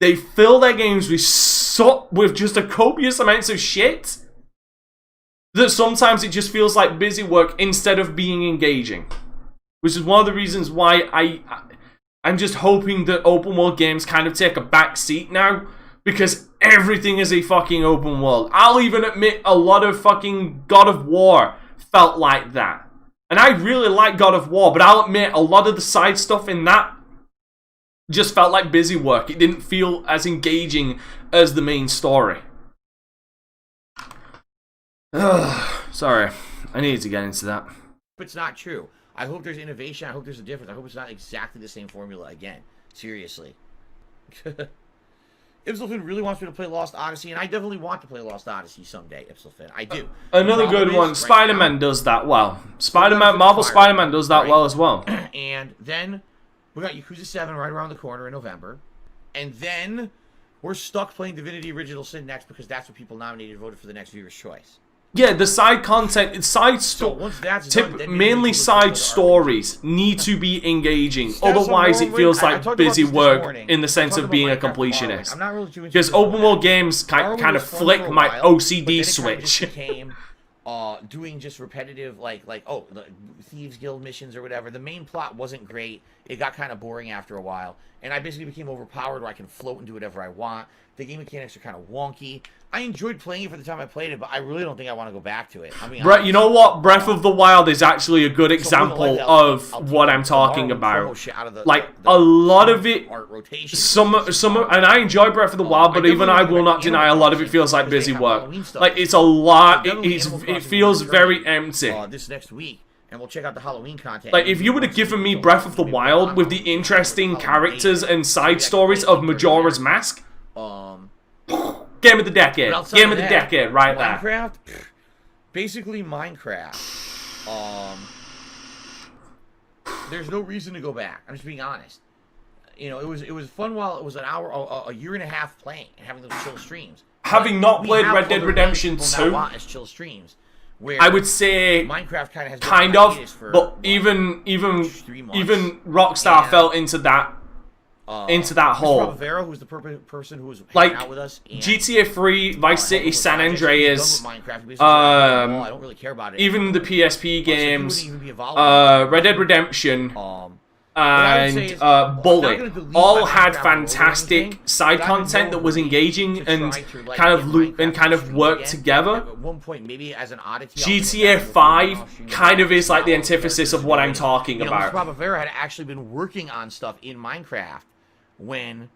S10: They fill their games with just a copious amounts of shit that sometimes it just feels like busy work instead of being engaging. Which is one of the reasons why I'm just hoping that open world games kind of take a back seat now, because everything is a fucking open world. I'll even admit a lot of fucking God of War felt like that. And I really like God of War, but I'll admit a lot of the side stuff in that just felt like busy work. It didn't feel as engaging as the main story. Sorry, I needed to get into that.
S11: It's not true. I hope there's innovation. I hope there's a difference. I hope it's not exactly the same formula again. Seriously. Ipsilfin really wants me to play Lost Odyssey, and I definitely want to play Lost Odyssey someday, Ipsilfin. I do.
S10: Another good one. Spider-Man does that well. Marvel Spider-Man does that well as well.
S11: And then we got Yakuza 7 right around the corner in November. And then we're stuck playing Divinity Original Sin next because that's what people nominated and voted for the next viewer's choice.
S10: Yeah, the side content, mainly side stories need to be engaging. Otherwise, it feels like busy work in the sense of being a completionist. Because open world games kind of flick my OCD switch.
S11: Doing just repetitive, like the Thieves Guild missions or whatever. The main plot wasn't great. it got kind of boring after a while, and I basically became overpowered where I can float and do whatever I want. The game mechanics are kind of wonky. I enjoyed playing it for the time I played it, but I really don't think I want to go back to it. I mean,
S10: you know what? Breath of the Wild is actually a good example of what I'm talking about. Like, a lot of it, some, and I enjoy Breath of the Wild, but even I will not deny a lot of it feels like busy work. Like, it's a lot, it feels very empty.
S11: This next week. And we'll check out the Halloween content.
S10: Like, if you would have given me Breath of the Wild with the interesting characters and side stories of Majora's Mask, game of the decade. Game of the decade, right there.
S11: Minecraft? Basically, Minecraft. There's no reason to go back. I'm just being honest. You know, it was fun while it was an hour, a year and a half playing and having those chill streams.
S10: Having not played Red Dead Redemption 2,
S11: as chill streams.
S10: I would say
S11: Minecraft kind of has
S10: but even Rockstar fell into that hole.
S11: Vera, who's the person who was
S10: like
S11: out with us,
S10: GTA 3, Vice City, San Andreas,
S11: I don't really care about it.
S10: even the PSP games, Red Dead Redemption, and Bully all had fantastic side content that was engaging and kind of worked together.
S11: At one point, maybe as an oddity,
S10: GTA 5 kind of is like the antithesis of what I'm talking about.
S11: Mr. Vera had actually been working on stuff in Minecraft when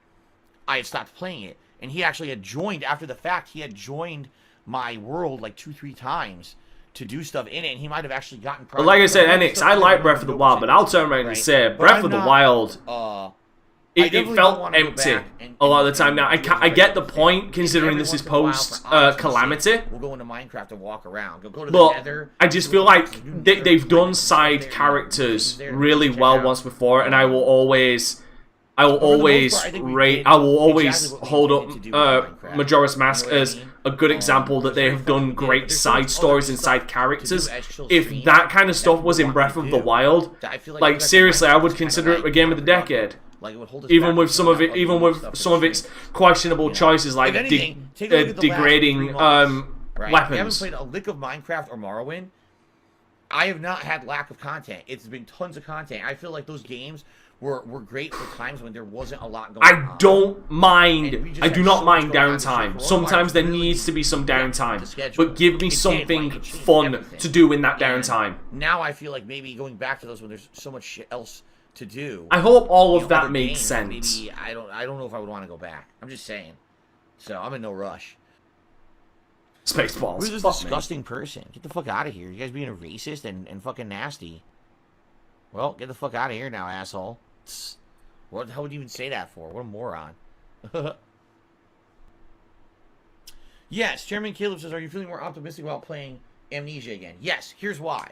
S11: I had stopped playing it, and he actually had joined after the fact. He had joined my world like 2-3 times to do stuff in it, and he might have actually gotten...
S10: But like I said, NX, I like Breath of the Wild, but I'll turn around and say Breath of the Wild, it felt empty a lot of the time. Now, I get the point, considering this is post-Calamity,
S11: we'll go into Minecraft and walk around. Go to the
S10: but
S11: Nether,
S10: I just feel like they've done side characters really well once before, and I will always hold up Majora's Mask as a good example that they have done great side stories and side characters. If that kind of stuff was in Breath of the Wild, like seriously, I would consider it a game of the decade. Even with some of its questionable choices, like degrading weapons.
S11: If you haven't played a lick of Minecraft or Morrowind, I have not had lack of content. It's been tons of content. I feel like those games were great for times when there wasn't a lot going on.
S10: I don't mind. I do not mind downtime. Sometimes there needs to be some downtime, but give me something fun to do in that downtime.
S11: Now I feel like maybe going back to those when there's so much shit else to do.
S10: I hope all of that makes sense.
S11: Maybe I don't know if I would want to go back. I'm just saying. So I'm in no rush.
S10: Spaceballs.
S11: Who's this disgusting person? Get the fuck out of here. You guys being a racist and fucking nasty. Well, get the fuck out of here now, asshole. What the hell would you even say that for? What a moron. Yes, Chairman Caleb says, are you feeling more optimistic about playing Amnesia again? Yes, here's why.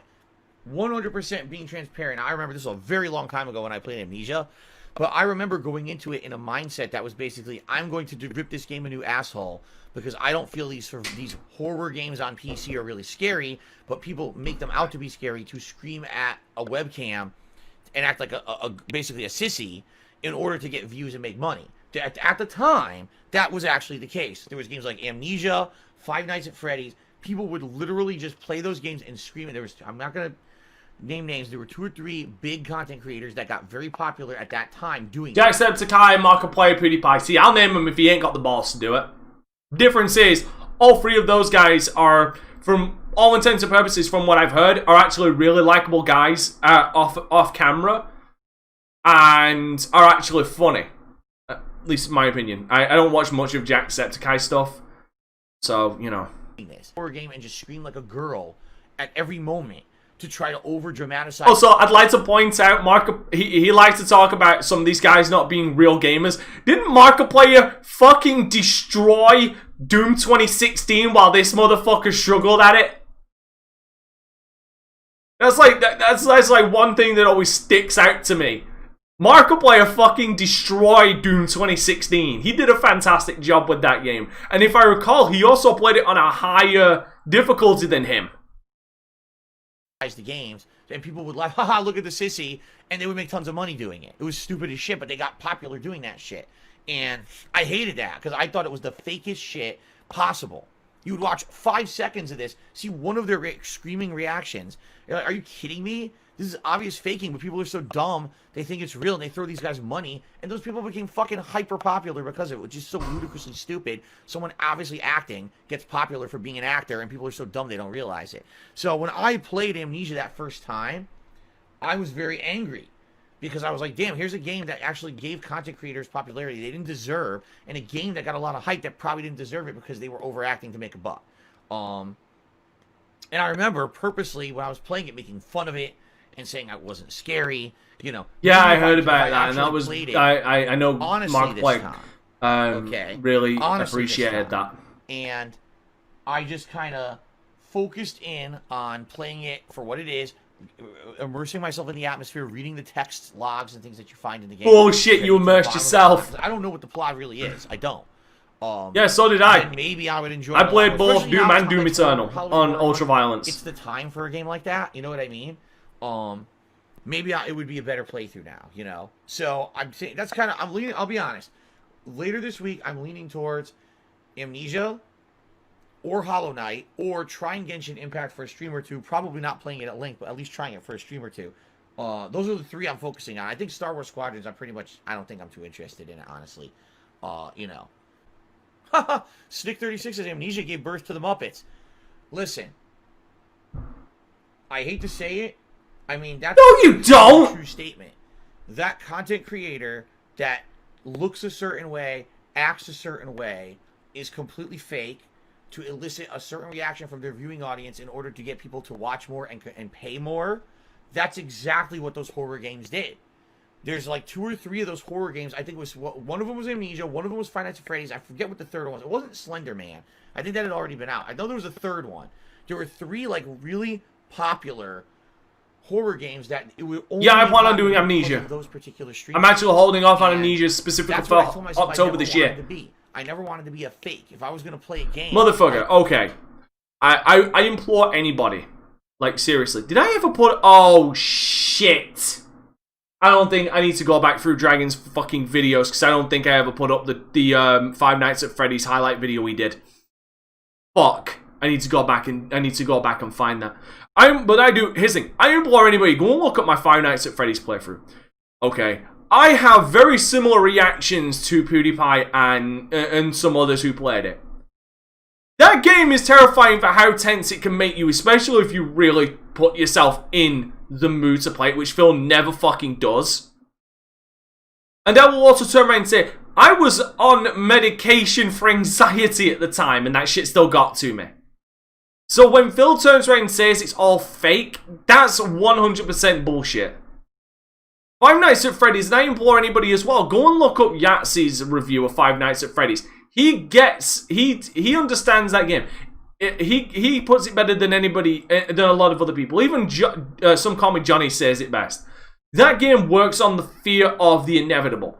S11: 100% being transparent. I remember this was a very long time ago when I played Amnesia, but I remember going into it in a mindset that was basically, I'm going to rip this game a new asshole because I don't feel these horror games on PC are really scary, but people make them out to be scary to scream at a webcam and act like basically a sissy in order to get views and make money. At the time, that was actually the case. There was games like Amnesia, Five Nights at Freddy's. People would literally just play those games and scream. And I'm not going to name names. There were 2 or 3 big content creators that got very popular at that time doing
S10: Jacksepticeye, Markiplier, PewDiePie. See, I'll name them if he ain't got the balls to do it. Difference is, all 3 of those guys are, from all intents and purposes, from what I've heard, are actually really likable guys off camera, and are actually funny. At least in my opinion. I don't watch much of Jacksepticeye stuff, so you know.
S11: Horror game and just scream like a girl at every moment to try to over dramatize.
S10: Also, I'd like to point out, he likes to talk about some of these guys not being real gamers. Didn't Markiplier fucking destroy Doom 2016 while this motherfucker struggled at it? That's like one thing that always sticks out to me. Markiplier fucking destroyed Doom 2016. He did a fantastic job with that game. And if I recall, he also played it on a higher difficulty than him.
S11: The games, and people would laugh, haha, look at the sissy, and they would make tons of money doing it. It was stupid as shit, but they got popular doing that shit. And I hated that, because I thought it was the fakest shit possible. You would watch 5 seconds of this, see one of their screaming reactions. You're like, are you kidding me? This is obvious faking, but people are so dumb, they think it's real, and they throw these guys money, and those people became fucking hyper popular because of it, which is so ludicrously stupid. Someone obviously acting gets popular for being an actor, and people are so dumb they don't realize it. So when I played Amnesia that first time, I was very angry. Because I was like, damn, here's a game that actually gave content creators popularity they didn't deserve, and a game that got a lot of hype that probably didn't deserve it because they were overacting to make a buck. And I remember purposely, when I was playing it, making fun of it, and saying I wasn't scary, you know.
S10: Yeah, I heard about that, and that was I know Mark Blake really appreciated that.
S11: And I just kind of focused in on playing it for what it is, immersing myself in the atmosphere, reading the text logs and things that you find in the game.
S10: Bullshit, you immersed yourself.
S11: I don't know what the plot really is. I don't.
S10: Yeah, so did I.
S11: Maybe I would enjoy.
S10: I played both Doom and Doom Eternal on Ultraviolence.
S11: It's the time for a game like that. You know what I mean? Maybe it would be a better playthrough now, you know. So I'm saying that's kind of I'm leaning. I'll be honest. Later this week, I'm leaning towards Amnesia or Hollow Knight or trying Genshin Impact for a stream or two. Probably not playing it at length, but at least trying it for a stream or two. Those are the three I'm focusing on. I think Star Wars Squadrons, I don't think I'm too interested in it, honestly. You know. Snick36 says Amnesia gave birth to the Muppets. Listen, I hate to say it. I mean, that's
S10: you don't.
S11: A true statement. That content creator that looks a certain way, acts a certain way, is completely fake to elicit a certain reaction from their viewing audience in order to get people to watch more and pay more. That's exactly what those horror games did. There's like 2 or 3 of those horror games. I think it was one of them was Amnesia, one of them was Five Nights at Freddy's. I forget what the third one was. It wasn't Slender Man. I think that had already been out. I know there was a third one. There were 3 like really popular horror games that it would only
S10: I plan on doing Amnesia.
S11: Those particular streams.
S10: I'm actually holding off on Amnesia specifically for October this year.
S11: I never wanted to be a fake. If I was going to play a game...
S10: Motherfucker, okay. I implore anybody. Like, seriously. Did I ever put... Oh, shit. I don't think I need to go back through Dragon's fucking videos, because I don't think I ever put up the Five Nights at Freddy's highlight video we did. Fuck. I need to go back and find that. Here's the thing. I implore anybody, go and look at my Five Nights at Freddy's playthrough. Okay. I have very similar reactions to PewDiePie and some others who played it. That game is terrifying for how tense it can make you, especially if you really put yourself in the mood to play it, which Phil never fucking does. And I will also turn around and say, I was on medication for anxiety at the time, and that shit still got to me. So when Phil turns around and says it's all fake, that's 100% bullshit. Five Nights at Freddy's, and I implore anybody as well, go and look up Yahtzee's review of Five Nights at Freddy's. He understands that game. He puts it better than anybody, than a lot of other people. Even some comic Johnny says it best. That game works on the fear of the inevitable.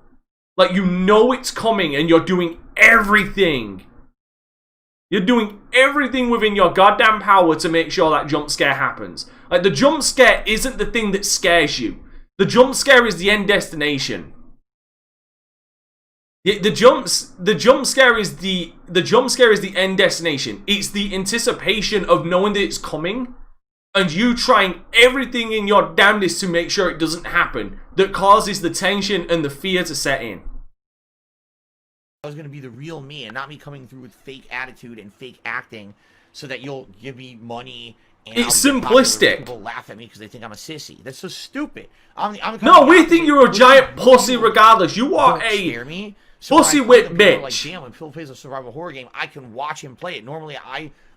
S10: Like, you know it's coming and you're doing everything. You're doing everything within your goddamn power to make sure that jump scare happens. Like, the jump scare isn't the thing that scares you. The jump scare is the end destination. The jump scare is the end destination. It's the anticipation of knowing that it's coming, and you trying everything in your damnedest to make sure it doesn't happen, that causes the tension and the fear to set in.
S11: I was going to be the real me and not me coming through with fake attitude and fake acting so that you'll give me money. And
S10: it's simplistic.
S11: People laugh at me because they think I'm a sissy. That's so stupid.
S10: No, we think you're a giant pussy regardless. You are a pussy whip bitch.
S11: Like, damn, when Phil plays a survival horror game, I can watch him play it. Normally,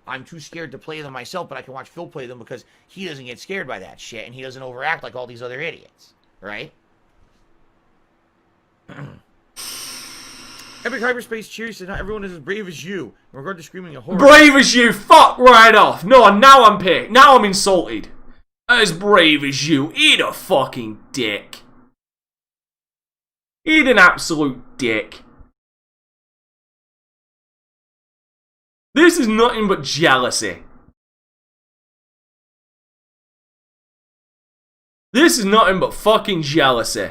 S11: I'm too scared to play them myself, but I can watch Phil play them because he doesn't get scared by that shit and he doesn't overact like all these other idiots. Right? Epic Hyperspace cheers says not everyone is as brave as you in regard to screaming a horror.
S10: Brave as you? Fuck right off. No, now I'm pissed. Now I'm insulted. As brave as you. Eat a fucking dick. Eat an absolute dick. This is nothing but jealousy. This is nothing but fucking jealousy.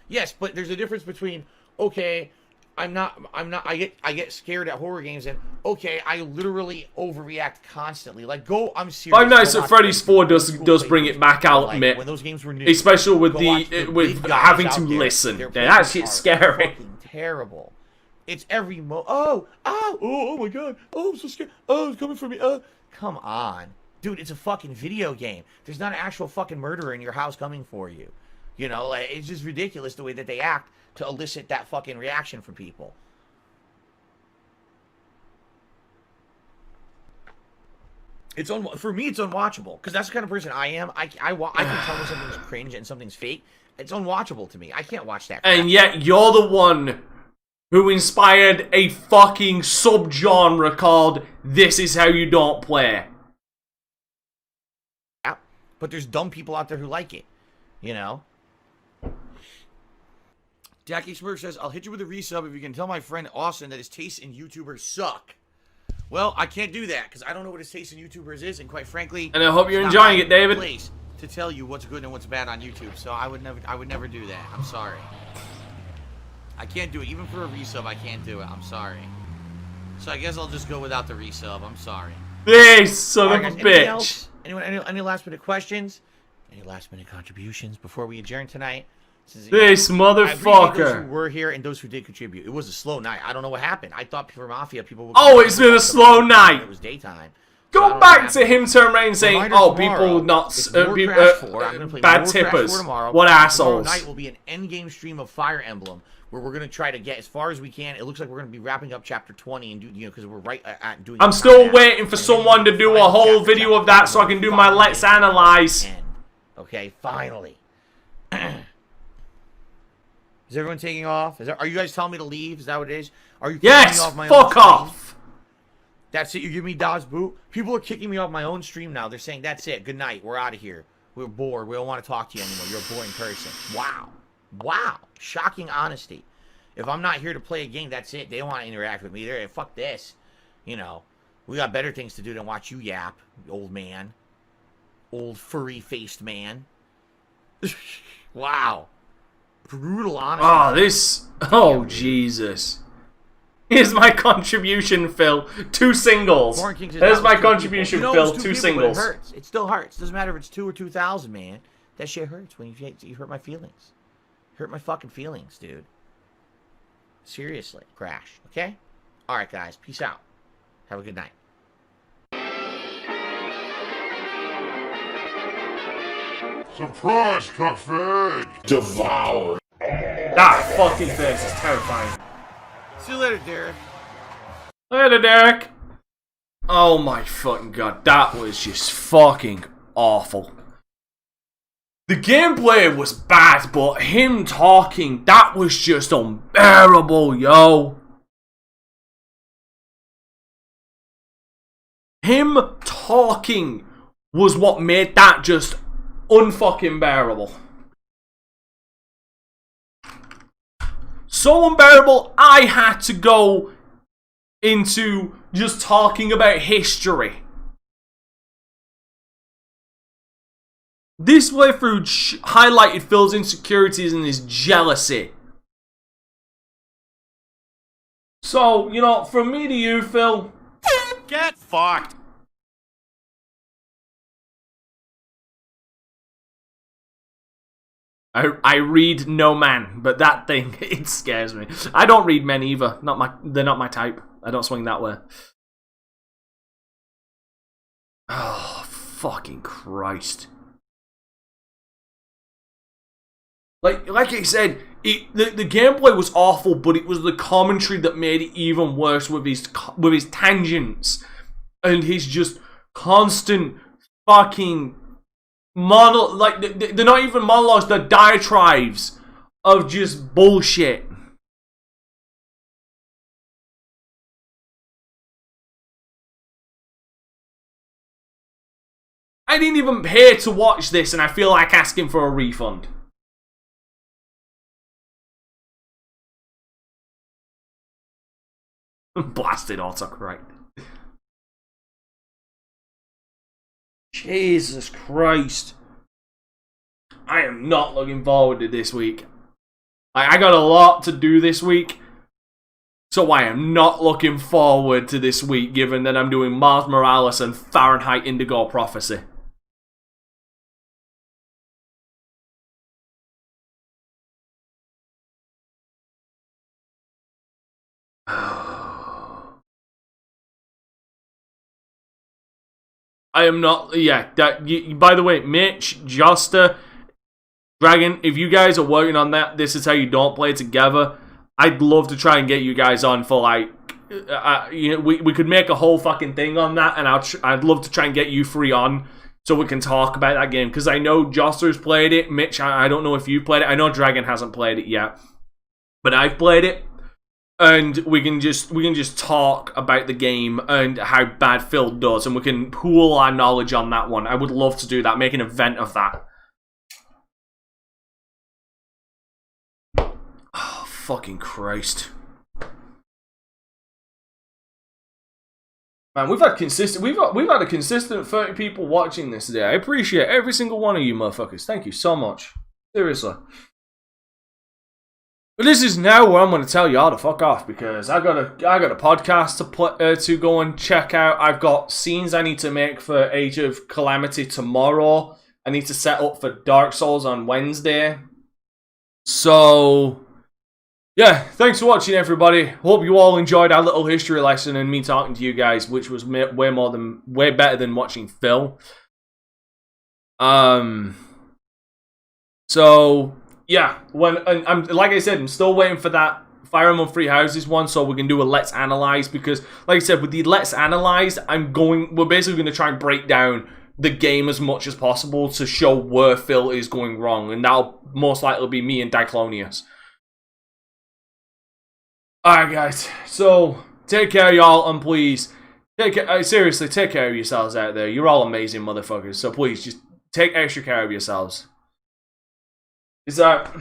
S11: Yes, but there's a difference between, okay, I get scared at horror games, and okay, I literally overreact constantly. Like, I'm serious.
S10: Five Nights at Freddy's 4 does bring it back out,
S11: like,
S10: mate.
S11: when those games were new,
S10: especially with with having to listen. Yeah, that shit's scary.
S11: Fucking terrible. It's every oh my god, oh I'm so scared, oh it's coming for me, come on, dude, it's a fucking video game. There's not an actual fucking murderer in your house coming for you. You know, like, it's just ridiculous the way that they act to elicit that fucking reaction from people. For me, it's unwatchable, because that's the kind of person I am. I can tell when something's cringe and something's fake. It's unwatchable to me. I can't watch that crap.
S10: And yet, you're the one who inspired a fucking subgenre called "This Is How You Don't Play."
S11: Yeah, but there's dumb people out there who like it, you know. Jackie Smurf says, I'll hit you with a resub if you can tell my friend Austin that his tastes in YouTubers suck. Well, I can't do that, because I don't know what his taste in YouTubers is, and quite frankly...
S10: And I hope you're enjoying it, David.
S11: ...place to tell you what's good and what's bad on YouTube, so I would never do that. I'm sorry. I can't do it. Even for a resub, I can't do it. I'm sorry. So I guess I'll just go without the resub. I'm sorry.
S10: Hey, son of a bitch.
S11: Else? Any last minute questions? Any last minute contributions before we adjourn tonight?
S10: This motherfucker.
S11: Those who were here and those who did contribute. It was a slow night. I don't know what happened. I thought for Mafia people would...
S10: Oh, it's been a slow night.
S11: It was daytime.
S10: Go back to him turning around saying, "Oh, people not bad tippers. What assholes."
S11: Tomorrow night will be an endgame stream of Fire Emblem where we're gonna try to get as far as we can. It looks like we're gonna be wrapping up chapter 20 and because we're right at doing.
S10: I'm still waiting for someone to do a whole video of that so I can do my Let's Analyze.
S11: Okay, finally. Is everyone taking off? Are you guys telling me to leave? Is that what it is? Are you kicking me off my own stream?
S10: Off.
S11: That's it. You give me Dodge boot. People are kicking me off my own stream now. They're saying that's it. Good night. We're out of here. We're bored. We don't want to talk to you anymore. You're a boring person. Wow. Wow. Shocking honesty. If I'm not here to play a game, that's it. They don't want to interact with me. They're like, fuck this. You know, we got better things to do than watch you yap, old man. Old furry-faced man. Wow. Brutal honesty.
S10: Oh, Jesus. Here's my contribution, Phil. 2 singles. There's my contribution, Phil. 2 singles.
S11: It hurts. It still hurts. Doesn't matter if it's 2 or 2,000, man. That shit hurts when you hurt my feelings. Hurt my fucking feelings, dude. Seriously. Crash. Okay? Alright, guys. Peace out. Have a good night.
S15: Surprise, cuckfig!
S2: Devour.
S10: That fucking face is terrifying.
S11: See you later, Derek.
S10: Later, Derek. Oh my fucking god, that was just fucking awful. The gameplay was bad, but him talking, that was just unbearable, yo. Him talking was what made that just unfucking bearable. So unbearable, I had to go into just talking about history. This playthrough highlighted Phil's insecurities and his jealousy. So, you know, from me to you, Phil,
S12: get fucked.
S10: I read no man, but that thing, it scares me. I don't read men either. They're not my type. I don't swing that way. Oh, fucking Christ. Like I said, the gameplay was awful, but it was the commentary that made it even worse with his tangents and his just constant fucking they're not even monologues, they're diatribes of just bullshit. I didn't even pay to watch this and I feel like asking for a refund. Blasted autocorrect. Jesus Christ. I am not looking forward to this week. I got a lot to do this week. So I am not looking forward to this week, given that I'm doing Miles Morales and Fahrenheit Indigo Prophecy. I am not, yeah, by the way, Mitch, Joster, Dragon, if you guys are working on that, this is how you don't play together. I'd love to try and get you guys on for like, we could make a whole fucking thing on that, and I'd love to try and get you free on so we can talk about that game, because I know Joster's played it. Mitch, I don't know if you've played it. I know Dragon hasn't played it yet, but I've played it. And we can just talk about the game and how bad Phil does, and we can pool our knowledge on that one. I would love to do that, make an event of that. Oh, fucking Christ. Man, we've had a consistent 30 people watching this today. I appreciate every single one of you motherfuckers. Thank you so much. Seriously. But this is now where I'm going to tell y'all to fuck off, because I got a podcast to go and check out. I've got scenes I need to make for Age of Calamity tomorrow. I need to set up for Dark Souls on Wednesday. So, yeah, thanks for watching, everybody. Hope you all enjoyed our little history lesson and me talking to you guys, which was way better than watching Phil. So. Yeah, and I'm like I said, I'm still waiting for that Fire Emblem Three Houses one, so we can do a Let's Analyze, because, like I said, with the Let's Analyze, we're basically going to try and break down the game as much as possible to show where Phil is going wrong, and that'll most likely be me and Diclonius. Alright, guys, so take care, y'all, and please, seriously, take care of yourselves out there. You're all amazing motherfuckers, so please, just take extra care of yourselves. Is that...